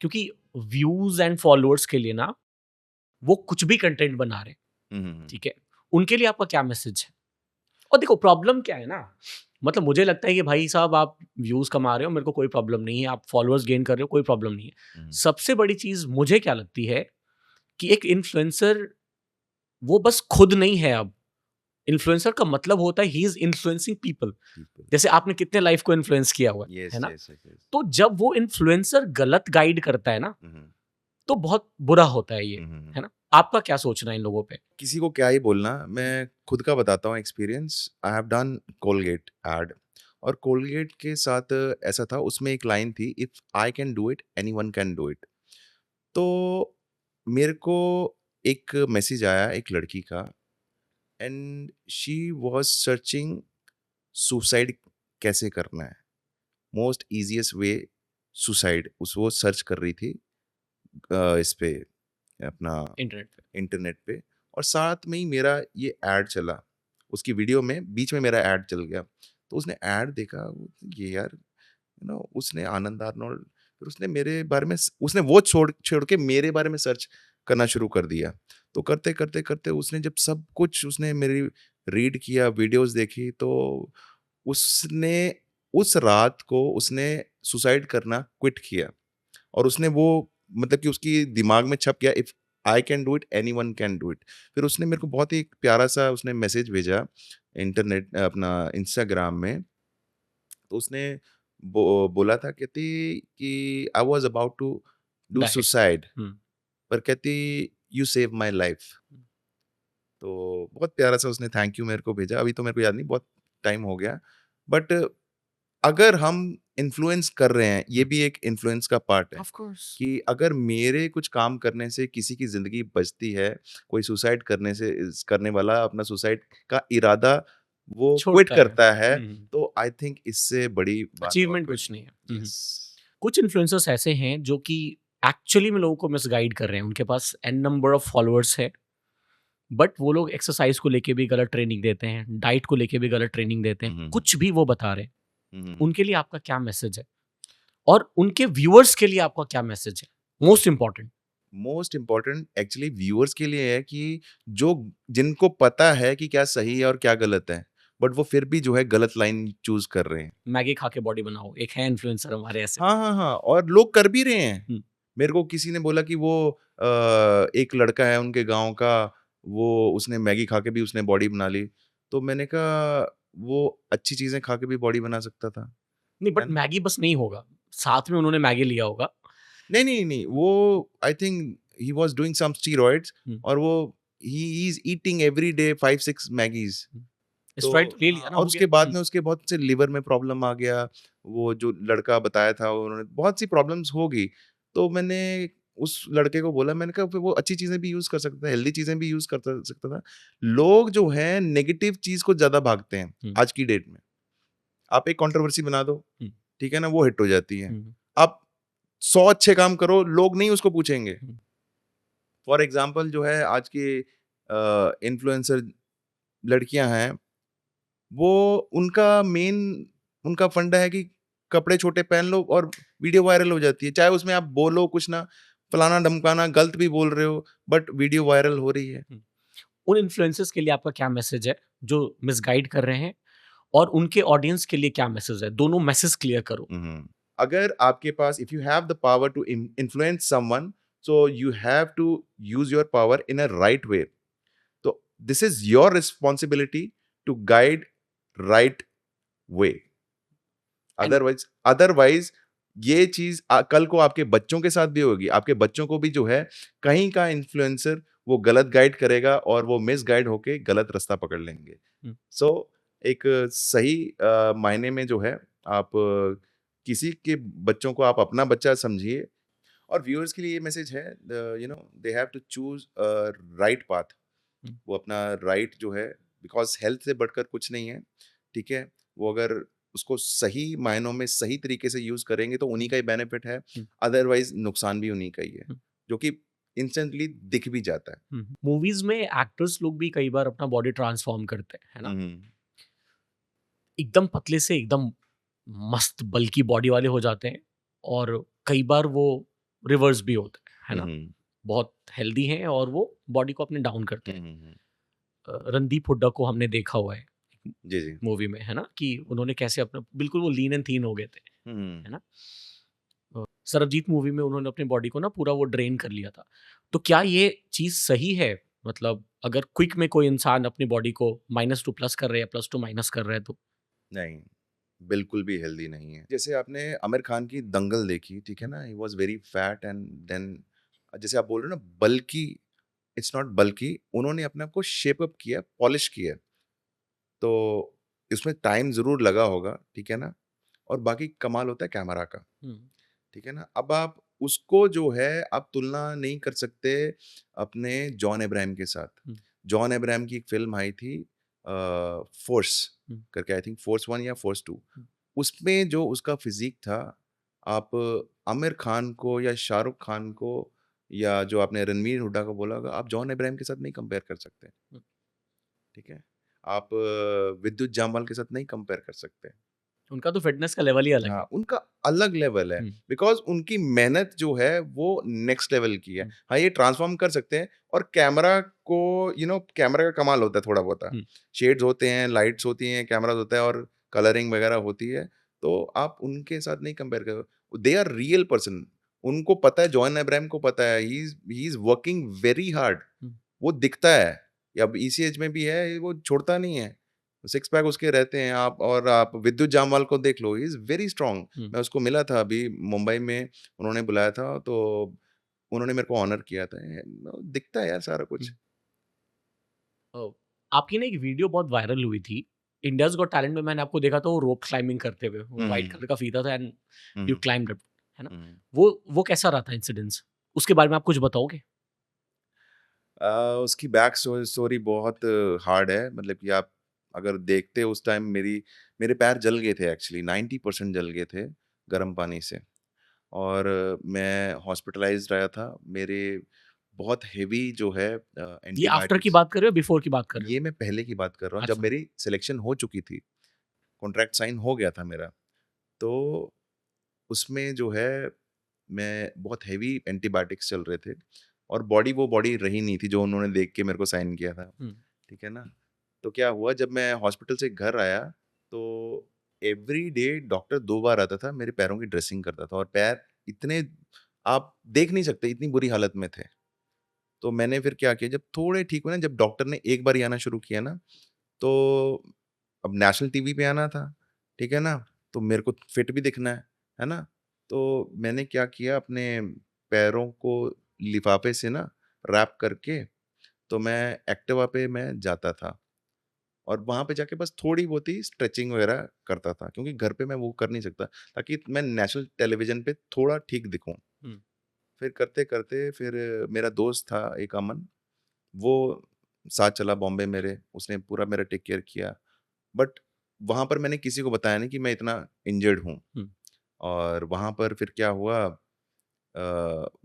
क्योंकि व्यूज़ एंड फॉलोअर्स के लिए ना वो कुछ भी कंटेंट बना रहे हैं, हुँ, हुँ, हुँ। ठीक है? उनके लिए आपका क्या मैसेज है? और देखो प्रॉब्लम क्या है ना, मतलब मुझे लगता है कि भाई साहब आप व्यूज़ कमा रहे हो, मेरे को कोई प्रॉब्लम नहीं है, आप फॉलोअर्स गेन कर रहे हो, कोई प्रॉब्लम नहीं है। हुँ, सबसे बड़ी चीज़ मुझे क्या लगती है कि एक इन्फ्लुएंसर वो बस खुद नहीं है अब। इन्फ्लुएंसर का मतलब होता है he is influencing people. People. जैसे आपने कितने लाइफ को इन्फ्लुएंस किया हुआ यस, है ना? Yes, yes, yes. तो जब वो इन्फ्लुएंसर गलत गाइड करता है ना, हुँ, हुँ। तो बहुत बुरा होता है ये, हुँ, हुँ, हुँ। है ना? आपका क्या सोचना है इन लोगों पे? किसी को क्या ही बोलना, मैं खुद का बताता हूँ experience. I have done Colgate add, और कोलगेट के साथ ऐसा था, उसमें एक लाइन थी, if I can do it anyone can do it. तो मेरे को एक मैसेज आया एक लड़की का, and she was searching suicide कैसे करना है, मोस्ट इजीएस्ट वे सुसाइड, उस वो सर्च कर रही थी इस पे, अपना इंटरनेट पे। इंटरनेट पे। और साथ में ही मेरा ये ऐड चला, उसकी वीडियो में बीच में मेरा ऐड चल गया। तो उसने ऐड देखा, ये यार उसने आनंद आर्नोल्ड, फिर उसने मेरे बारे में उसने वो छोड़ छोड़ के मेरे बारे में सर्च करना शुरू कर दिया। तो करते करते करते उसने जब सब कुछ उसने मेरी रीड किया, वीडियोस देखी, तो उसने उस रात को उसने सुसाइड करना क्विट किया। और उसने वो, मतलब कि उसकी दिमाग में छप गया, if I can do it anyone can do it. फिर उसने मेरे को बहुत ही प्यारा सा उसने मैसेज भेजा, इंटरनेट अपना इंस्टाग्राम में। तो उसने बोला था, कहती कि I was about to do direct. Suicide, hmm. पर कहती यू सेव माय लाइफ। तो बहुत प्यारा सा उसने थैंक यू मेरे को भेजा। अभी तो मेरे को याद नहीं, बहुत टाइम हो गया। बट अगर हम इन्फ्लुएंस कर रहे हैं, ये भी एक इन्फ्लुएंस का पार्ट है। Of course. कि अगर मेरे कुछ काम करने से किसी की ज़िंदगी बचती है, कोई सुसाइड करने से करने वाला अपना सुसाइड का इरादा वो क्विट छोड़ता है। करता है, हुँ। तो आई थिंक इससे बड़ी बात और अचीवमेंट कोई कुछ नहीं है। नहीं। हुँ। यस। कुछ इन्फ्लुएंसर्स ऐसे हैं जो कि एक्चुअली में लोगों को मिसगाइड कर रहे हैं। उनके पास एन नंबर ऑफ फॉलोअर्स है, बट वो लोग एक्सरसाइज को लेके भी गलत ट्रेनिंग देते हैं, डाइट को लेके भी गलत ट्रेनिंग देते हुँ, हैं। हुँ, हुँ। कुछ भी वो बता रहे हैं। हुँ, हुँ, हुँ। उनके लिए आपका क्या मैसेज है? और उनके व्यूअर्स के लिए आपका क्या मैसेज है? Most important. Most important actually viewers के लिए है कि जो जिनको पता है कि क्या सही है और क्या गलत है, बट वो फिर भी जो है गलत लाइन चूज़ कर रहे हैं। मैगी खा के बॉडी बनाओ। एक है इन्फ्लुएंसर हमारे ऐसे। हाँ, हाँ, हाँ, और लोग कर भी रहे हैं। हुँ। मेरे को किसी ने बोला कि वो एक लड़का है उनके गाँव का, वो उसने मैगी खा के भी उसने बॉडी बना ली। तो मैंने कहा, वो अच्छी चीज़ें खा के भी बॉडी बना सकता था, नहीं, है बट ना? मैगी बस नहीं होगा। साथ में उन्होंने मैगी लिया होगा। नहीं, नहीं, नहीं, वो I think he was doing some steroids, hmm. और वो he is eating every day 5-6 Maggis. तो स्टेरॉइड ले लिया हाँ, ना, और हो उसके गया। बाद में उसके बहुत से लिवर में प्रॉब्लम आ गया। वो जो लड़का बताया था, उन्होंने बहुत सी प्रॉब्लम्स होगी। तो मैंने उस लड़के को बोला, मैंने कहा फिर वो अच्छी चीज़ें भी यूज़ कर सकता है, हेल्दी चीज़ें भी यूज़ कर सकता था। लोग जो हैं नेगेटिव चीज़ को ज़्यादा भागते हैं हुँ, आज की डेट में। आप एक कंट्रोवर्सी बना दो, हुँ, ठीक है ना? वो हिट हो जाती है। हुँ, आप 100 अच्छे काम करो, लोग नहीं उसको पूछेंगे। हुँ। फॉर एग्ज़ाम्पल जो है आज की इन्फ्लुएंसर लड़कियाँ हैं, वो उनका फंडा है कि कपड़े छोटे पहन लो और वीडियो वायरल हो जाती है। चाहे उसमें आप बोलो कुछ ना, फलाना-ढमकाना, गलत भी बोल रहे हो, बट वीडियो वायरल हो रही है। हुँ। उन इन्फ्लुएंसर्स के लिए आपका क्या मैसेज है, जो मिसगाइड कर रहे हैं? और उनके ऑडियंस के लिए क्या मैसेज है? दोनों मैसेज क्लियर करो। हुँ। अगर आपके पास, if you have the power to influence someone, so you have to use your power in a right way. तो this is your responsibility to guide right way. And otherwise ये चीज कल को आपके बच्चों के साथ भी होगी। आपके बच्चों को भी जो है कहीं का इन्फ्लुएंसर वो गलत गाइड करेगा और वो मिस गाइड होके गलत रास्ता पकड़ लेंगे। हुँ, सो एक सही मायने में जो है, आप किसी के बच्चों को आप अपना बच्चा समझिए। और व्यूअर्स के लिए ये मैसेज है, they have to choose right path. Hmm, वो अपना राइट जो है, बिकॉज़ हेल्थ से बढ़कर कुछ नहीं है, ठीक है? वो अगर उसको सही मायनों में सही तरीके से यूज़ करेंगे तो उन्हीं हुँ, का ही बेनिफिट है, हुँ, अदरवाइज़ नुकसान भी उन्हीं का ही है, हुँ, जो कि इंस्टेंटली दिख भी जाता है। हुँ। मूवीज़ में एक्टर्स लोग भी कई बार अपना बॉडी ट्रांसफॉर्म करते हैं, है ना? हुँ, हुँ। एकदम पतले से एकदम मस्त बल्की बॉडी वाले हो जाते हैं, और कई बार वो रिवर्स भी होता है ना? हम्म, बहुत हेल्दी हैं और वो बॉडी को अपने डाउन करते हैं। रणदीप हुड्डा को हमने देखा हुआ है जी जी। मूवी में, है ना? कि उन्होंने कैसे अपना बिल्कुल वो लीन एंड थीन हो गए थे, हम्म, है ना? सरबजीत मूवी में उन्होंने अपनी बॉडी को ना पूरा वो ड्रेन कर लिया था। तो क्या ये चीज़ सही है? मतलब अगर क्विक में कोई इंसान अपनी बॉडी को -2 प्लस कर रहा है या +2 माइनस कर रहा है तो? नहीं, बिल्कुल भी हेल्दी नहीं है। जैसे आपने आमिर खान की दंगल देखी, ठीक है ना? He was very fat and then जैसे आप बोल रहे हो ना बल्की, इट्स नॉट बल्की, उन्होंने अपने आप को शेप अप किया, पॉलिश किया। तो इसमें टाइम ज़रूर लगा होगा, ठीक है ना? और बाकी कमाल होता है कैमरा का, हुँ, ठीक है ना? अब आप उसको जो है आप तुलना नहीं कर सकते अपने जॉन अब्राहम के साथ। हुँ, जॉन अब्राहम की एक फ़िल्म आई थी फ़ोर्स हुँ, करके, आई थिंक फ़ोर्स 1 या फ़ोर्स 2। हुँ। उसमें जो उसका फ़िज़ीक था, आप आमिर खान को या शाहरुख खान को या जो आपने रणवीर हुड्डा को बोला होगा, आप जॉन अब्राहम के साथ नहीं कंपेयर कर सकते, हुँ। ठीक है? आप विद्युत जामवाल के साथ नहीं कंपेयर कर सकते। उनका तो फिटनेस का लेवल ही अलग है। हाँ, उनका अलग लेवल है हुँ, बिकॉज़ उनकी मेहनत जो है वो नेक्स्ट लेवल की है। हुँ, हाँ, ये ट्रांसफ़ॉर्म कर सकते हैं और कैमरा को कैमरा का कमाल होता है थोड़ा बहुता। हुँ, शेड्स होते हैं, लाइट्स होती हैं, कैमराज़ होता है और कलरिंग वगैरह होती है, तो आप उनके साथ नहीं कंपेयर करो। They are real person. उनको पता है, जॉन अब्राहम को पता है, he is working very hard. Hmm, वो दिखता है। अब इसी एज में भी है, वो छोड़ता नहीं है। सिक्स पैक उसके रहते हैं। आप विद्युत जामवाल को देख लो, ही इज़ वेरी स्ट्रॉन्ग। हुँ। मैं उसको मिला था अभी मुंबई में, उन्होंने बुलाया था तो उन्होंने मेरे को ऑनर किया था। दिखता है यार सारा हुँ। कुछ। आपकी ना एक वीडियो बहुत वायरल हुई थी। इंडियाज़ गॉट टैलेंट में मैंने आपको देखा था वो रोप क्लाइंबिंग करते हुए। वो हुँ, व्हाइट हुँ, कलर का फीता था एंड यू हुँ, क्लाइम्ब्ड इट, है ना? हुँ। वो कैसा रहा था इंसिडेंस? उसके बारे में आप कुछ बताओगे? उसकी बैक स्टोरी बहुत हार्ड है, मतलब कि आप अगर देखते उस टाइम मेरे पैर जल गए थे, एक्चुअली 90% जल गए थे गर्म पानी से। और मैं हॉस्पिटलाइज़्ड रहा था। मेरे बहुत हेवी जो है ये आफ्टर की एंटीबायोटिक्स। बात कर रहे हो, बिफोर की बात कर रहे हो? ये मैं पहले की बात कर रहा हूँ, जब अच्छा। मेरी सिलेक्शन हो चुकी थी, कॉन्ट्रैक्ट साइन हो गया था मेरा। तो उसमें जो है मैं बहुत हेवी एंटीबायोटिक्स चल रहे थे और बॉडी वो बॉडी रही नहीं थी जो उन्होंने देख के मेरे को साइन किया था, हुँ, ठीक है ना? तो क्या हुआ, जब मैं हॉस्पिटल से घर आया तो एवरी डे डॉक्टर 2 बार आता था, मेरे पैरों की ड्रेसिंग करता था और पैर इतने आप देख नहीं सकते, इतनी बुरी हालत में थे। तो मैंने फिर क्या किया, जब थोड़े ठीक हुए ना, जब डॉक्टर ने एक बार ही आना शुरू किया ना, तो अब नेशनल टीवी पे आना था, ठीक है ना? तो मेरे को फिट भी दिखना है ना? तो मैंने क्या किया, अपने पैरों को लिफ़ाफ़े से ना रैप करके, तो मैं एक्टिवा पे मैं जाता था और वहाँ पे जाके बस थोड़ी बहुत ही स्ट्रेचिंग वगैरह करता था, क्योंकि घर पे मैं वो कर नहीं सकता, ताकि मैं नेशनल टेलीविज़न पे थोड़ा ठीक दिखूँ। हुँ, फिर करते-करते फिर मेरा दोस्त था एक अमन, वो साथ चला बॉम्बे मेरे, उसने पूरा मेरा टेक केयर किया। बट वहाँ पर मैंने किसी को बताया नहीं कि मैं इतना इंजर्ड हूँ। हुँ, और वहाँ पर फिर क्या हुआ,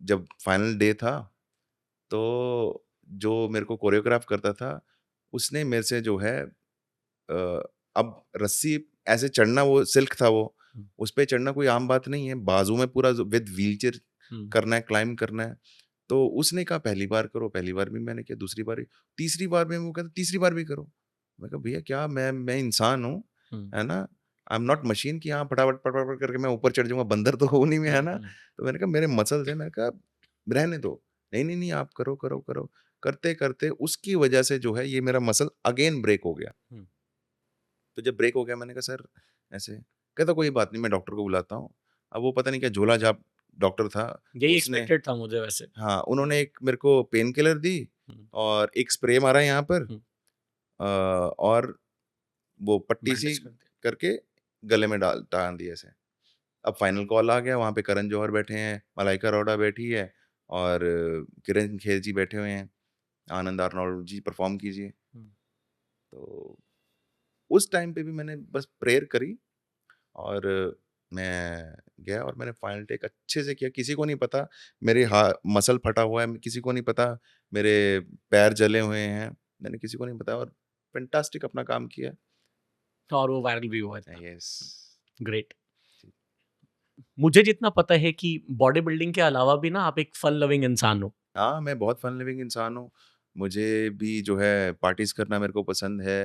जब फाइनल डे था, तो जो मेरे को कोरियोग्राफ करता था, उसने मेरे से जो है अब रस्सी ऐसे चढ़ना, वो सिल्क था वो, हुँ, उस पे चढ़ना कोई आम बात नहीं है, बाजू में पूरा विद व्हीलचेयर हुँ, करना है, क्लाइंब करना है। तो उसने कहा पहली बार करो, पहली बार भी मैंने किया, दूसरी बार भी, तीसरी बार में वो कहता तीसरी बार भी करो। मैं कहा भैया क्या, मैं इंसान हूँ, हुँ, है ना? आई एम नॉट मशीन कि हाँ फटाफट, फटाफट करके मैं ऊपर चढ़ जाऊँगा, बंदर तो हूँ नहीं मैं, है हुँ, ना? हुँ, तो मैंने कहा मेरे मसल्स हैं, मैंने कहा रहने दो। नहीं, नहीं, नहीं आप करो, करो, करो। करते-करते उसकी वजह से जो है ये मेरा मसल अगेन ब्रेक हो गया। हुँ। तो जब ब्रेक हो गया, मैंने कहा सर ऐसे, कहता कोई बात नहीं, मैं डॉक्टर को बुलाता हूँ। अब वो पता नहीं क्या झोला झाप डॉक्टर था, यही उसने, एक्सपेक्टेड था मुझे वैसे। हाँ, उन्होंने एक मेरे को पेन किलर दी हुँ, और एक स्प्रे मारा यहाँ पर, हुँ, और वो पट्टी सी बैंडेज कर दिया। करके गले में डाल टाँग दी ऐसे। अब फाइनल कॉल आ गया, वहाँ पे करण जौहर बैठे हैं, मलाइका अरोड़ा बैठी है और किरण खेर जी बैठे हुए हैं, आनंद आर्नोल्ड जी परफ़ॉर्म कीजिए। हुँ, तो उस टाइम पे भी मैंने बस प्रेयर करी और मैं गया और मैंने फाइनल टेक अच्छे से किया। किसी को नहीं पता मेरे मसल फटा हुआ है, किसी को नहीं पता मेरे पैर जले हुए हैं, मैंने किसी को नहीं बताया और फैंटास्टिक अपना काम किया। और वो वायरल भी हुआ था। यस। ग्रेट। मुझे जितना पता है कि बॉडी बिल्डिंग के अलावा भी ना आप एक फन लविंग इंसान हो। हाँ, मैं बहुत फन लिविंग इंसान हूँ। मुझे भी जो है पार्टीज़ करना मेरे को पसंद है।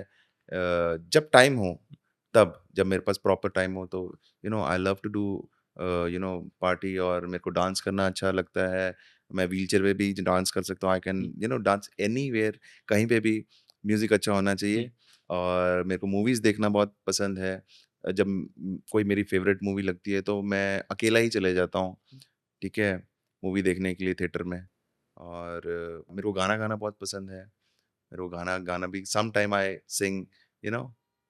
जब टाइम हो तब, जब मेरे पास प्रॉपर टाइम हो तो I love to do party, और मेरे को डांस करना अच्छा लगता है। मैं व्हीलचेयर पे भी डांस कर सकता हूँ। आई कैन डांस एनीवेयर, कहीं पे भी म्यूज़िक अच्छा होना हुँ। चाहिए। और मेरे को मूवीज़ देखना बहुत पसंद है। जब कोई मेरी फ़ेवरेट मूवी लगती है तो मैं अकेला ही चले जाता हूँ, ठीक है? मूवी देखने के लिए थिएटर में। और मेरे को गाना गाना बहुत पसंद है। मेरे को गाना गाना भी some time I sing you know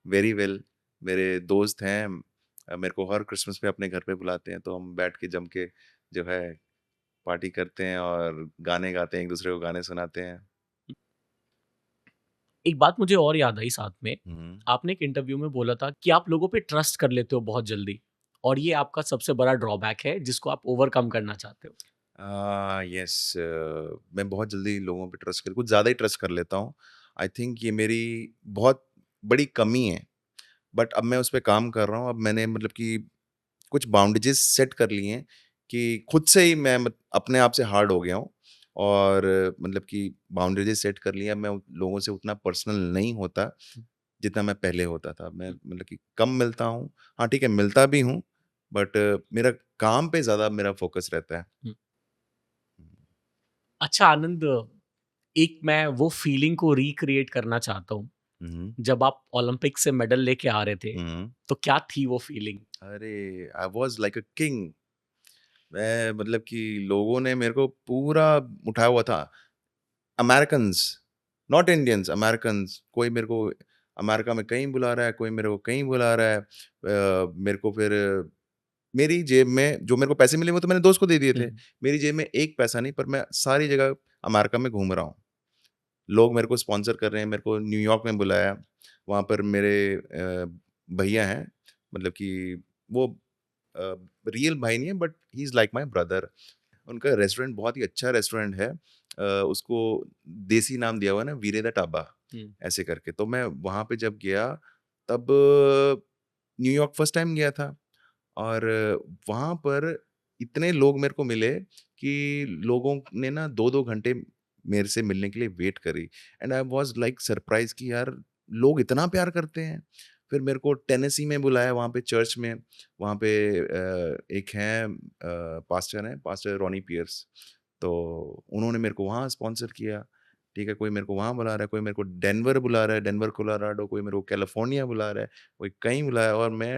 very well. मेरे दोस्त हैं, मेरे को हर क्रिसमस पे अपने घर पे बुलाते हैं, तो हम बैठ के जम के जो है पार्टी करते हैं और गाने गाते हैं, एक-दूसरे को गाने सुनाते हैं। एक बात मुझे और याद आई साथ में, हुँ। आपने एक इंटरव्यू में बोला था कि आप लोगों पे ट्रस्ट कर लेते हो बहुत जल्दी और ये आपका सबसे बड़ा ड्रॉबैक है जिसको आप ओवरकम करना चाहते हो। यस, मैं बहुत जल्दी लोगों पे ट्रस्ट कर कुछ ज़्यादा ही ट्रस्ट कर लेता हूँ। आई थिंक ये मेरी बहुत बड़ी कमी है, बट अब मैं उस पे काम कर रहा हूँ। अब मैंने मतलब कि कुछ बाउंड्रीज़ सेट कर ली हैं कि खुद से ही मैं अपने आप से हार्ड हो गया हूँ, और मतलब कि बाउंड्रीज़ सेट कर ली हैं। अब मैं लोगों से उतना पर्सनल नहीं होता, जितना मैं पहले होता था। मैं मतलब कि कम मिलता हूँ। हाँ, ठीक है, मिलता भी हूँ, बट मेरा काम पे ज़्यादा मेरा फ़ोकस रहता है। हुँ। अच्छा आनंद, एक मैं वो फीलिंग को रिक्रिएट करना चाहता हूँ, हुँ, हुँ। जब आप ओलंपिक से मेडल लेके आ रहे थे, हुँ, हुँ। तो क्या थी वो फीलिंग? अरे! I was like a king. मैं मतलब कि लोगों ने मेरे को पूरा उठाया हुआ था। Americans, not Indians, Americans. कोई मेरे को अमेरिका में कहीं बुला रहा है, कोई मेरे को कहीं बुला रहा है। मेरे को फिर मेरी जेब में जो मेरे को पैसे मिले वो तो मैंने दोस्त को दे दिए हुँ, थे। मेरी जेब में एक पैसा नहीं, पर मैं सारी जगह अमेरिका में घूम रहा हूँ। लोग मेरे को स्पॉन्सर कर रहे हैं, मेरे को न्यूयॉर्क में बुलाया। वहाँ पर मेरे भैया हैं, मतलब कि वो अ, रियल भाई नहीं है, but he is like my brother. उनका रेस्टोरेंट बहुत ही अच्छा रेस्टोरेंट है। उसको देसी नाम दिया हुआ है ना, वीरे दा ढाबा, हुँ, ऐसे करके। तो मैं वहाँ पे जब गया, तब न्यूयॉर्क फर्स्ट टाइम गया था, और वहाँ पर इतने लोग मेरे को मिले कि लोगों ने ना 2-2 घंटे मेरे से मिलने के लिए वेट करी, and I was like surprise कि यार लोग इतना प्यार करते हैं। फिर मेरे को टेनेसी में बुलाया, वहाँ पे चर्च में। वहाँ पे एक हैं पास्टर हैं, पास्टर रॉनी पियर्स। तो उन्होंने मेरे को वहाँ स्पॉन्सर किया, ठीक है? कोई मेरे को वहाँ बुला रहा है, कोई मेरे को डेनवर बुला रहा है, डेनवर कोलोराडो, कोई मेरे को कैलिफ़ोर्निया बुला रहा है, कोई कहीं बुलाया, और मैं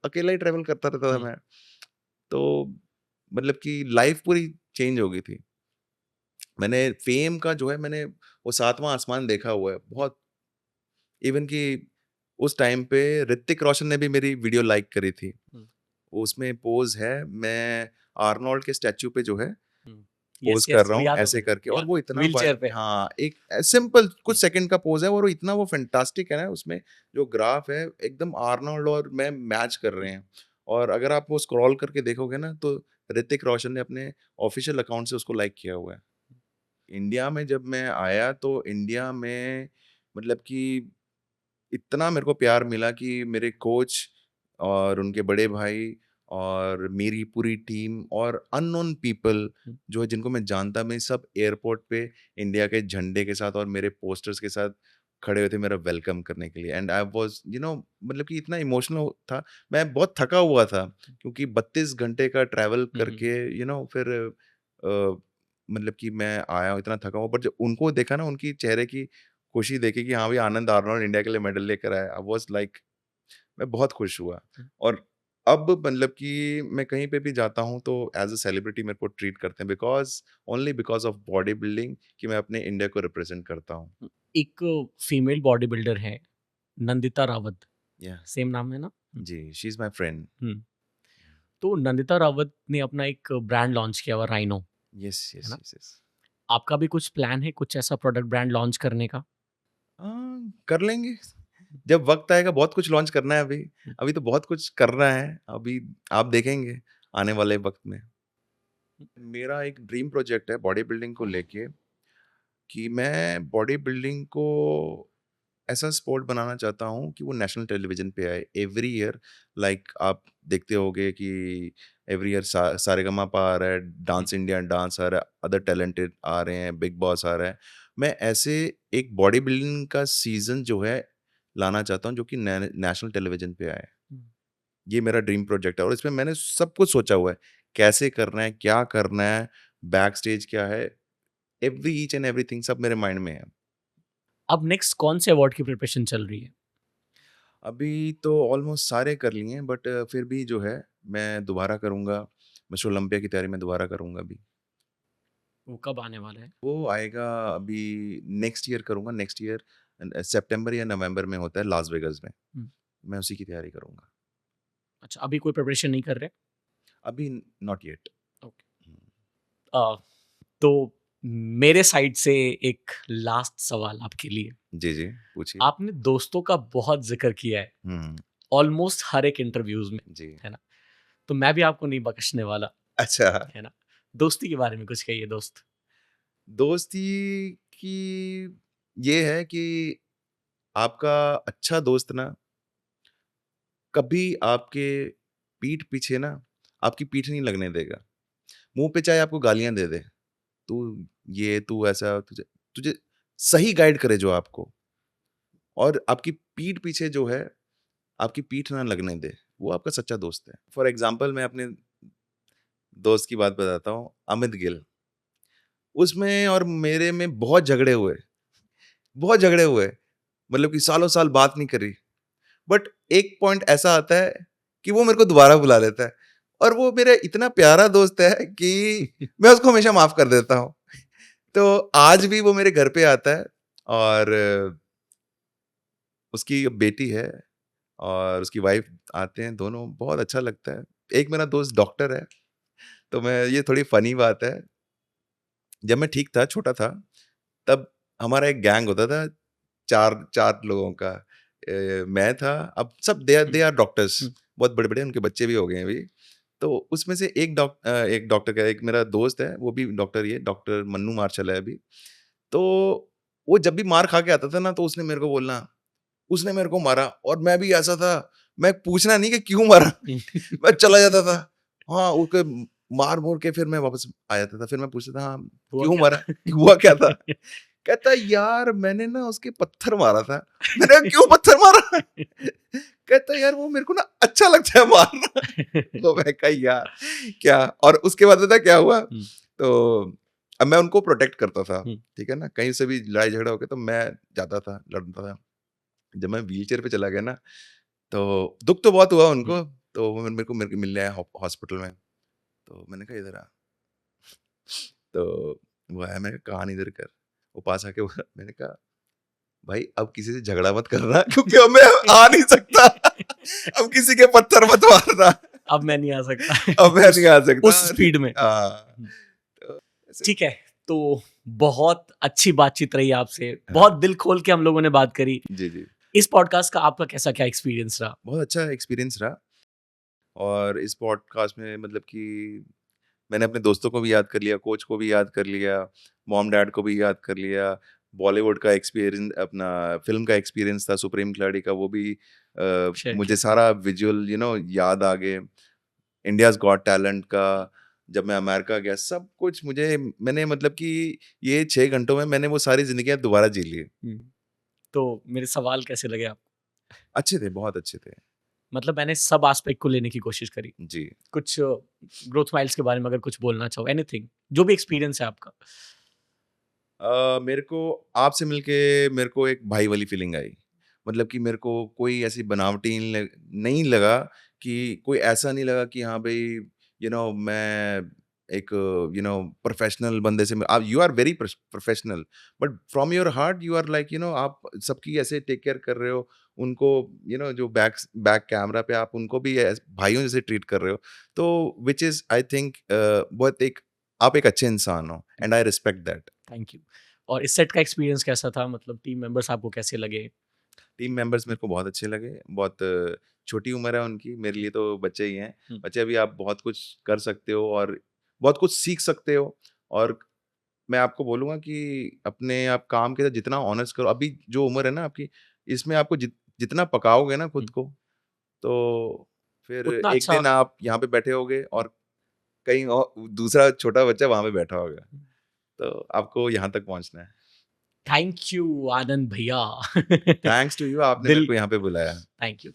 अकेला ही ट्रैवल करता रहता था हुँ। मैं। तो मतलब कि लाइफ़ पूरी चेंज हो गई थी। मैंने फ़ेम का जो है, मैंने वो सातवाँ आसमान देखा हुआ है बहुत। इवन कि उस टाइम पे ऋतिक रोशन ने भी मेरी वीडियो लाइक करी थी। हुँ, उसमें पोज़ है, मैं आर्नोल्ड के स्टैच्यू पे जो है हुँ। यस, पोज़ कर यस, रहा वो हूँ याद है ऐसे मुझे, करके, और याद वो है। इतना व्हीलचेयर पे। हाँ, एक सिंपल हुँ, कुछ सेकंड का पोज़ है, और वो इतना वो फैंटास्टिक है ना, उसमें जो ग्राफ है एकदम आर्नोल्ड और मैं मैच कर रहे हैं। और अगर आप वो स्क्रॉल करके देखोगे ना, तो ऋतिक रोशन ने अपने ऑफ़िशियल अकाउंट से उसको लाइक किया हुआ है। इंडिया में जब मैं आया तो इंडिया में मतलब कि इतना मेरे को प्यार मिला कि मेरे कोच और उनके बड़े भाई और मेरी पूरी टीम और अननोन पीपल हुँ, जो है, जिनको मैं जानता नहीं, सब एयरपोर्ट पे इंडिया के झंडे के साथ और मेरे पोस्टर्स के साथ खड़े हुए थे मेरा वेलकम करने के लिए। एंड आई वाज मतलब कि इतना इमोशनल था। मैं बहुत थका हुआ था क्योंकि 32 घंटे का ट्रैवल हुँ, हुँ। करके फिर मतलब कि मैं आया हूँ इतना थका हुआ, बट जब उनको देखा ना, उनकी चेहरे की खुशी देखी कि हाँ भाई, आनंद आर्नोल्ड इंडिया के लिए मेडल लेकर आया। आई वाज़ लाइक मैं बहुत खुश हुआ। और अब मतलब कि मैं कहीं पे भी जाता हूँ तो एज़ अ सेलिब्रिटी मेरे को ट्रीट करते हैं, only because of body building, कि मैं अपने इंडिया को रिप्रेज़ेंट करता हूँ। एक फीमेल बॉडी बिल्डर है, नंदिता रावत, या सेम नाम है ना? हुँ, जी, शी इज़ माय फ्रेंड। हुँ। तो नंदिता रावत ने अपना एक ब्रांड लॉन्च किया हुआ राइनो, यस, है यस, ना? Yes, yes. आपका भी कुछ प्लान है कुछ ऐसा प्रोडक्ट ब्रांड लॉन्च करने का? कर लेंगे। जब वक़्त आएगा, बहुत कुछ लॉन्च करना है अभी। हुँ, अभी तो बहुत कुछ करना है। अभी आप देखेंगे आने वाले वक़्त में। हुँ, मेरा एक ड्रीम प्रोजेक्ट है बॉडी बिल्डिंग को लेके, कि मैं बॉडी बिल्डिंग को ऐसा स्पोर्ट बनाना चाहता हूँ कि वो नेशनल टेलीविजन पे आए एवरी ईयर। लाइक आप देखते होगे कि एवरी ईयर सारेगामापा आ रहा है, डांस इंडिया डांस आ रहा है, अदर टैलेंटेड आ रहे हैं, बिग बॉस आ रहा है। मैं ऐसे एक बॉडी बिल्डिंग का सीजन जो है लाना चाहता हूँ जो कि नेशनल टेलीविजन पे आए। हम्म। ये मेरा ड्रीम प्रोजेक्ट है और इसमें मैंने सब कुछ सोचा हुआ है, कैसे करना है, क्या करना है, बैक स्टेज क्या है, एवरी ईच एंड एवरीथिंग सब मेरे माइंड में है। अब नेक्स्ट कौन से अवार्ड की प्रिपरेशन चल रही है? अभी तो ऑलमोस्ट सारे कर लिए हैं बट फिर भी जो है मैं दोबारा करूँगा। मिस्टर ओलंपिया की तैयारी मैं दोबारा करूँगा अभी। वो कब आने वाला है? वो आएगा अभी नेक्स्ट ईयर करूँगा, नेक्स्ट ईयर सितंबर या नवंबर में होता है लास वेगास में। हम्म। मैं उसी की तैयारी करूँगा। अच्छा, अभी कोई प्रिपरेशन नहीं कर रहे? अभी नॉट येट। ओके। तो मेरे साइड से एक लास्ट सवाल आपके लिए। जी, जी, पूछिए। आपने दोस्तों का बहुत जिक्र किया है हुँ, ऑलमोस्ट हर एक इंटरव्यूज में, जी। है ना? तो मैं भी आपको नहीं बख्शने वाला, अच्छा, है ना? दोस्ती के बारे में कुछ कहिए दोस्त। दोस्ती की ये है कि आपका अच्छा दोस्त ना कभी आपके पीठ पीछे ना आपकी पीठ नहीं लगने देगा। मुँह पे चाहे आपको गालियाँ दे दे, तू ऐसा तुझे तुझे सही गाइड करे जो आपको और आपकी पीठ पीछे जो है, आपकी पीठ ना लगने दे, वो आपका सच्चा दोस्त है। फॉर एग्ज़ाम्पल मैं अपने दोस्त की बात बताता हूँ, अमित गिल। उसमें और मेरे में बहुत झगड़े हुए, मतलब कि सालों-साल बात नहीं करी। बट एक पॉइंट ऐसा आता है कि वो मेरे को दोबारा बुला लेता है और वो मेरा इतना प्यारा दोस्त है कि मैं उसको हमेशा माफ़ कर देता हूँ। तो आज भी वो मेरे घर पे आता है और उसकी बेटी है और उसकी वाइफ़ आते हैं दोनों, बहुत अच्छा लगता है। एक मेरा दोस्त डॉक्टर है, तो मैं ये थोड़ी फ़नी बात है, जब मैं ठीक था, छोटा था, तब हमारा एक गैंग होता था 4 लोगों का। मैं था, अब सब हुँ, दे आर डॉक्टर्स, हुँ, बहुत बड़े-बड़े उनके बच्चे भी हो गए हैं अभी। तो उसमें से एक डॉक्टर का एक मेरा दोस्त है, वो भी डॉक्टर ही है, डॉक्टर मन्नू मार्शल है अभी। तो वो जब भी मार खा के आता था ना, तो उसने मेरे को बोलना, "उसने मेरे को मारा" और मैं भी ऐसा था, मैं पूछना नहीं कि क्यों मारा, हुँ। मैं चला जाता था। हाँ, उसके मार-मुर के फिर मैं वापस आ जाता था। फिर मैं पूछता था, "हाँ, हुआ क्यों क्या मारा? था? हुआ क्या था?" कहता है, "यार मैंने ना उसके पत्थर मारा था।" मैंने कहा, "क्यों पत्थर मारा?" कहता है, "यार वो मेरे को ना अच्छा लगता है मारना।" तो मैं कहा, "यार क्या?" और उसके बाद पता है क्या हुआ? हुँ, तो अब मैं उनको प्रोटेक्ट करता था, हुँ, ठीक है ना? कहीं से भी लड़ाई झगड़ा हो गया तो मैं जाता था, लड़ता था। जब मैं व्हीलचेयर पे चला गया ना, तो दुःख तो बहुत हुआ हुँ। उनको, तो वो मेरे को मिलने आए हॉस्पिटल में। तो मैंने कहा, "इधर आ।" तो वो आया, मैंने कहा, "कहानी इधर कर।" वो पास आके बोला, मैंने कहा, "भाई अब किसी से झगड़ा मत करना क्योंकि अब मैं आ नहीं सकता। अब किसी के पत्थर मत मारना। अब मैं नहीं आ सकता अब मैं नहीं उस आ सकता।" उस स्पीड में। हाँ, हुँ, तो ऐसे ठीक है, तो बहुत अच्छी बातचीत रही आपसे, हाँ, बहुत दिल खोल के हम लोगों ने बात करी। जी, जी। इस पॉडकास्ट का आपका कैसा क्या एक्सपीरियंस रहा? बहुत अच्छा एक्सपीरियंस रहा और इस पॉडकास्ट में मतलब कि मैंने अपने दोस्तों को भी याद कर लिया, कोच को भी याद कर लिया, मॉम-डैड को भी याद कर लिया, बॉलीवुड का एक्सपीरियंस अपना फ़िल्म का एक्सपीरियंस था सुप्रीम खिलाड़ी का, वो भी शेयर मुझे किया। सारा विज़ुअल याद आ गए। इंडियाज़ गॉट टैलेंट का, जब मैं अमेरिका गया, सब कुछ मुझे मैंने मतलब कि ये 6 घंटों में मैंने वो सारी ज़िंदगियाँ दोबारा जी ली। हुँ, तो मेरे सवाल कैसे लगे आपको? अच्छे थे, बहुत अच्छे थे। मतलब मैंने सब एस्पेक्ट को लेने की कोशिश करी। जी। कुछ ग्रोथ माइल्स के बारे में अगर कुछ बोलना चाहो, एनीथिंग, जो भी एक्सपीरियंस है आपका। मेरे को आपसे मिलके मेरे को एक भाई वाली फीलिंग आई। मतलब कि मेरे को कोई ऐसी बनावटी नहीं लगा कि कोई ऐसा नहीं लगा कि हाँ भाई मैं एक प्रोफेशनल बंदे से आप you are very professional but from your heart you are like आप सबकी ऐसे टेक केयर कर रहे हो उनको जो बैक बैक कैमरा पे आप उनको भी भाइयों जैसे ट्रीट कर रहे हो तो विच इज़ आई थिंक बहुत एक आप एक अच्छे इंसान हो and I respect that. Thank you. और इस सेट का एक्सपीरियंस कैसा था? मतलब टीम मेंबर्स आपको कैसे लगे? टीम मेंबर्स मेरे को बहुत अच्छे लगे। बहुत छोटी उम्र है उनकी, मेरे लिए तो बच्चे ही हैं। हुँ, बच्चे अभी आप बहुत कुछ कर सकते हो और बहुत कुछ सीख सकते हो और मैं आपको बोलूँगा कि अपने आप काम के साथ जितना ऑनेस्ट करो, अभी जो उम्र है ना आपकी, इसमें आपको जितना पकाओगे ना खुद हम्म, को, तो फिर उतना एक अच्छा। दिन आप यहाँ पे बैठे होगे और कहीं और दूसरा छोटा बच्चा वहां पे बैठा होगा, तो आपको यहाँ तक पहुंचना है। थैंक यू आनंद भैया। थैंक्स टू यू, आपने मेरे दिल को यहाँ पे बुलाया। Thank you.